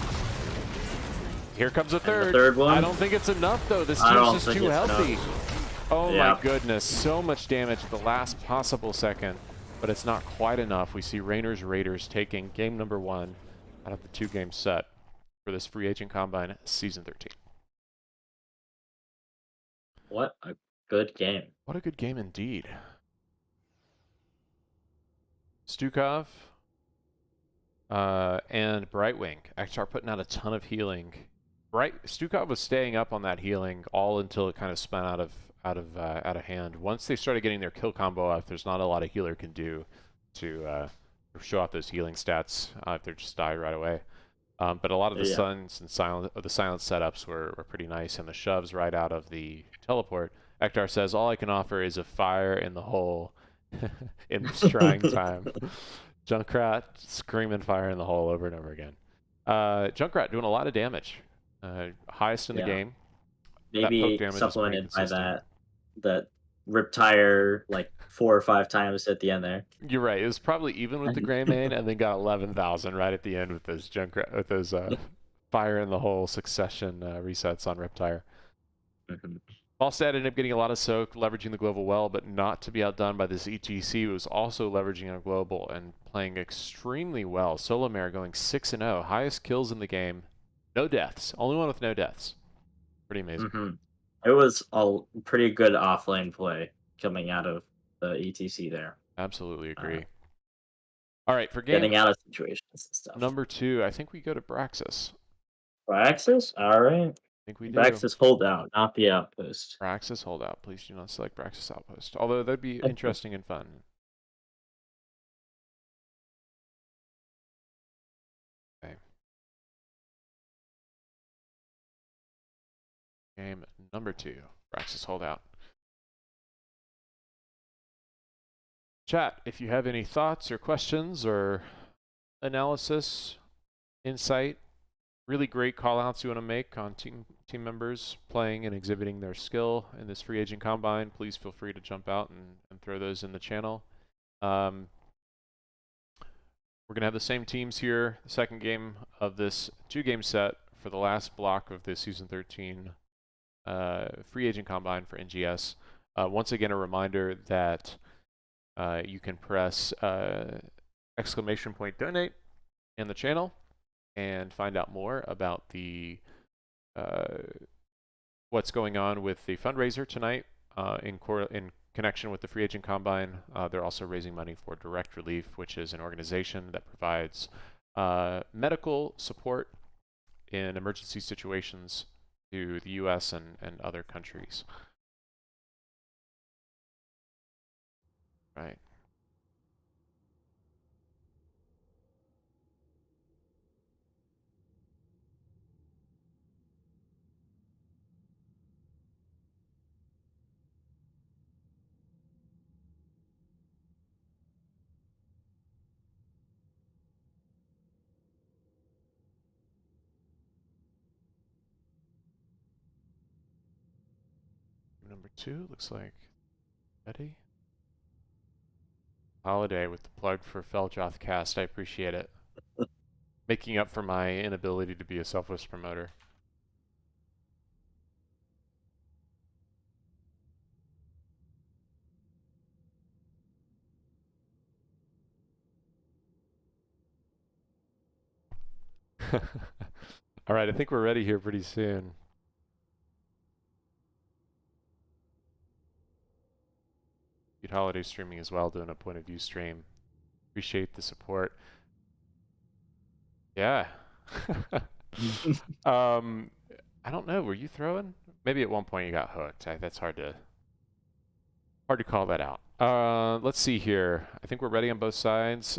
Here comes a third. third one? I don't think it's enough, though. This I team's don't just think too it's healthy. Oh Yeah. my goodness. So much damage at the last possible second. But it's not quite enough. We see Raiders Raiders taking game number 1 out of the 2-game set for this Free Agent Combine Season 13. What a good game. What a good game indeed. Stukov and Brightwing. Ektar putting out a ton of healing. Stukov was staying up on that healing all until it kind of spun out of hand. Once they started getting their kill combo off, there's not a lot a healer can do to show off those healing stats if they just die right away. But a lot of the stuns and the silent setups were pretty nice, and the shoves right out of the teleport. Ektar says, "All I can offer is a fire in the hole in this trying time." Junkrat screaming fire in the hole over and over again. Junkrat doing a lot of damage. Highest in the game. That poke Maybe damage is supplemented pretty by consistent. that Riptire like 4 or 5 times at the end there. You're right. It was probably even with the Greymane, and then got 11,000 right at the end with those fire in the hole succession resets on Riptire. Falstad ended up getting a lot of soak, leveraging the global well, but not to be outdone by this ETC, who was also leveraging a global and playing extremely well. Solomare going 6-0, highest kills in the game, no deaths, only one with no deaths. Pretty amazing. It was a pretty good offlane play coming out of the ETC there. Absolutely agree. All right, for game Getting out of situations and stuff. number 2, I think we go to Braxis. Braxis? Alright. I think we do. Braxis holdout, not the outpost. Braxis holdout. Please do not select Braxis outpost. Although that'd be interesting and fun. Okay. Game number 2. Braxis holdout. Chat, if you have any thoughts or questions or analysis, insight, really great call-outs you want to make on team members playing and exhibiting their skill in this Free Agent Combine, please feel free to jump out and throw those in the channel. We're going to have the same teams here, the second game of this 2-game set for the last block of the Season 13 Free Agent Combine for NGS. Once again, a reminder that you can press !donate in the channel and find out more about the what's going on with the fundraiser tonight in connection with the Free Agent Combine. They're also raising money for Direct Relief, which is an organization that provides medical support in emergency situations to the U.S. and other countries. Right. number 2 looks like ready. Holiday with the plug for Feljoth Cast. I appreciate it. Making up for my inability to be a selfless promoter. All right, I think we're ready here pretty soon. Good holiday streaming as well, doing a point of view stream. Appreciate the support. Yeah. I don't know. Were you throwing? Maybe at one point you got hooked. That's hard to call that out. Let's see here. I think we're ready on both sides.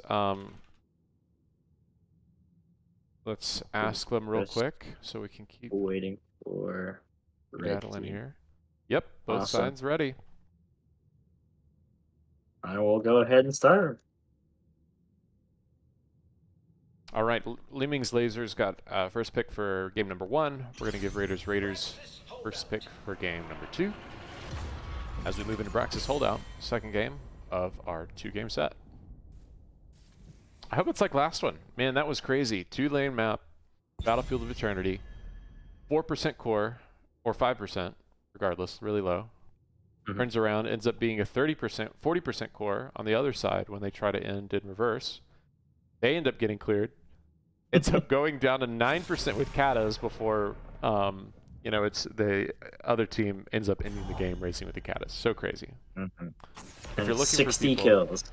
Let's ask them real Just quick so we can keep waiting for rattling ready. here. Yep, both Awesome. sides ready. I will go ahead and start. All right, Leeming's Lasers got first pick for game number 1. We're going to give Raiders first pick for game number 2. As we move into Braxis Holdout, second game of our 2-game set. I hope it's like last one. Man, that was crazy. 2-lane map, Battlefield of Eternity, 4% core, or 5%, regardless, really low. Turns around, ends up being a 30%, 40% core on the other side when they try to end in reverse. They end up getting cleared. Ends up going down to 9% with Katas before, it's the other team ends up ending the game racing with the Katas. So crazy. If If you're looking 60 for people, kills.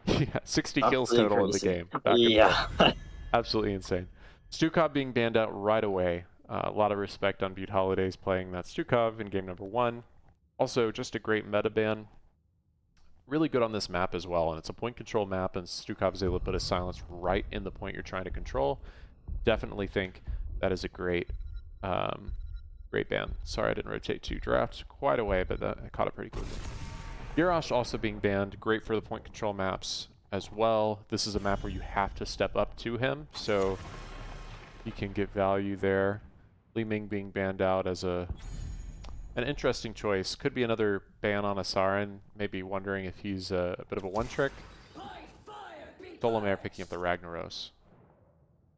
yeah, 60 kills Absolutely total in the crazy. game. Back and Yeah. forth. Absolutely insane. Stukov being banned out right away. A lot of respect on Butte Holidays playing that Stukov in game number 1. Also, just a great meta ban. Really good on this map as well, and it's a point control map, and Stukov is able to put a silence right in the point you're trying to control. Definitely think that is a great ban. Sorry I didn't rotate to draft quite away, but I caught it pretty quickly. Girosh also being banned, great for the point control maps as well. This is a map where you have to step up to him, so you can get value there. Li Ming being banned out as an interesting choice. Could be another ban on Asarin, maybe wondering if he's a bit of a one-trick. Solomare picking up the Ragnaros.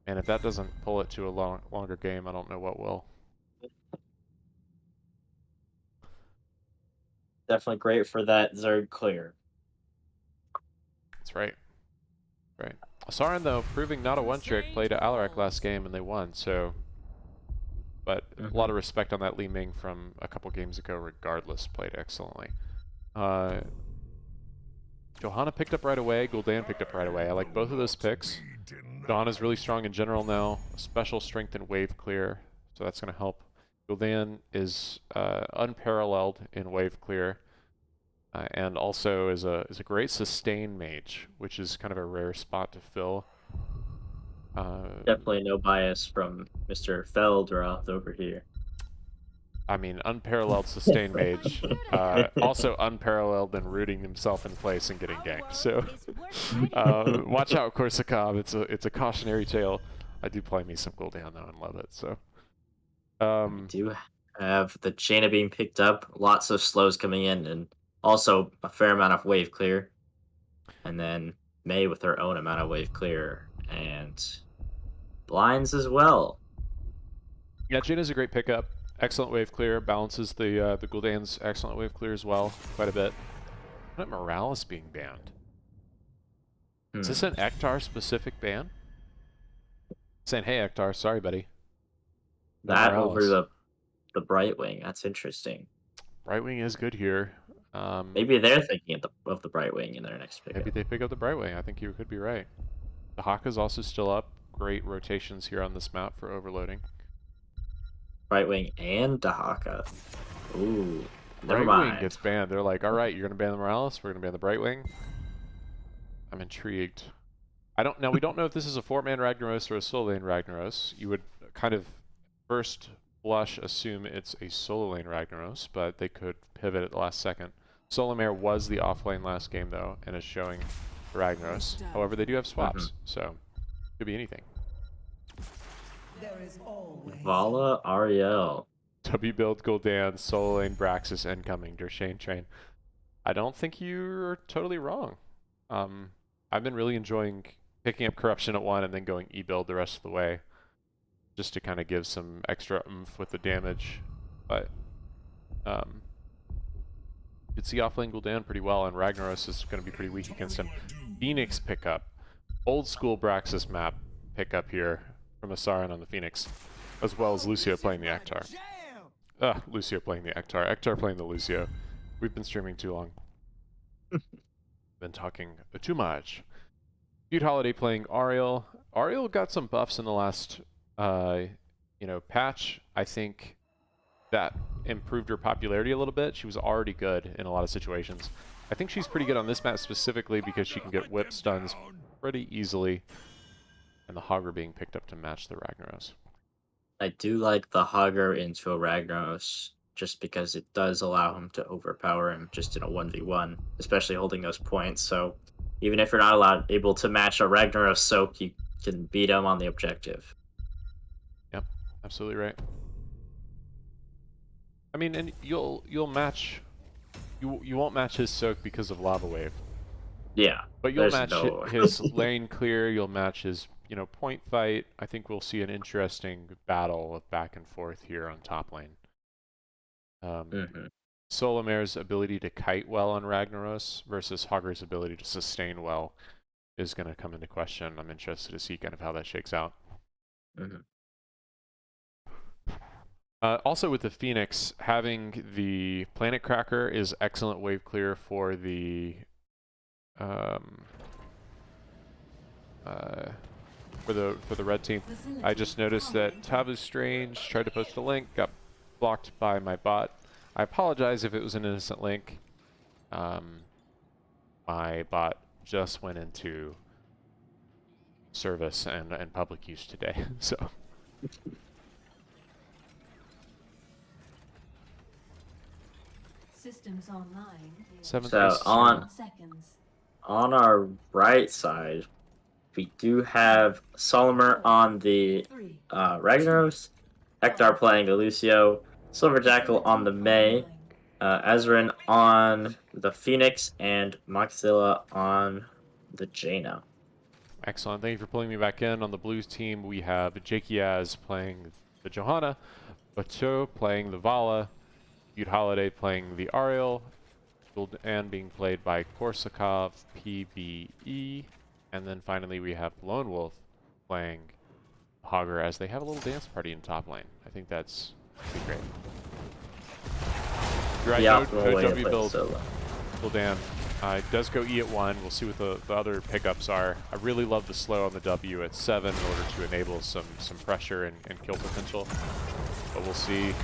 And if that doesn't pull it to a longer game, I don't know what will. Definitely great for that Zerg clear. That's right. Right. Asarin, though, proving not a one-trick, played at Alarak last game and they won, so... But a lot of respect on that Li Ming from a couple games ago regardless, played excellently. Johanna picked up right away, Gul'dan picked up right away. I like both of those picks. Johanna's really strong in general now, special strength in wave clear, so that's going to help. Gul'dan is unparalleled in wave clear, and also is a great sustain mage, which is kind of a rare spot to fill. Definitely no bias from Mr. Feldroth over here. I mean, unparalleled sustain mage. Also unparalleled in rooting himself in place and getting ganked. So watch out, Korsakov. It's a cautionary tale. I do play me some Gul'dan though and love it. So We do have the Jaina being picked up, lots of slows coming in, and also a fair amount of wave clear. And then May with her own amount of wave clear and blinds as well. yeah, Jaina's a great pickup. Excellent wave clear. Balances the Gul'dan's excellent wave clear as well quite a bit. What about Morales being banned? Is this an Ektar specific ban? Saying, hey Ektar, sorry buddy. No That Morales. over the Brightwing. That's interesting. Brightwing is good here. Maybe they're thinking of the Brightwing in their next pick. Maybe they pick up the Brightwing. I think you could be right. The Haka's also still up. Great rotations here on this map for overloading. Brightwing and Dahaka. Ooh, never Brightwing mind. gets banned. They're like, all right, you're going to ban the Morales. We're going to ban the Brightwing. I'm intrigued. We don't know if this is a 4-man Ragnaros or a solo lane Ragnaros. You would kind of first blush assume it's a solo lane Ragnaros, but they could pivot at the last second. Solomare was the off lane last game though, and is showing Ragnaros. However, they do have swaps, so could be anything. There is always Vala Ariel. W build, Gul'dan, solo lane, Braxis, incoming, Dershane train. I don't think you're totally wrong. I've been really enjoying picking up Corruption at 1 and then going E-build the rest of the way, just to kind of give some extra oomph with the damage. But you could see offlane Gul'dan pretty well, and Ragnaros is going to be pretty weak against him. Phoenix pickup. Old school Braxis map pickup here from Asarin on the Phoenix, as well as Lucio playing the Ektar. Lucio playing the Ektar. Ektar playing the Lucio. We've been streaming too long. Been talking too much. Feud Holiday playing Ariel. Ariel got some buffs in the last, patch. I think that improved her popularity a little bit. She was already good in a lot of situations. I think she's pretty good on this map specifically because she can get whip stuns pretty easily. And the Hogger being picked up to match the Ragnaros. I do like the Hogger into a Ragnaros just because it does allow him to overpower him just in a 1v1, especially holding those points. So even if you're not able to match a Ragnaros soak, you can beat him on the objective. Yep, absolutely right. I mean, and you'll match. You won't match his soak because of Lava Wave. Yeah, but you'll match his lane clear. You'll match his point fight. I think we'll see an interesting battle of back and forth here on top lane. Solomare's ability to kite well on Ragnaros versus Hogger's ability to sustain well is going to come into question. I'm interested to see kind of how that shakes out. Also with the Phoenix, having the Planet Cracker is excellent wave clear for the for the red team. I just noticed that Tabu Strange tried to post a link, got blocked by my bot. I apologize if it was an innocent link. My bot just went into service and public use today, so. Systems online. So on our right side, we do have Solomar on the Ragnaros, Ektar playing the Lucio, Silver Jackal on the Mei, Ezrein on the Phoenix, and Moxzilla on the Jaina. Excellent. Thank you for pulling me back in. On the Blues team, we have Jakiaz playing the Johanna, Bateau playing the Vala, Feud Holiday playing the Ariel, and being played by Korsakov, PBE, and then finally we have Lone Wolf playing Hogger as they have a little dance party in top lane. I think that's pretty great. You're right, no W build. Gul'dan does go E at 1. We'll see what the other pickups are. I really love the slow on the W at 7 in order to enable some pressure and kill potential. But we'll see.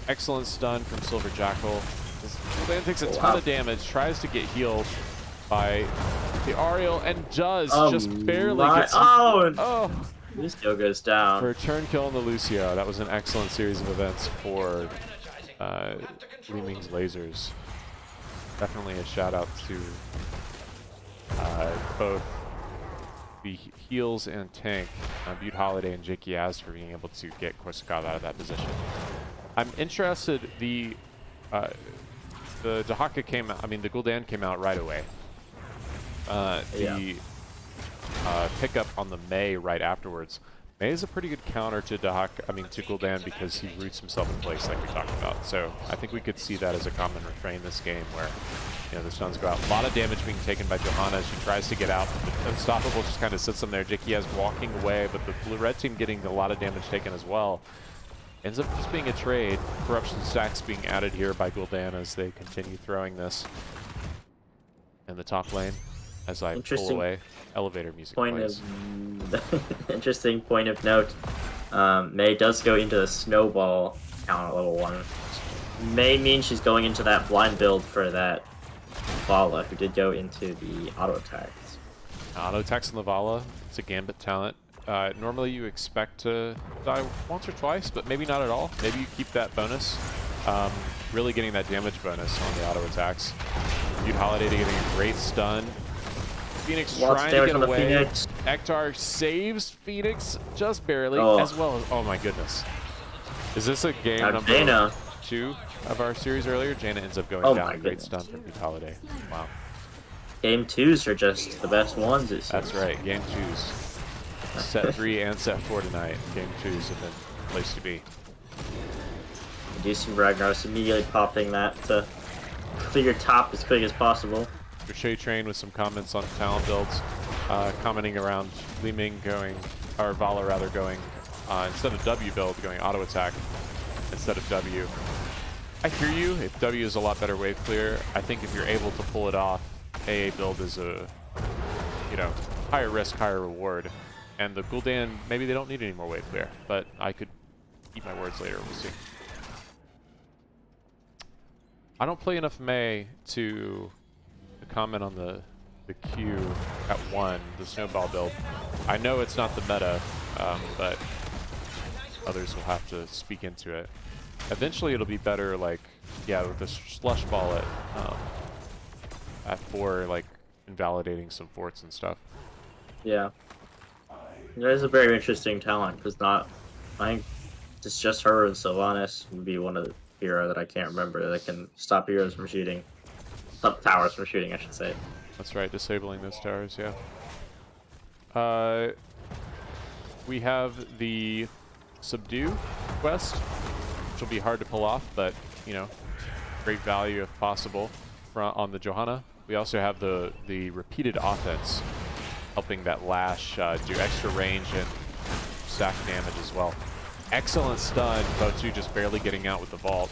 Excellent stun from Silver Jackal. Gul'dan takes a ton of damage, tries to get healed by the Ariel, and does just barely get Lucio goes down. For a turn kill on the Lucio. That was an excellent series of events for Gleaming's Lasers. Definitely a shout out to both the heals and tank, Feud Holiday and Jakiaz for being able to get Korsakov out of that position. I'm interested, the Dahaka came out, the Gul'dan came out right away. The pickup on the Mei right afterwards. Mei is a pretty good counter to to Gul'dan because he roots himself in place like we talked about. So I think we could see that as a common refrain this game where, the stuns go out. A lot of damage being taken by Johanna as she tries to get out. But Unstoppable just kind of sits on there. Jakiaz walking away, but the blue-red team getting a lot of damage taken as well. Ends up just being a trade. Corruption stacks being added here by Gul'dan as they continue throwing this in the top lane. As I pull away, elevator music plays. Interesting point of note. Mei does go into the snowball count at level 1. May mean she's going into that blind build for that Vala, who did go into the auto attacks. Auto attacks on the Vala. It's a Gambit talent. Normally you expect to die once or twice, but maybe not at all. Maybe you keep that bonus. Really getting that damage bonus on the auto attacks. Feud Holiday to getting a great stun. Phoenix trying to get away. Ektar saves Phoenix just barely, as well as, oh my goodness. Is this a game Now number Jaina. 2 of our series earlier? Jaina ends up going Oh down. my Great goodness. stun from Brutality. Wow. Game 2s are just the best ones, it seems. That's right. Game 2s. Set 3 and set 4 tonight. Game 2s have been the place to be. Do some Ragnaros immediately popping that to figure top as quick as possible. Crochet Train with some comments on talent builds. Commenting around Li-Ming going, or Vala rather going, instead of W build, going auto attack instead of W. I hear you. If W is a lot better wave clear, I think if you're able to pull it off, AA build is a, you know, higher risk, higher reward. And the Gul'dan, maybe they don't need any more wave clear, but I could eat my words later. We'll see. I don't play enough Mei to comment on the Q at 1, the snowball build. I know it's not the meta, but others will have to speak into it. Eventually it'll be better, like, yeah, with the slush ball at 4, like, invalidating some forts and stuff. Yeah. That is a very interesting talent, because I think it's just her and Sylvanas would be one of the hero that I can't remember that can stop heroes from shooting. Stop towers from shooting, I should say. That's right, disabling those towers, yeah. We have the Subdue quest, which will be hard to pull off, but, you know, great value if possible on the Johanna. We also have the repeated offense, helping that Lash do extra range and stack damage as well. Excellent stun, Botu just barely getting out with the vault.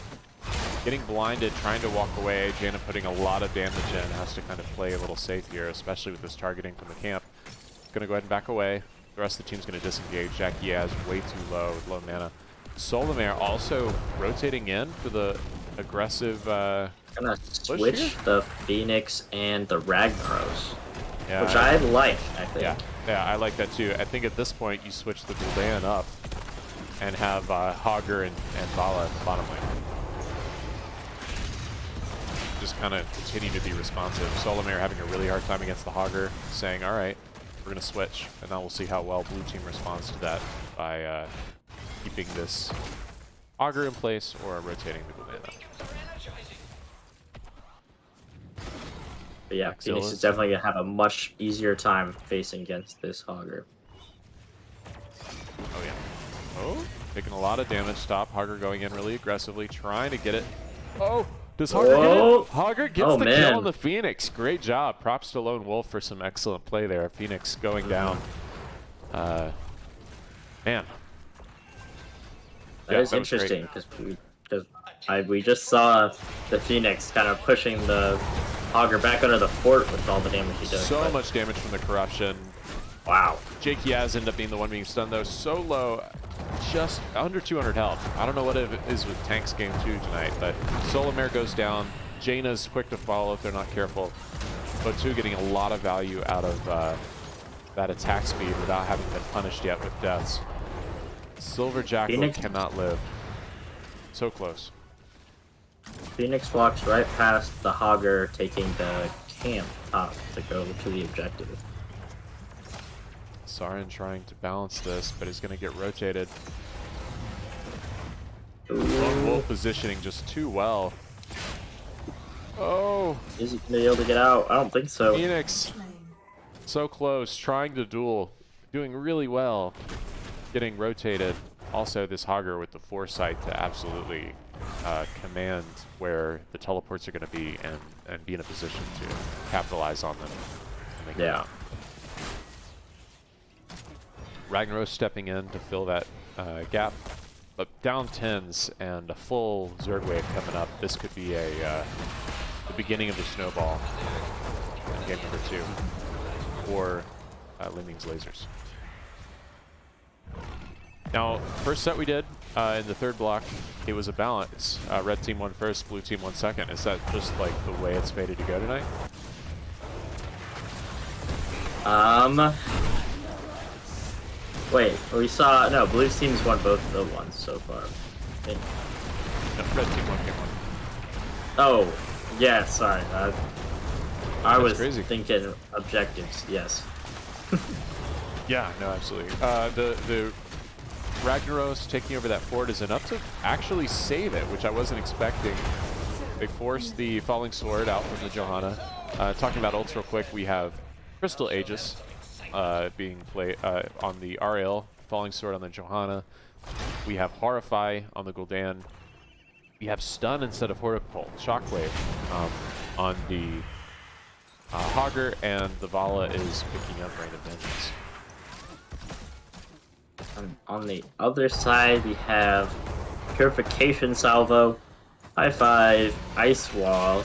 Getting blinded, trying to walk away. Jaina putting a lot of damage in, has to kind of play a little safe here, especially with this targeting from the camp. Gonna go ahead and back away. The rest of the team's gonna disengage. Jackie Yaz way too low with low mana. Solamare also rotating in for the aggressive Gonna switch the Phoenix and the Ragnaros, yeah, which I like, I think. Yeah, I like that too. I think at this point you switch the Gul'dan up and have Hogger and Vala at the bottom lane. Just kind of continue to be responsive. Solamare having a really hard time against the Hogger, saying, all right, we're going to switch. And now we'll see how well blue team responds to that by keeping this Hogger in place or rotating the Gul'dan up. But yeah, Excellent. Phoenix is definitely going to have a much easier time facing against this Hogger. Oh, yeah. Oh, taking a lot of damage. Stop. Hogger going in really aggressively, trying to get it. Oh! Does Hogger get it? Hogger gets the kill on the Phoenix. Great job. Props to Lone Wolf for some excellent play there. Phoenix going down. Man. That is interesting because we just saw the Phoenix kind of pushing the Hogger back under the fort with all the damage he does. So much damage from the corruption. Wow. Jake Yaz ended up being the one being stunned though. So low. Just under 200 health. I don't know what it is with Tanks game 2 tonight, but Solamare goes down. Jaina's quick to follow if they're not careful. Botu getting a lot of value out of that attack speed without having been punished yet with deaths. Silver Jackal cannot live. So close. Phoenix walks right past the Hogger taking the camp top to go to the objective. Sarin trying to balance this, but is going to get rotated. Lone Wolf positioning just too well. Oh! Is he going to be able to get out? I don't think so. Phoenix, so close, trying to duel, doing really well, getting rotated. Also, this Hogger with the foresight to absolutely command where the teleports are going to be and be in a position to capitalize on them. When they come out. Ragnaros stepping in to fill that gap, but down 10s and a full Zerg wave coming up. This could be the beginning of the snowball in game number 2 for Li-Ming's lasers. Now, first set we did in the third block, it was a balance. Red team won first, blue team won second. Is that just like the way it's fated to go tonight? Wait, we saw blue teams won both of the ones so far. No, red team won game 1. Oh, yeah, sorry. I was crazy. thinking objectives, yes. Yeah, no, absolutely. The Ragnaros taking over that fort is enough to actually save it, which I wasn't expecting. They forced the Falling Sword out from the Johanna. Talking about ults real quick, we have Crystal Aegis being played on the RL, Falling Sword on the Johanna. We have Horrify on the Gul'dan. We have Stun instead of Horripulse, Shockwave on the Hogger, and the Vala is picking up Rain of Vengeance. On the other side, we have Purification Salvo, High Five, Ice Wall,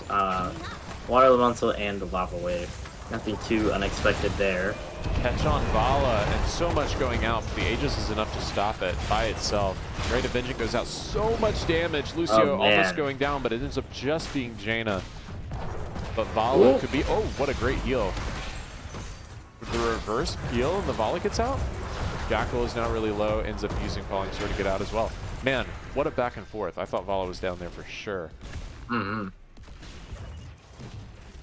Water Elemental, and Lava Wave. Nothing too unexpected there. Catch on Vala, and so much going out, but the Aegis is enough to stop it by itself. Rain of Vengeance goes out, so much damage. Lucio almost going down, but it ends up just being Jaina. But Vala could be, oh, what a great heal. The reverse heal and the Vala gets out. Jackal is now really low, ends up using Falling Sword to get out as well. Man, what a back and forth. I thought Vala was down there for sure. Mm-hmm.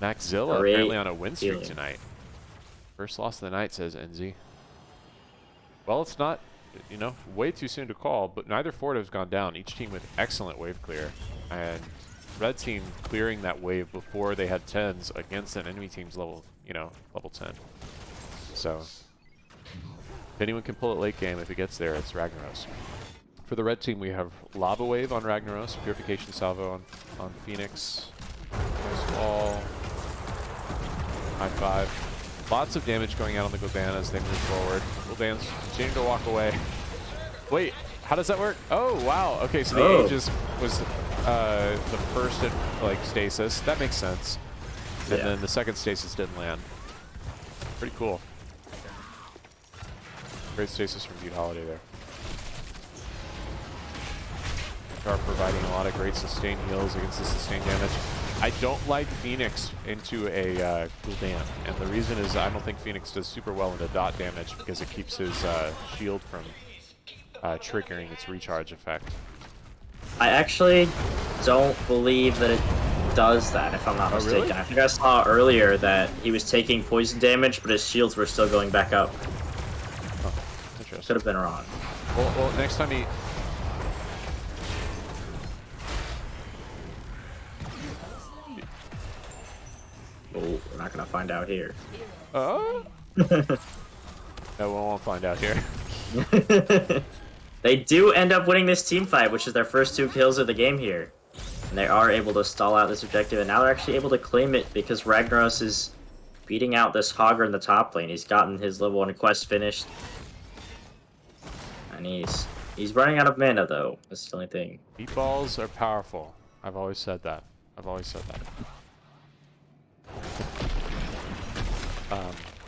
Maxzilla apparently on a win streak tonight. First loss of the night, says NZ. Well, it's not, you know, way too soon to call, but neither fort has gone down. Each team with excellent wave clear. And red team clearing that wave before they had 10s against an enemy team's level, you know, level 10. So, if anyone can pull it late game, if it gets there, it's Ragnaros. For the red team, we have Lava Wave on Ragnaros, Purification Salvo on Phoenix, Ice Wall, High Five. Lots of damage going out on the Gul'dan as they move forward. Gul'dan's continuing to walk away. Wait, how does that work? Oh, wow. Okay, so the Aegis was the first like stasis. That makes sense. And then the second stasis didn't land. Pretty cool. Great stasis from Dude Holiday there. Are providing a lot of great sustained heals against the sustained damage. I don't like Phoenix into a Gul'dan, and the reason is I don't think Phoenix does super well into dot damage because it keeps his shield from triggering its recharge effect. I actually don't believe that it does that, if I'm not mistaken. Really? I think I saw earlier that he was taking poison damage, but his shields were still going back up. Oh, interesting. Could have been wrong. Well, next time he... Oh, we're not gonna find out here. No, we won't find out here. They do end up winning this team fight, which is their first 2 kills of the game here. And they are able to stall out this objective, and now they're actually able to claim it because Ragnaros is beating out this Hogger in the top lane. He's gotten his level 1 quest finished. And he's running out of mana, though. That's the only thing. Beat balls are powerful. I've always said that.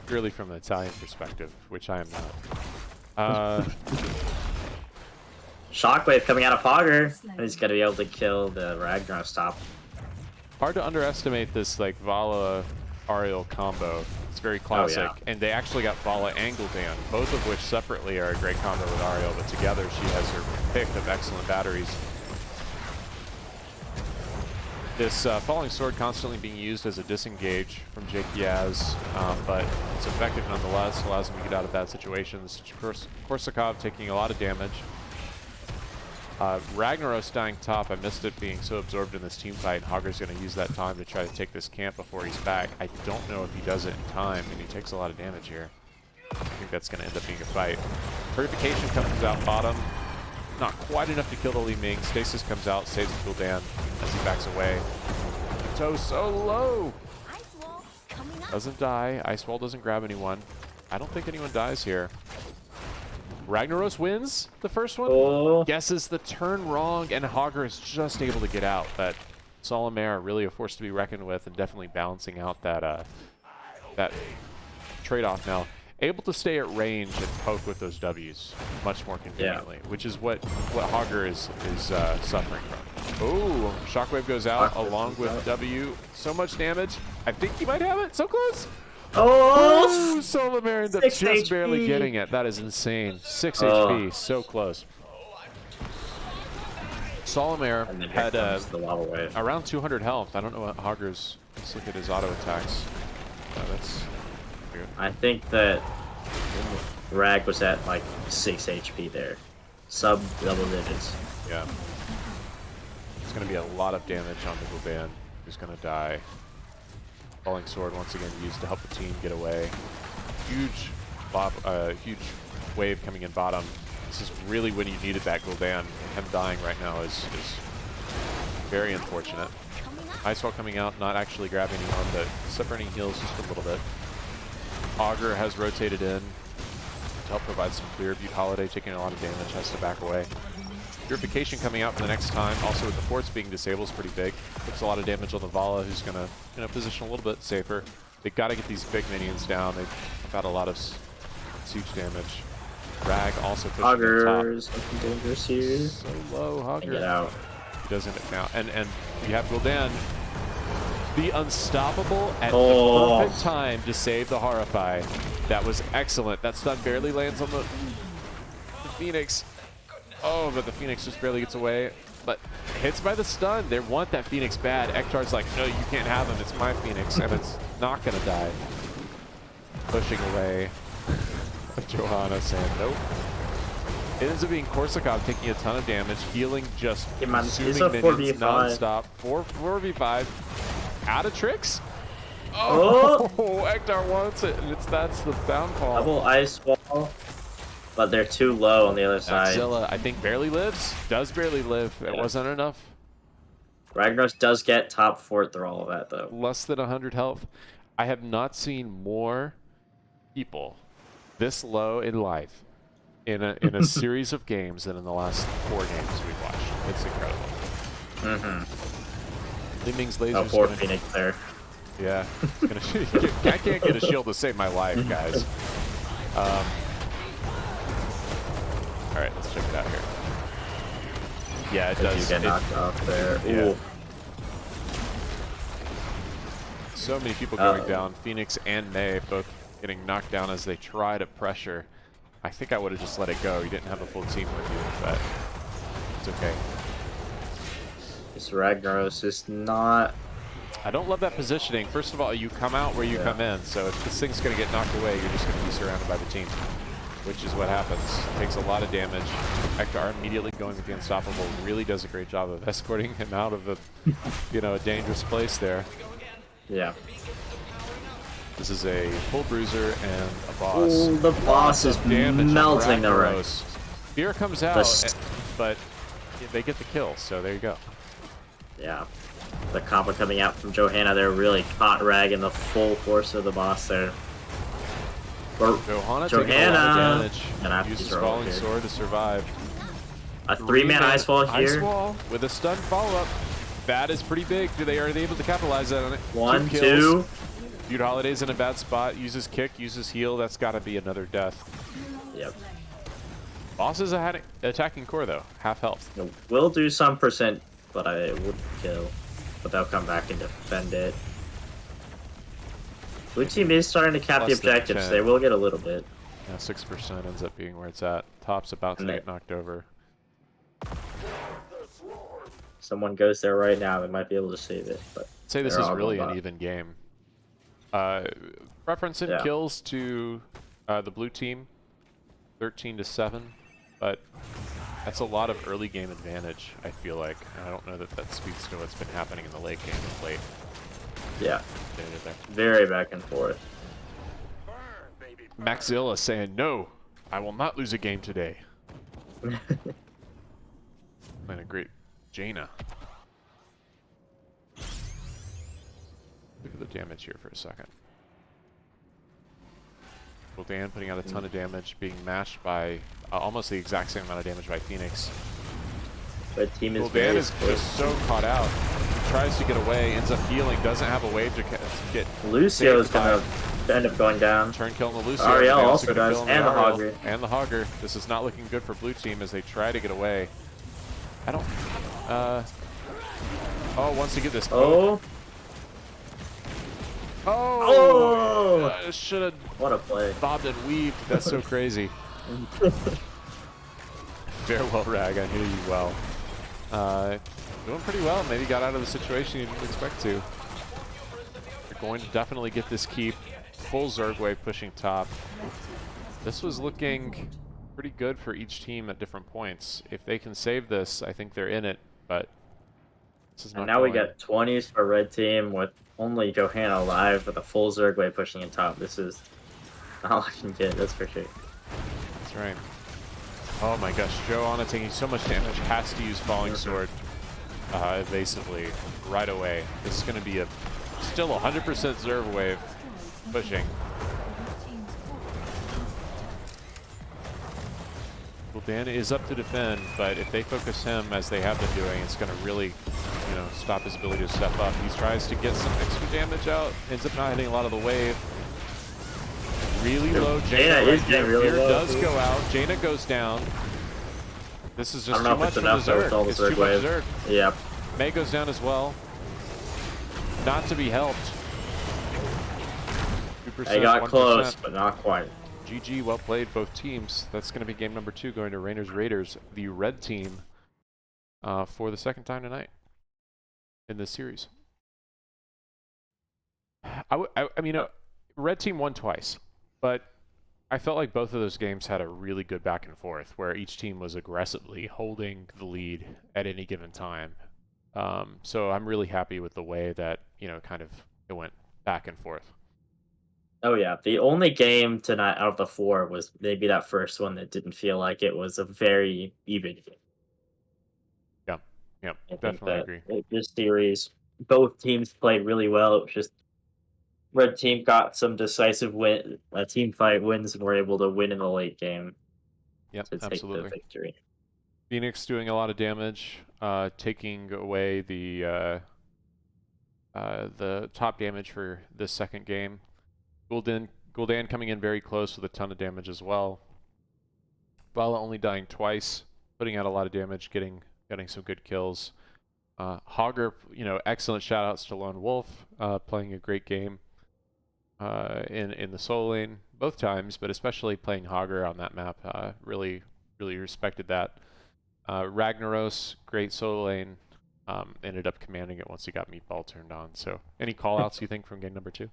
Purely from an Italian perspective, which I am not. Shockwave coming out of Hogger, and he's gonna be able to kill the Ragnaros top. Hard to underestimate this like Vala Ariel combo. It's very classic, and they actually got Vala and Gul'dan, both of which separately are a great combo with Ariel, but together she has her pick of excellent batteries. This Falling Sword constantly being used as a disengage from Jake Yaz, but it's effective nonetheless, allows him to get out of bad situations. Korsakov taking a lot of damage. Ragnaros dying top, I missed it being so absorbed in this team fight. Hogger's going to use that time to try to take this camp before he's back. I don't know if he does it in time, and he takes a lot of damage here. I think that's going to end up being a fight. Purification comes out bottom. Not quite enough to kill the Li Ming. Stasis comes out, saves Gul'dan as he backs away. So low! Doesn't die. Ice Wall doesn't grab anyone. I don't think anyone dies here. Ragnaros wins the first one. Guesses the turn wrong, and Hogger is just able to get out. But Solomare really a force to be reckoned with, and definitely balancing out that that trade-off now. Able to stay at range and poke with those W's much more conveniently, which is what Hogger is suffering from. Oh, Shockwave goes out along with W. So much damage. I think he might have it. So close. Oh, Solomare ended up just HP. barely getting it. That is insane. 6 HP, so close. Solomare had around 200 health. I don't know what Hogger's. Let's look at his auto attacks. That's weird. I think that Rag was at like 6 HP there. Sub double digits. Yeah. It's going to be a lot of damage on the Gul'dan, who's going to die. Falling Sword once again used to help the team get away. Huge wave coming in bottom. This is really when you needed that Gul'dan. Him dying right now is very unfortunate. Icewall coming out, not actually grabbing anyone, but separating heals just a little bit. Augur has rotated in to help provide some clear. Butte Holiday taking a lot of damage, has to back away. Purification coming out for the next time. Also with the forts being disabled is pretty big. Puts a lot of damage on the Vala, who's going to position a little bit safer. They got to get these big minions down. They've got a lot of siege damage. Rag also pushing Augur's on top. looking dangerous here. So low, Augur. Get out. He doesn't now. And you have Gul'dan, the unstoppable at the Oh. perfect time to save the Horrify. That was excellent. That stun barely lands on the Phoenix. Oh, but the Phoenix just barely gets away. But hits by the stun. They want that Phoenix bad. Ektar's like, no, you can't have him. It's my Phoenix, and it's not going to die. Pushing away. Johanna saying, nope. It ends up being Korsakov taking a ton of damage, healing just Yeah, man, it's consuming a minions 4v5. non-stop. 4v5. Out of tricks? Oh! Ektar wants it, and that's the downfall. Double ice wall, but they're too low on the other side. Zilla, I think, barely lives. Does barely live. It Yeah. wasn't enough. Ragnaros does get top fort through all of that, though. Less than 100 health. I have not seen more people this low in life in a series of games than in the last 4 games we've watched. It's incredible. Mm-hmm. Li Ming's laser. Oh, poor Phoenix there. Yeah. I can't get a shield to save my life, guys. All right, let's check it out here. Yeah, it does. You get knocked off there. Yeah. Ooh. So many people going down. Phoenix and May both getting knocked down as they try to pressure. I think I would have just let it go. You didn't have a full team with you, but it's okay. This Ragnaros is not... I don't love that positioning. First of all, you come out where you come in, so if this thing's going to get knocked away, you're just going to be surrounded by the team, which is what happens. It takes a lot of damage. Ektar immediately going with the Unstoppable really does a great job of escorting him out of a, a dangerous place there. Yeah. This is a full bruiser and a boss. Ooh, the boss is melting the Ragnaros. ring. Fear comes out, but they get the kill, so there you go. Yeah. The combo coming out from Johanna there really caught Rag in the full force of the boss there. Johanna taking a lot of damage. Gonna have to Uses throw Falling here. Sword to survive. A 3-man ice wall here. Ice wall with a stun follow-up. That is pretty big. Are they able to capitalize on it? 1, 2 2. kills. Butte Holiday's in a bad spot. Uses kick, uses heal. That's got to be another death. Yep. Boss is attacking core though. Half health. It will do some percent, but I would kill. But they'll come back and defend it. Blue team is starting to cap the Less than objectives. 10. They will get a little bit. Yeah, 6% ends up being where it's at. Top's about to get knocked over. Someone goes there right now, they might be able to save it. But I'd say this they're is all really going an up. even game. Preference in kills to the blue team, 13-7, but that's a lot of early game advantage, I feel like. And I don't know that that speaks to what's been happening in the late game of late. Yeah. Getting it there. Very back and forth. Maxilla saying, no, I will not lose a game today. Playing a great Jaina. Look at the damage here for a second. Gul'dan putting out a ton of damage, being matched by almost the exact same amount of damage by Phoenix. The team is Gul'dan very is just so caught out. Tries to get away, ends up healing, doesn't have a wave to get. Lucio is going to end up going down. Turn kill on the Lucio. Ariel They're also gonna does, kill him and the Ariel. Hogger. And the Hogger. This is not looking good for blue team as they try to get away. I don't. Oh, wants to get this. Oh. Oh! Should have What a play. bobbed and weaved. That's so crazy. Farewell, Rag. I knew you well. Doing pretty well. Maybe got out of the situation you didn't expect to. They're going to definitely get this keep. Full Zerg wave pushing top. This was looking pretty good for each team at different points. If they can save this, I think they're in it, but this is And not now we going. get 20s for red team with only Johanna alive with a full Zergway pushing in top. This is all I can get, that's for sure. That's right. Oh my gosh, Johanna taking so much damage, has to use Falling Sword evasively right away. This is going to be a still 100% Zerg wave pushing. Well, Dan is up to defend, but if they focus him as they have been doing, it's going to really, you know, stop his ability to step up. He tries to get some extra damage out, ends up not hitting a lot of the wave. Really low Jaina is right getting here. really Fear low, does too. go out. Jaina goes down. This is I just don't know too if much it's from the enough though with all Zerg. the It's Zerg too much wave. Zerg. Yep. Mei goes down as well. Not to be helped. 2%, They got 1%. close, but not quite. GG, well played, both teams. That's going to be game number 2 going to Rainers Raiders, the red team, for the second time tonight in this series. I mean, red team won twice, but I felt like both of those games had a really good back and forth where each team was aggressively holding the lead at any given time. So I'm really happy with the way that, you know, kind of it went back and forth. Oh yeah, the only game tonight out of the 4 was maybe that first one that didn't feel like it was a very even game. Yeah, I think definitely that agree. this series, both teams played really well. It was just red team got some decisive team fight wins and were able to win in the late game Yep, to take the absolutely. victory. Phoenix doing a lot of damage, taking away the top damage for this second game. Gul'dan coming in very close with a ton of damage as well. Vala only dying twice, putting out a lot of damage, getting some good kills. Hogger, you know, excellent shoutouts to Lone Wolf, playing a great game in the solo lane both times, but especially playing Hogger on that map. Really respected that. Ragnaros, great solo lane. Ended up commanding it once he got Meatball turned on. So, any callouts you think from game number 2?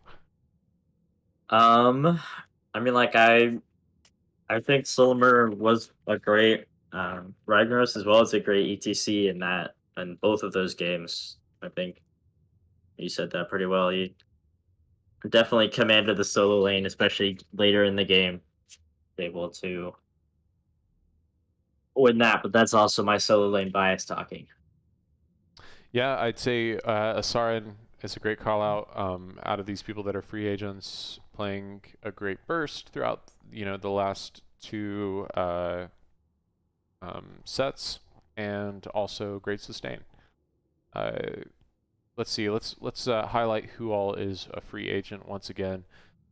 I mean, like I think Silmer was a great Ragnaros as well as a great ETC in both of those games. I think you said that pretty well. He definitely commanded the solo lane, especially later in the game, able to win that. But that's also my solo lane bias talking. Yeah, I'd say Asarin is a great call out. Out of these people that are free agents, playing a great burst throughout, you know, the last 2 sets, and also great sustain. Let's see. Let's highlight who all is a free agent once again.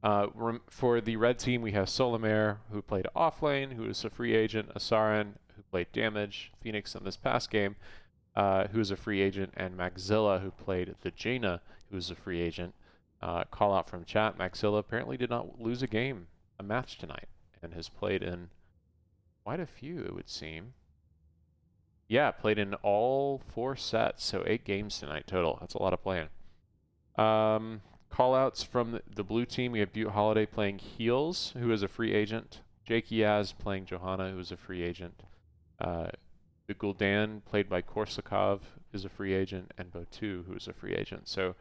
For the red team, we have Solomare, who played offlane, who is a free agent. Asarin, who played damage. Phoenix in this past game, who is a free agent, and Maxilla, who played the Jaina, who is a free agent. Call out from chat. Maxilla apparently did not lose a match tonight, and has played in quite a few, it would seem. Yeah, played in all 4 sets, so 8 games tonight total. That's a lot of playing. Callouts from the blue team, we have Butte Holiday playing Heels, who is a free agent. Jake Yaz playing Johanna, who is a free agent. The Gul'dan, played by Korsakov, is a free agent, and Botu, who is a free agent. So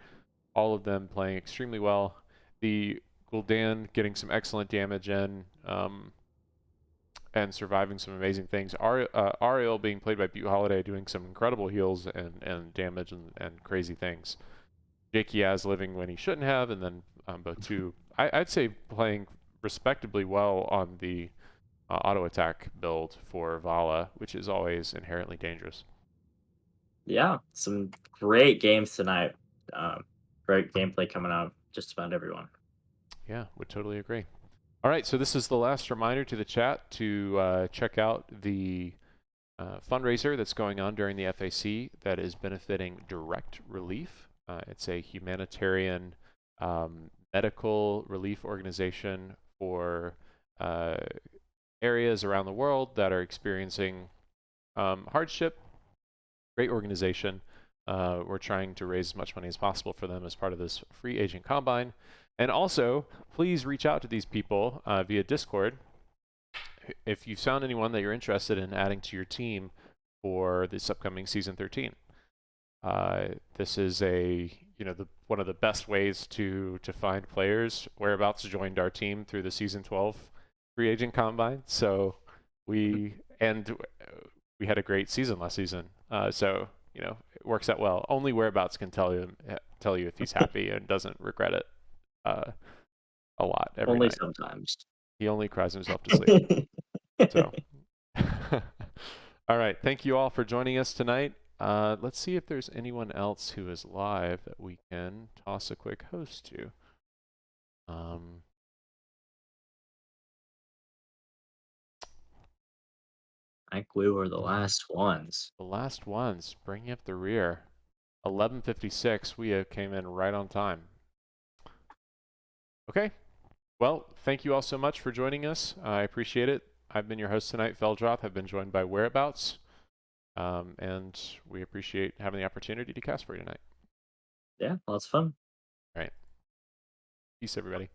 all of them playing extremely well. The Gul'dan getting some excellent damage in, and surviving some amazing things. Ariel being played by Butte Holiday, doing some incredible heals and damage and crazy things. Jake Yaz living when he shouldn't have, and then Botu, I'd say playing respectably well on the auto attack build for Vala, which is always inherently dangerous. Yeah, some great games tonight. Great gameplay coming out of just about everyone. Yeah, would totally agree. All right, so this is the last reminder to the chat to check out the fundraiser that's going on during the FAC that is benefiting Direct Relief. It's a humanitarian medical relief organization for areas around the world that are experiencing hardship. Great organization. We're trying to raise as much money as possible for them as part of this free agent combine. And also, please reach out to these people via Discord if you found anyone that you're interested in adding to your team for this upcoming season 13. This is one of the best ways to find players. Whereabouts joined our team through the season 12 free agent combine, so we had a great season last season. So it works out well. Only Whereabouts can tell you if he's happy and doesn't regret it a lot every Only night. sometimes. He only cries himself to sleep. So, all right. Thank you all for joining us tonight. Let's see if there's anyone else who is live that we can toss a quick host to. I think we were the last ones. The last ones, bringing up the rear. 11:56. We came in right on time. Okay. Well, thank you all so much for joining us. I appreciate it. I've been your host tonight, Feldrop. I've been joined by Whereabouts. And we appreciate having the opportunity to cast for you tonight. Yeah, lots of fun. All right. Peace, everybody.